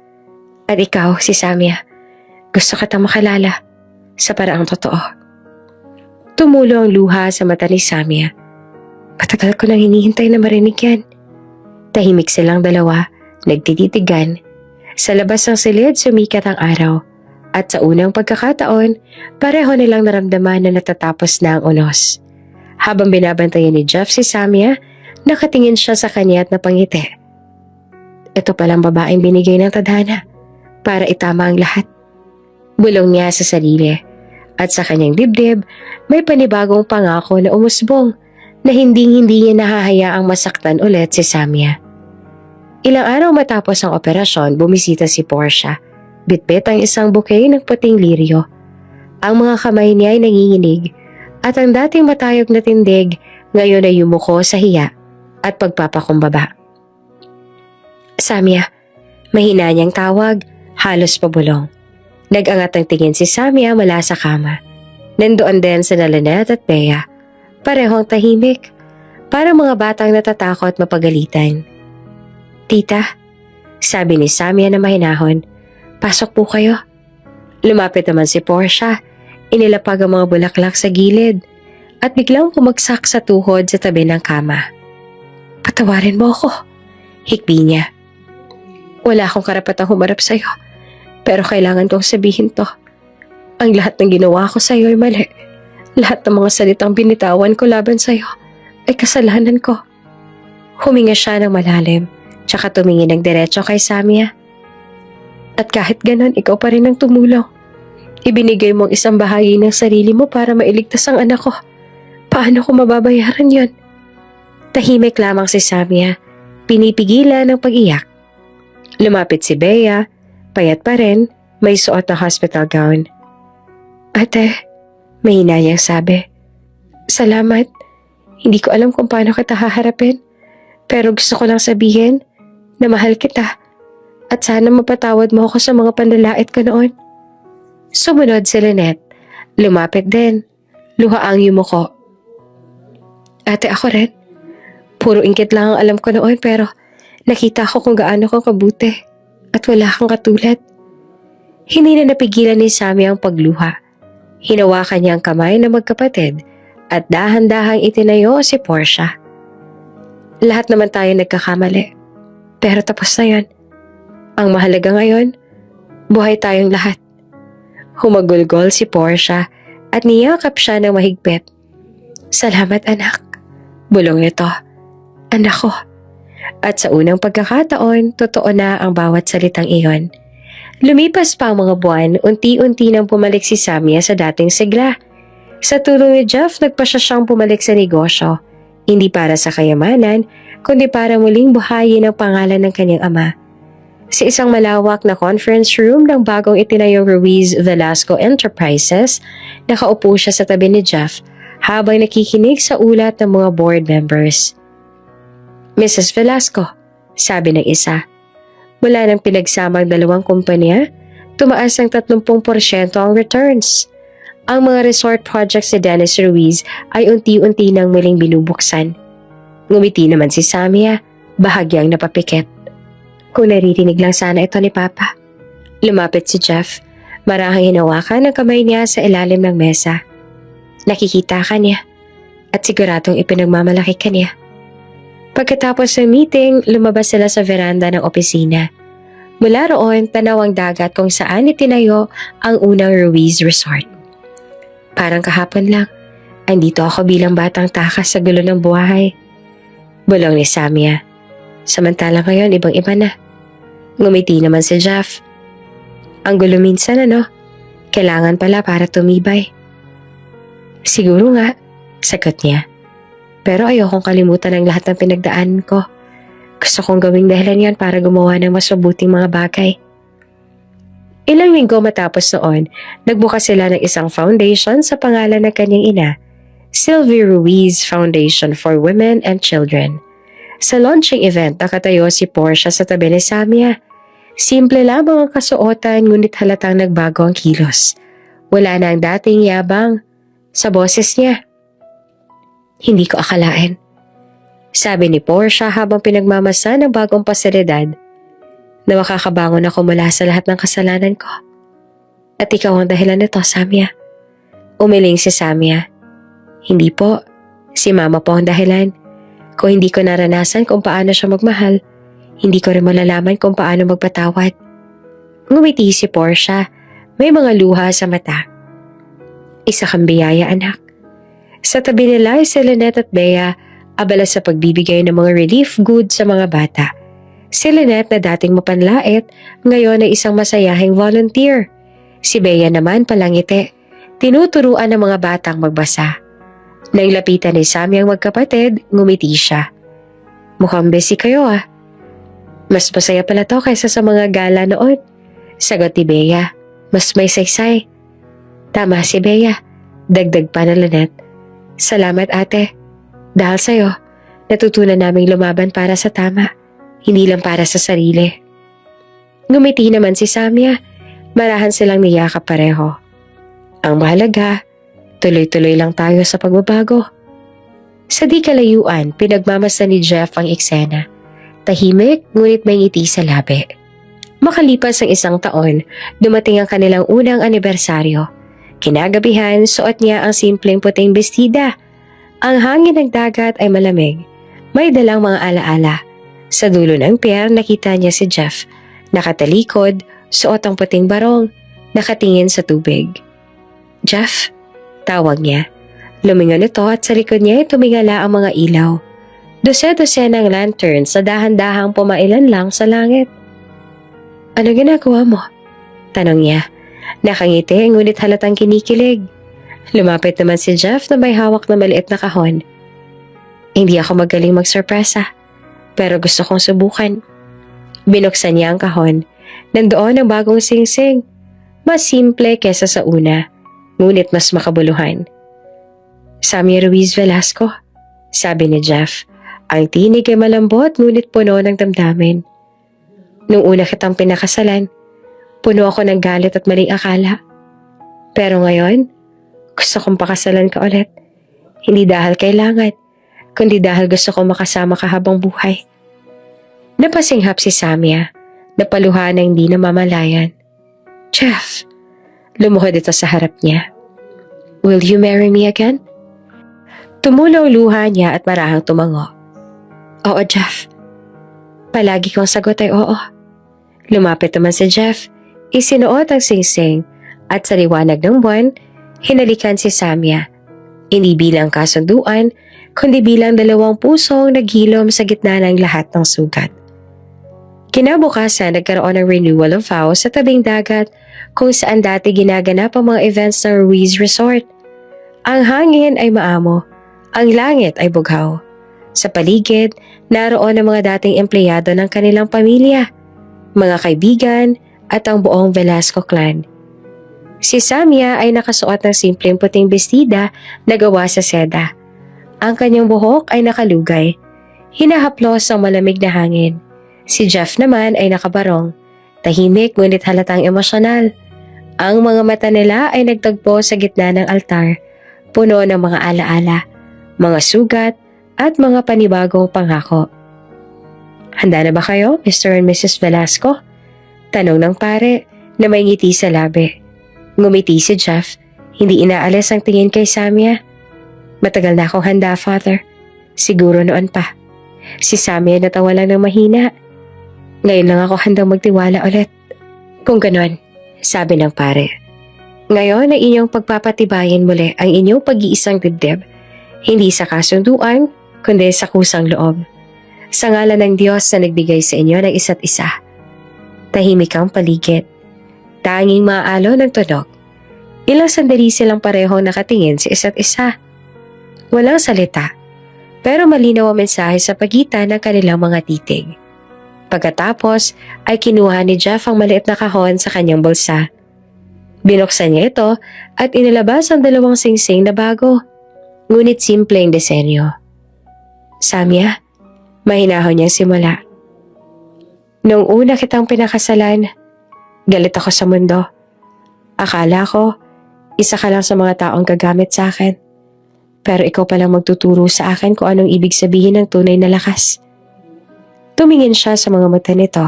At ikaw, si Samia. Gusto kitang makalala sa paraang totoo. Tumulo ang luha sa mata ni Samia. Patagal ko nang hinihintay na marinig yan. Tahimik silang dalawa, nagtititigan. Sa labas ng silid, sumikat ang araw. At sa unang pagkakataon, pareho nilang naramdaman na natatapos na ang unos. Habang binabantayan ni Jeff si Samia, nakatingin siya sa kanya at napangiti. Ito palang babaeng binigay ng tadhana para itama ang lahat. Bulong niya sa sarili. At sa kanyang dibdib, may panibagong pangako na umusbong na hindi niya nahahayaang masaktan ulit si Samia. Ilang araw matapos ang operasyon, bumisita si Portia. Bitbit ang isang bouquet ng puting lirio. Ang mga kamay niya ay nanginginig at ang dating matayog na tindig ngayon ay yumuko sa hiya at pagpapakumbaba. Samia, mahina niyang tawag, halos pabulong. Nag-angat ang tingin si Samia mula sa kama. Nandoon din sina Lynette at Bea. Parehong tahimik. Parang mga batang natatakot mapagalitan. Tita, sabi ni Samia na mahinahon, pasok po kayo. Lumapit naman si Portia. Inilapag ang mga bulaklak sa gilid at biglang pumagsak sa tuhod sa tabi ng kama. Patawarin mo ako, hikbi niya. Wala akong karapatang humarap sa'yo, pero kailangan kong sabihin to. Ang lahat ng ginawa ko sa'yo ay mali. Lahat ng mga salitang binitawan ko laban sa'yo ay kasalanan ko. Huminga siya ng malalim, tsaka tumingin ng diretso kay Samia. At kahit ganon, ikaw pa rin ang tumulong. Ibinigay mong isang bahagi ng sarili mo para mailigtas ang anak ko. Paano ko mababayaran yon? Tahimik lamang si Samia, pinipigilan ng pag-iyak. Lumapit si Bea, payat pa rin, may suot na hospital gown. Ate, may hinayang sabi. Salamat. Hindi ko alam kung paano kita haharapin, pero gusto ko lang sabihin na mahal kita at sana mapatawad mo ako sa mga panlalait ko noon. Sumunod si Lynette. Lumapit din. Luha ang yumuko. Ate, ako rin. Puro inggit lang ang alam ko noon pero nakita ko kung gaano kang kabuti at wala kang katulad. Hindi na napigilan ni Sammy ang pagluha. Hinawakan niya ang kamay na magkapatid at dahan-dahang itinayo si Portia. Lahat naman tayo nagkakamali. Pero tapos na yan. Ang mahalaga ngayon, buhay tayong lahat. Humagulgol si Portia at niyakap siya ng mahigpit. Salamat anak. Bulong nito. Anak ko. At sa unang pagkakataon, totoo na ang bawat salitang iyon. Lumipas pa ang mga buwan, unti-unti nang pumalik si Samia sa dating sigla. Sa tulong ni Jeff, nagpa siyang pumalik sa negosyo. Hindi para sa kayamanan, kundi para muling buhayin ang pangalan ng kanyang ama. Sa isang malawak na conference room ng bagong itinayong Ruiz Velasco Enterprises, nakaupo siya sa tabi ni Jeff habang nakikinig sa ulat ng mga board members. Mrs. Velasco, sabi ng isa, mula ng pinagsamang dalawang kumpanya, tumaas ng 30% ang returns. Ang mga resort projects ni Dennis Ruiz ay unti-unti nang muling binubuksan. Ngumiti naman si Samia, bahagyang napapikit. Kung naririnig lang sana ito ni Papa. Lumapit si Jeff, marahang hinawakan ang kamay niya sa ilalim ng mesa. Nakikita ka niya at siguradong ipinagmamalaki ka niya. Pagkatapos ng meeting, lumabas sila sa veranda ng opisina. Mula roon, tanaw ang dagat kung saan itinayo ang unang Ruiz Resort. Parang kahapon lang, andito ako bilang batang takas sa gulo ng buhay. Bulong ni Samia. Samantala ngayon, ibang-iba na. Ngumiti naman si Jeff. Ang gulo minsan, ano? Kailangan pala para tumibay. Siguro nga, sagot niya. Pero ayokong kalimutan ang lahat ng pinagdaan ko. Gusto kong gawing dahilan yan para gumawa ng mas mabuting mga bagay. Ilang linggo matapos noon, nagbukas sila ng isang foundation sa pangalan ng kanyang ina, Sylvie Ruiz Foundation for Women and Children. Sa launching event, nakatayo si Portia sa tabi ni Samia. Simple lamang ang kasuotan ngunit halatang nagbago ang kilos. Wala na ang dating yabang sa boses niya. Hindi ko akalain. Sabi ni Portia habang pinagmamasa ng bagong pasilidad na makakabangon ako mula sa lahat ng kasalanan ko. At ikaw ang dahilan nito, Samia. Umiling si Samia. Hindi po. Si Mama po ang dahilan. Kung hindi ko naranasan kung paano siya magmahal, hindi ko rin malalaman kung paano magpatawad. Ngumiti si Portia. May mga luha sa mata. Isa kang biyaya, anak. Sa tabi nila ay si Lynette at Bea, abala sa pagbibigay ng mga relief goods sa mga bata. Si Lynette na dating mapanlait, ngayon ay isang masayahing volunteer. Si Bea naman palangiti, tinuturuan ng mga batang magbasa. Nang lapitan ni Sammy ang magkapatid, ngumiti siya. Mukhang busy kayo ah. Mas masaya pala to kaysa sa mga gala noon. Sagot ni Bea, mas may saysay. Tama si Bea, dagdag pa na Lynette. Salamat ate. Dahil sa'yo, natutunan naming lumaban para sa tama, hindi lang para sa sarili. Ngumiti naman si Samia. Marahan silang niyakap pareho. Ang mahalaga, tuloy-tuloy lang tayo sa pagbabago. Sa di kalayuan, pinagmamasdan ni Jeff ang eksena. Tahimik, ngunit may ngiti sa labi. Makalipas ang 1 taon, dumating ang kanilang unang anibersaryo. Kinagabihan, suot niya ang simpleng puting bestida. Ang hangin ng dagat ay malamig. May dalang mga alaala. Sa dulo ng pier, nakita niya si Jeff. Nakatalikod, suot ang puting barong, nakatingin sa tubig. Jeff, tawag niya. Lumingon ito at sa likod niya ay tumingala ang mga ilaw. Dose-dose ng lanterns sa dahan-dahang pumailan lang sa langit. Ano ginagawa mo? Tanong niya. Nakangiti ngunit halatang kinikilig. Lumapit naman si Jeff na may hawak na maliit na kahon. Hindi ako magaling magsorpresa, pero gusto kong subukan. Binuksan niya ang kahon. Nandoon ang bagong singsing. Mas simple kesa sa una, ngunit mas makabuluhan. Samia Ruiz Velasco, sabi ni Jeff. Ang tinig ay malambot ngunit puno ng damdamin. Nung una kitang pinakasalan, puno ako ng galit at maling akala. Pero ngayon, gusto kong pakasalan ka ulit. Hindi dahil kailangan, kundi dahil gusto kong makasama ka habang buhay. Napasinghap si Samia, napaluha na hindi namamalayan. Jeff, lumuhod ito sa harap niya. Will you marry me again? Tumulaw luha niya at marahang tumango. Oo, Jeff. Palagi kong sagot ay oo. Lumapit naman si Jeff, isinuot ang singsing at sa liwanag ng buwan, hinalikan si Samia. Hindi bilang kasunduan, kundi bilang 2 pusong naghilom sa gitna ng lahat ng sugat. Kinabukasan, nagkaroon ng renewal of vows sa tabing dagat kung saan dati ginaganap ang mga events ng Ruiz Resort. Ang hangin ay maamo, ang langit ay bughaw. Sa paligid, naroon ang mga dating empleyado ng kanilang pamilya, mga kaibigan at ang buong Velasco clan. Si Samia ay nakasuot ng simpleng puting bestida na gawa sa seda. Ang kanyang buhok ay nakalugay. Hinahaplos ang malamig na hangin. Si Jeff naman ay nakabarong. Tahimik ngunit halatang emosyonal. Ang mga mata nila ay nagtagpo sa gitna ng altar, puno ng mga alaala, mga sugat at mga panibagong pangako. Handa na ba kayo, Mr. and Mrs. Velasco? Tanong ng pare na may ngiti sa labi. Ngumiti si Jeff, hindi inaalis ang tingin kay Samia. Matagal na akong handa, Father. Siguro noon pa. Si Samia natawa lang ng mahina. Ngayon lang ako handang magtiwala ulit. Kung ganon, sabi ng pare. Ngayon ay inyong pagpapatibayin muli ang inyong pag-iisang dibdib. Hindi sa kasunduan, kundi sa kusang loob. Sa ngalan ng Diyos na nagbigay sa inyo ng isa't isa. Tahimik ang paligid. Tanging maalo ng tunog. Ilang sandali silang parehong nakatingin sa isa't isa. Walang salita, pero malinaw ang mensahe sa pagitan ng kanilang mga titig. Pagkatapos ay kinuha ni Jeff ang maliit na kahon sa kanyang bulsa. Binuksan niya ito at inilabas ang 2 singsing na bago. Ngunit simpleng disenyo. Samia, mahinahon niyang simula. Noong una kitang pinakasalan, galit ako sa mundo. Akala ko, isa ka lang sa mga taong gagamit sa akin. Pero ikaw palang magtuturo sa akin kung anong ibig sabihin ng tunay na lakas. Tumingin siya sa mga mata nito.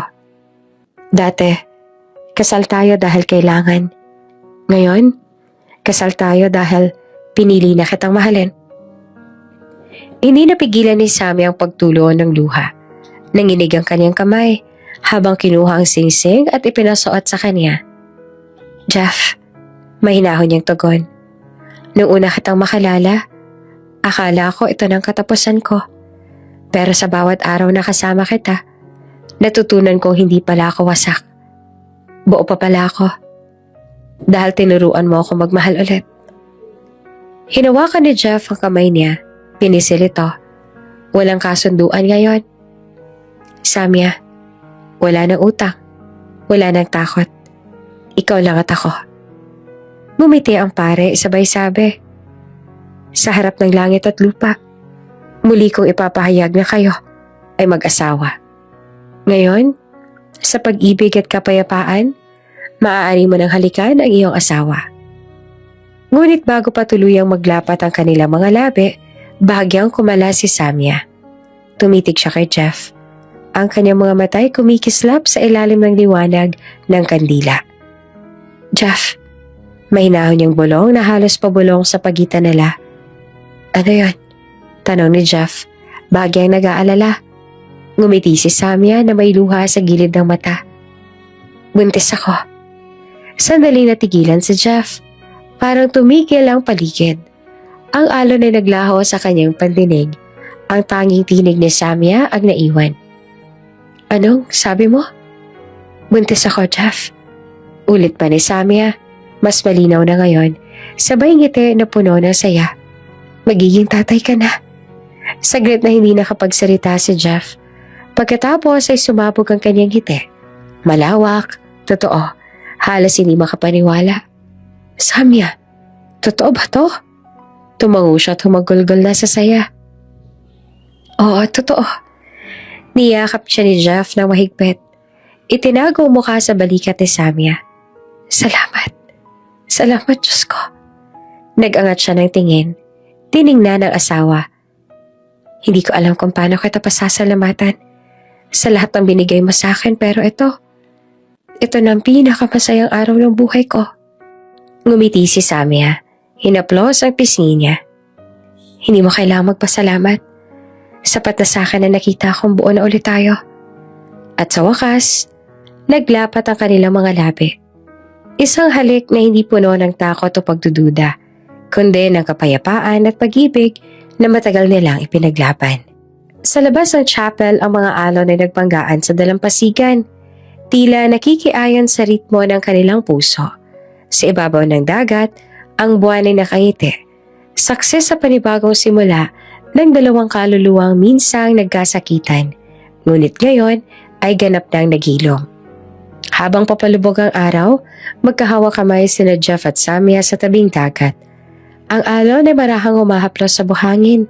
Dati, kasal tayo dahil kailangan. Ngayon, kasal tayo dahil pinili na kitang mahalin. Hindi napigilan ni Sammy ang pagtulo ng luha. Nanginig ang kanyang kamay habang kinuha ang singsing at ipinasuot sa kanya. Jeff, mahinahon niyang tugon. Nung una kitang makalala, akala ko ito ng katapusan ko. Pero sa bawat araw na kasama kita, natutunan kong hindi pala ako wasak. Buo pa pala ako. Dahil tinuruan mo ako magmahal ulit. Hinawakan ni Jeff ang kamay niya. Pinisil ito. Walang kasunduan ngayon. Samia, wala nang utang. Wala nang takot. Ikaw lang at ako. Ngumiti ang pare, sabay sabi. Sa harap ng langit at lupa, muli kong ipapahayag na kayo ay mag-asawa. Ngayon, sa pag-ibig at kapayapaan, maaari mo nang halikan ang iyong asawa. Ngunit bago pa tuluyang maglapat ang kanilang mga labi, bahagyang kumala si Samia. Tumitig siya kay Jeff. Ang kanyang mga matay kumikislap sa ilalim ng liwanag ng kandila. Jeff, may hinahon niyang bulong na halos pabulong sa pagitan nila. Ano yon? Tanong ni Jeff, bahagyang nag-aalala. Ngumiti si Samia na may luha sa gilid ng mata. Buntis ako. Sandaling natigilan si Jeff. Parang tumigil ang paligid. Ang alon ay naglaho sa kanyang pandinig. Ang tanging tinig ni Samia ang naiwan. Anong sabi mo? Buntis ako, Jeff. Ulit pa ni Samia. Mas malinaw na ngayon. Sabay ngiti na puno ng saya. Magiging tatay ka na. Saglit na hindi nakapagsalita si Jeff. Pagkatapos ay sumabog ang kanyang ngiti. Malawak, totoo. Halos hindi makapaniwala. Samia, totoo ba to? Tumango siya at humagulgol na sa saya. Oo, totoo. Niyakap siya ni Jeff na mahigpit. Itinago ang mukha sa balikat ni Samia. Salamat. Salamat, Diyos ko. Nag-angat siya ng tingin. Tiningnan ng asawa. Hindi ko alam kung paano kita pasasalamatan sa lahat ng binigay mo sa akin, pero ito na ang pinakamasayang araw ng buhay ko. Ngumiti si Samia. Hinaplos ang pisngi niya. Hindi mo kailangang magpasalamat. Sapat na sa akin na nakita akong buo na ulit tayo. At sa wakas, naglapat ang kanilang mga labi. Isang halik na hindi puno ng takot o pagdududa, kundi ng kapayapaan at pag-ibig na matagal nilang ipinaglaban. Sa labas ng chapel, ang mga alon ay nagpanggaan sa dalampasigan. Tila nakikiayon sa ritmo ng kanilang puso. Sa ibabaw ng dagat, ang buwan ay nakangiti. Saksi sa panibagong simula ng dalawang kaluluwang minsang nagkasakitan. Ngunit ngayon ay ganap nang naghilom. Habang papalubog ang araw, magkahawak kamay sina Jeff at Samia sa tabing dagat. Ang alon ay marahang humahaplos sa buhangin.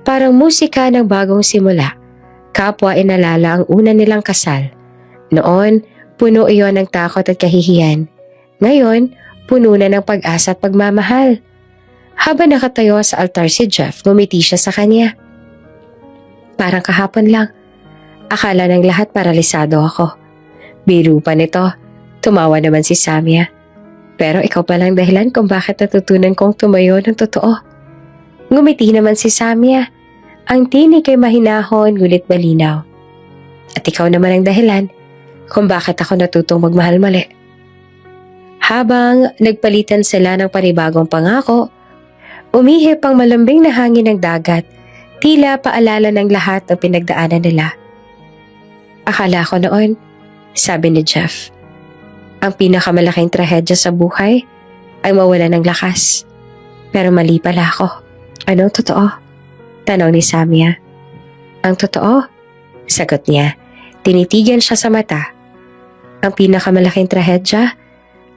Parang musika ng bagong simula. Kapwa inalala ang una nilang kasal. Noon, puno iyon ng takot at kahihiyan. Ngayon, puno na ng pag-asa at pagmamahal. Habang nakatayo sa altar si Jeff, ngumiti siya sa kanya. Parang kahapon lang. Akala ng lahat paralisado ako. Biro pa nito, tumawa naman si Samia. Pero ikaw palang dahilan kung bakit natutunan kong tumayo ng totoo. Ngumiti naman si Samia. Ang tinig ay mahinahon ngunit malinaw. At ikaw naman ang dahilan kung bakit ako natutong magmahal mali. Habang nagpalitan sila ng panibagong pangako, umihip ang malambing na hangin ng dagat, tila paalala ng lahat ng pinagdaanan nila. Akala ko noon, sabi ni Jeff, ang pinakamalaking trahedya sa buhay ay mawala ng lakas. Pero mali pala ako. Anong totoo? Tanong ni Samia. Ang totoo? Sagot niya. Tinitigan siya sa mata. Ang pinakamalaking trahedya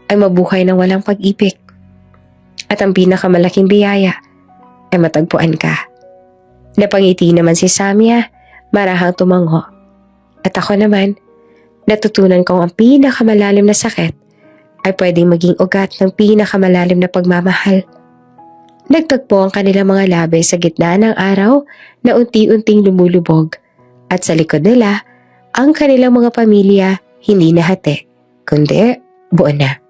ay mabuhay ng walang pag-ibig. At ang pinakamalaking biyaya ay matagpuan ka. Napangiti naman si Samia, marahang tumango. At ako naman, natutunan kong ang pinakamalalim na sakit ay pwedeng maging ugat ng pinakamalalim na pagmamahal. Nagtagpo ang kanilang mga labi sa gitna ng araw na unti-unting lumulubog at sa likod nila, ang kanilang mga pamilya hindi nahati, kundi buo na.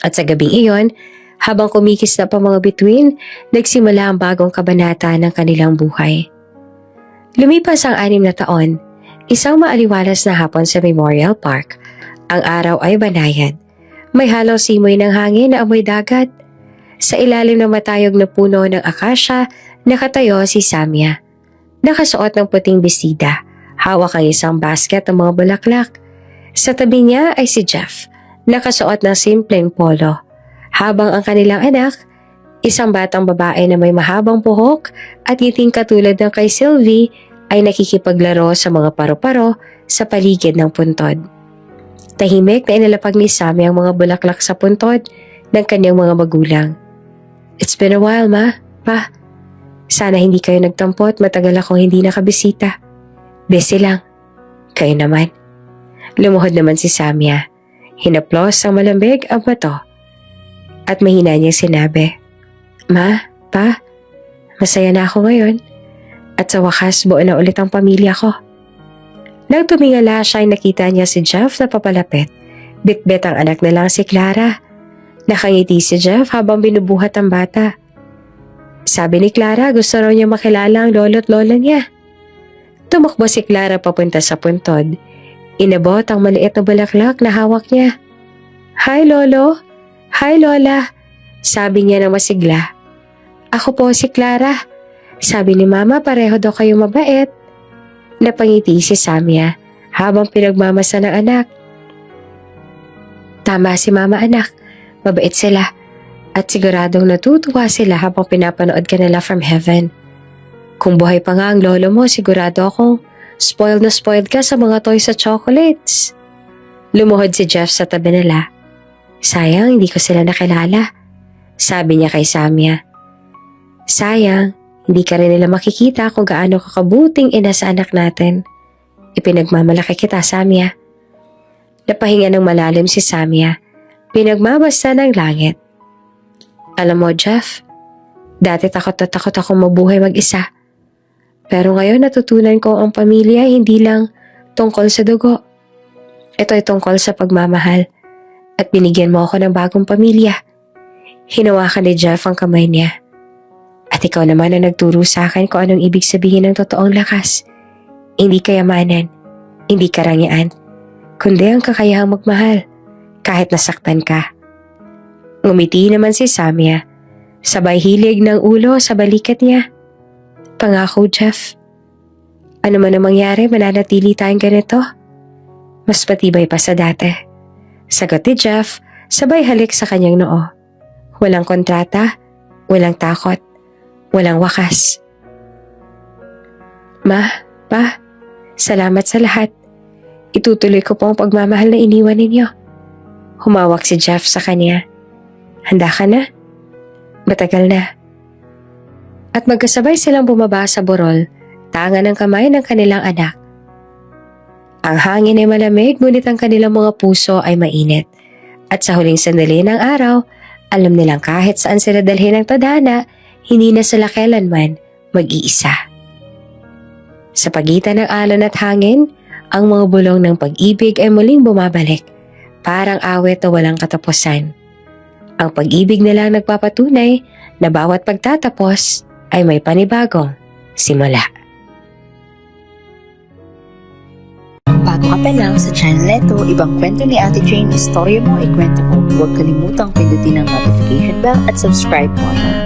At sa gabing iyon, habang kumikislap ang mga bituin, nagsimula ang bagong kabanata ng kanilang buhay. Lumipas ang 6 na taon, isang maaliwalas na hapon sa Memorial Park. Ang araw ay banayad. May halong simoy ng hangin na amoy dagat. Sa ilalim ng matayog na puno ng akasya, nakatayo si Samia. Nakasuot ng puting bestida, hawak ang isang basket ng mga bulaklak. Sa tabi niya ay si Jeff, nakasuot ng simpleng polo. Habang ang kanilang anak, isang batang babae na may mahabang buhok at ngiting katulad ng kay Sylvie, ay nakikipaglaro sa mga paro-paro sa paligid ng puntod. Tahimik na inalapag ni Sammy ang mga bulaklak sa puntod ng kanyang mga magulang. It's been a while, Ma. Pa, sana hindi kayo nagtampo at matagal akong hindi nakabisita. Busy lang. Kayo naman. Lumuhod naman si Samia. Hinaplos ang malambig ang bato at mahina niyang sinabi, "Ma, Pa, masaya na ako ngayon at sa wakas buo na ulit ang pamilya ko." Nang tumingala siya ay nakita niya si Jeff na papalapit. Bitbit ang anak nilang si Clara. Nakangiti si Jeff habang binubuhat ang bata. Sabi ni Clara gusto raw niya makilala ang lolo't lola niya. Tumakbo si Clara papunta sa puntod. Inabot ang maliit na bulaklak na hawak niya. "Hi Lolo! Hi Lola!" sabi niya ng masigla. "Ako po si Clara. Sabi ni Mama pareho daw kayo mabait." Napangiti si Samia habang pinagmamasa ng anak. Tama si Mama anak, mabait sila at siguradong natutuwa sila habang pinapanood ka nila from heaven. Kung buhay pa nga ang lolo mo, sigurado akong spoiled na spoiled ka sa mga toys at chocolates. Lumuhod si Jeff sa tabi nila. Sayang, hindi ko sila nakilala, sabi niya kay Samia. Sayang, hindi ka rin nila makikita kung gaano kakabuting ina sa anak natin. Ipinagmamalaki kita, Samia. Napahinga ng malalim si Samia. Pinagmamasta ng langit. Alam mo, Jeff, dati takot na takot akong mabuhay mag-isa. Pero ngayon natutunan ko ang pamilya hindi lang tungkol sa dugo. Ito ay tungkol sa pagmamahal at binigyan mo ako ng bagong pamilya. Hinawakan ni Jeff ang kamay niya. At ikaw naman ang nagturo sa akin kung anong ibig sabihin ng totoong lakas. Hindi kayamanan, hindi karangyaan, kundi ang kakayahang magmahal kahit nasaktan ka. Ngumiti naman si Samia, sabay hilig ng ulo sa balikat niya. Pangako, Jeff. Ano man ang mangyari, mananatili tayong ganito. Mas patibay pa sa dati. Sagot ni Jeff, sabay halik sa kanyang noo. Walang kontrata, walang takot, walang wakas. Ma, Pa, salamat sa lahat. Itutuloy ko po ang pagmamahal na iniwan ninyo. Humawak si Jeff sa kanya. Handa ka na? Matagal na. At magkasabay silang bumaba sa burol, tangan ng kamay ng kanilang anak. Ang hangin ay malamig, ngunit ang kanilang mga puso ay mainit. At sa huling sandali ng araw, alam nilang kahit saan sila dalhin ng tadhana, hindi na sila kailanman mag-iisa. Sa pagitan ng alon at hangin, ang mga bulong ng pag-ibig ay muling bumabalik, parang awit na walang katapusan. Ang pag-ibig nila nagpapatunay na bawat pagtatapos ay may panibagong simula. Bago ka pa lang sa channel neto, ibang kwento ni Ate Jane, istorya mo, ikwento ko. Huwag kalimutang pindutin ang notification bell at subscribe button.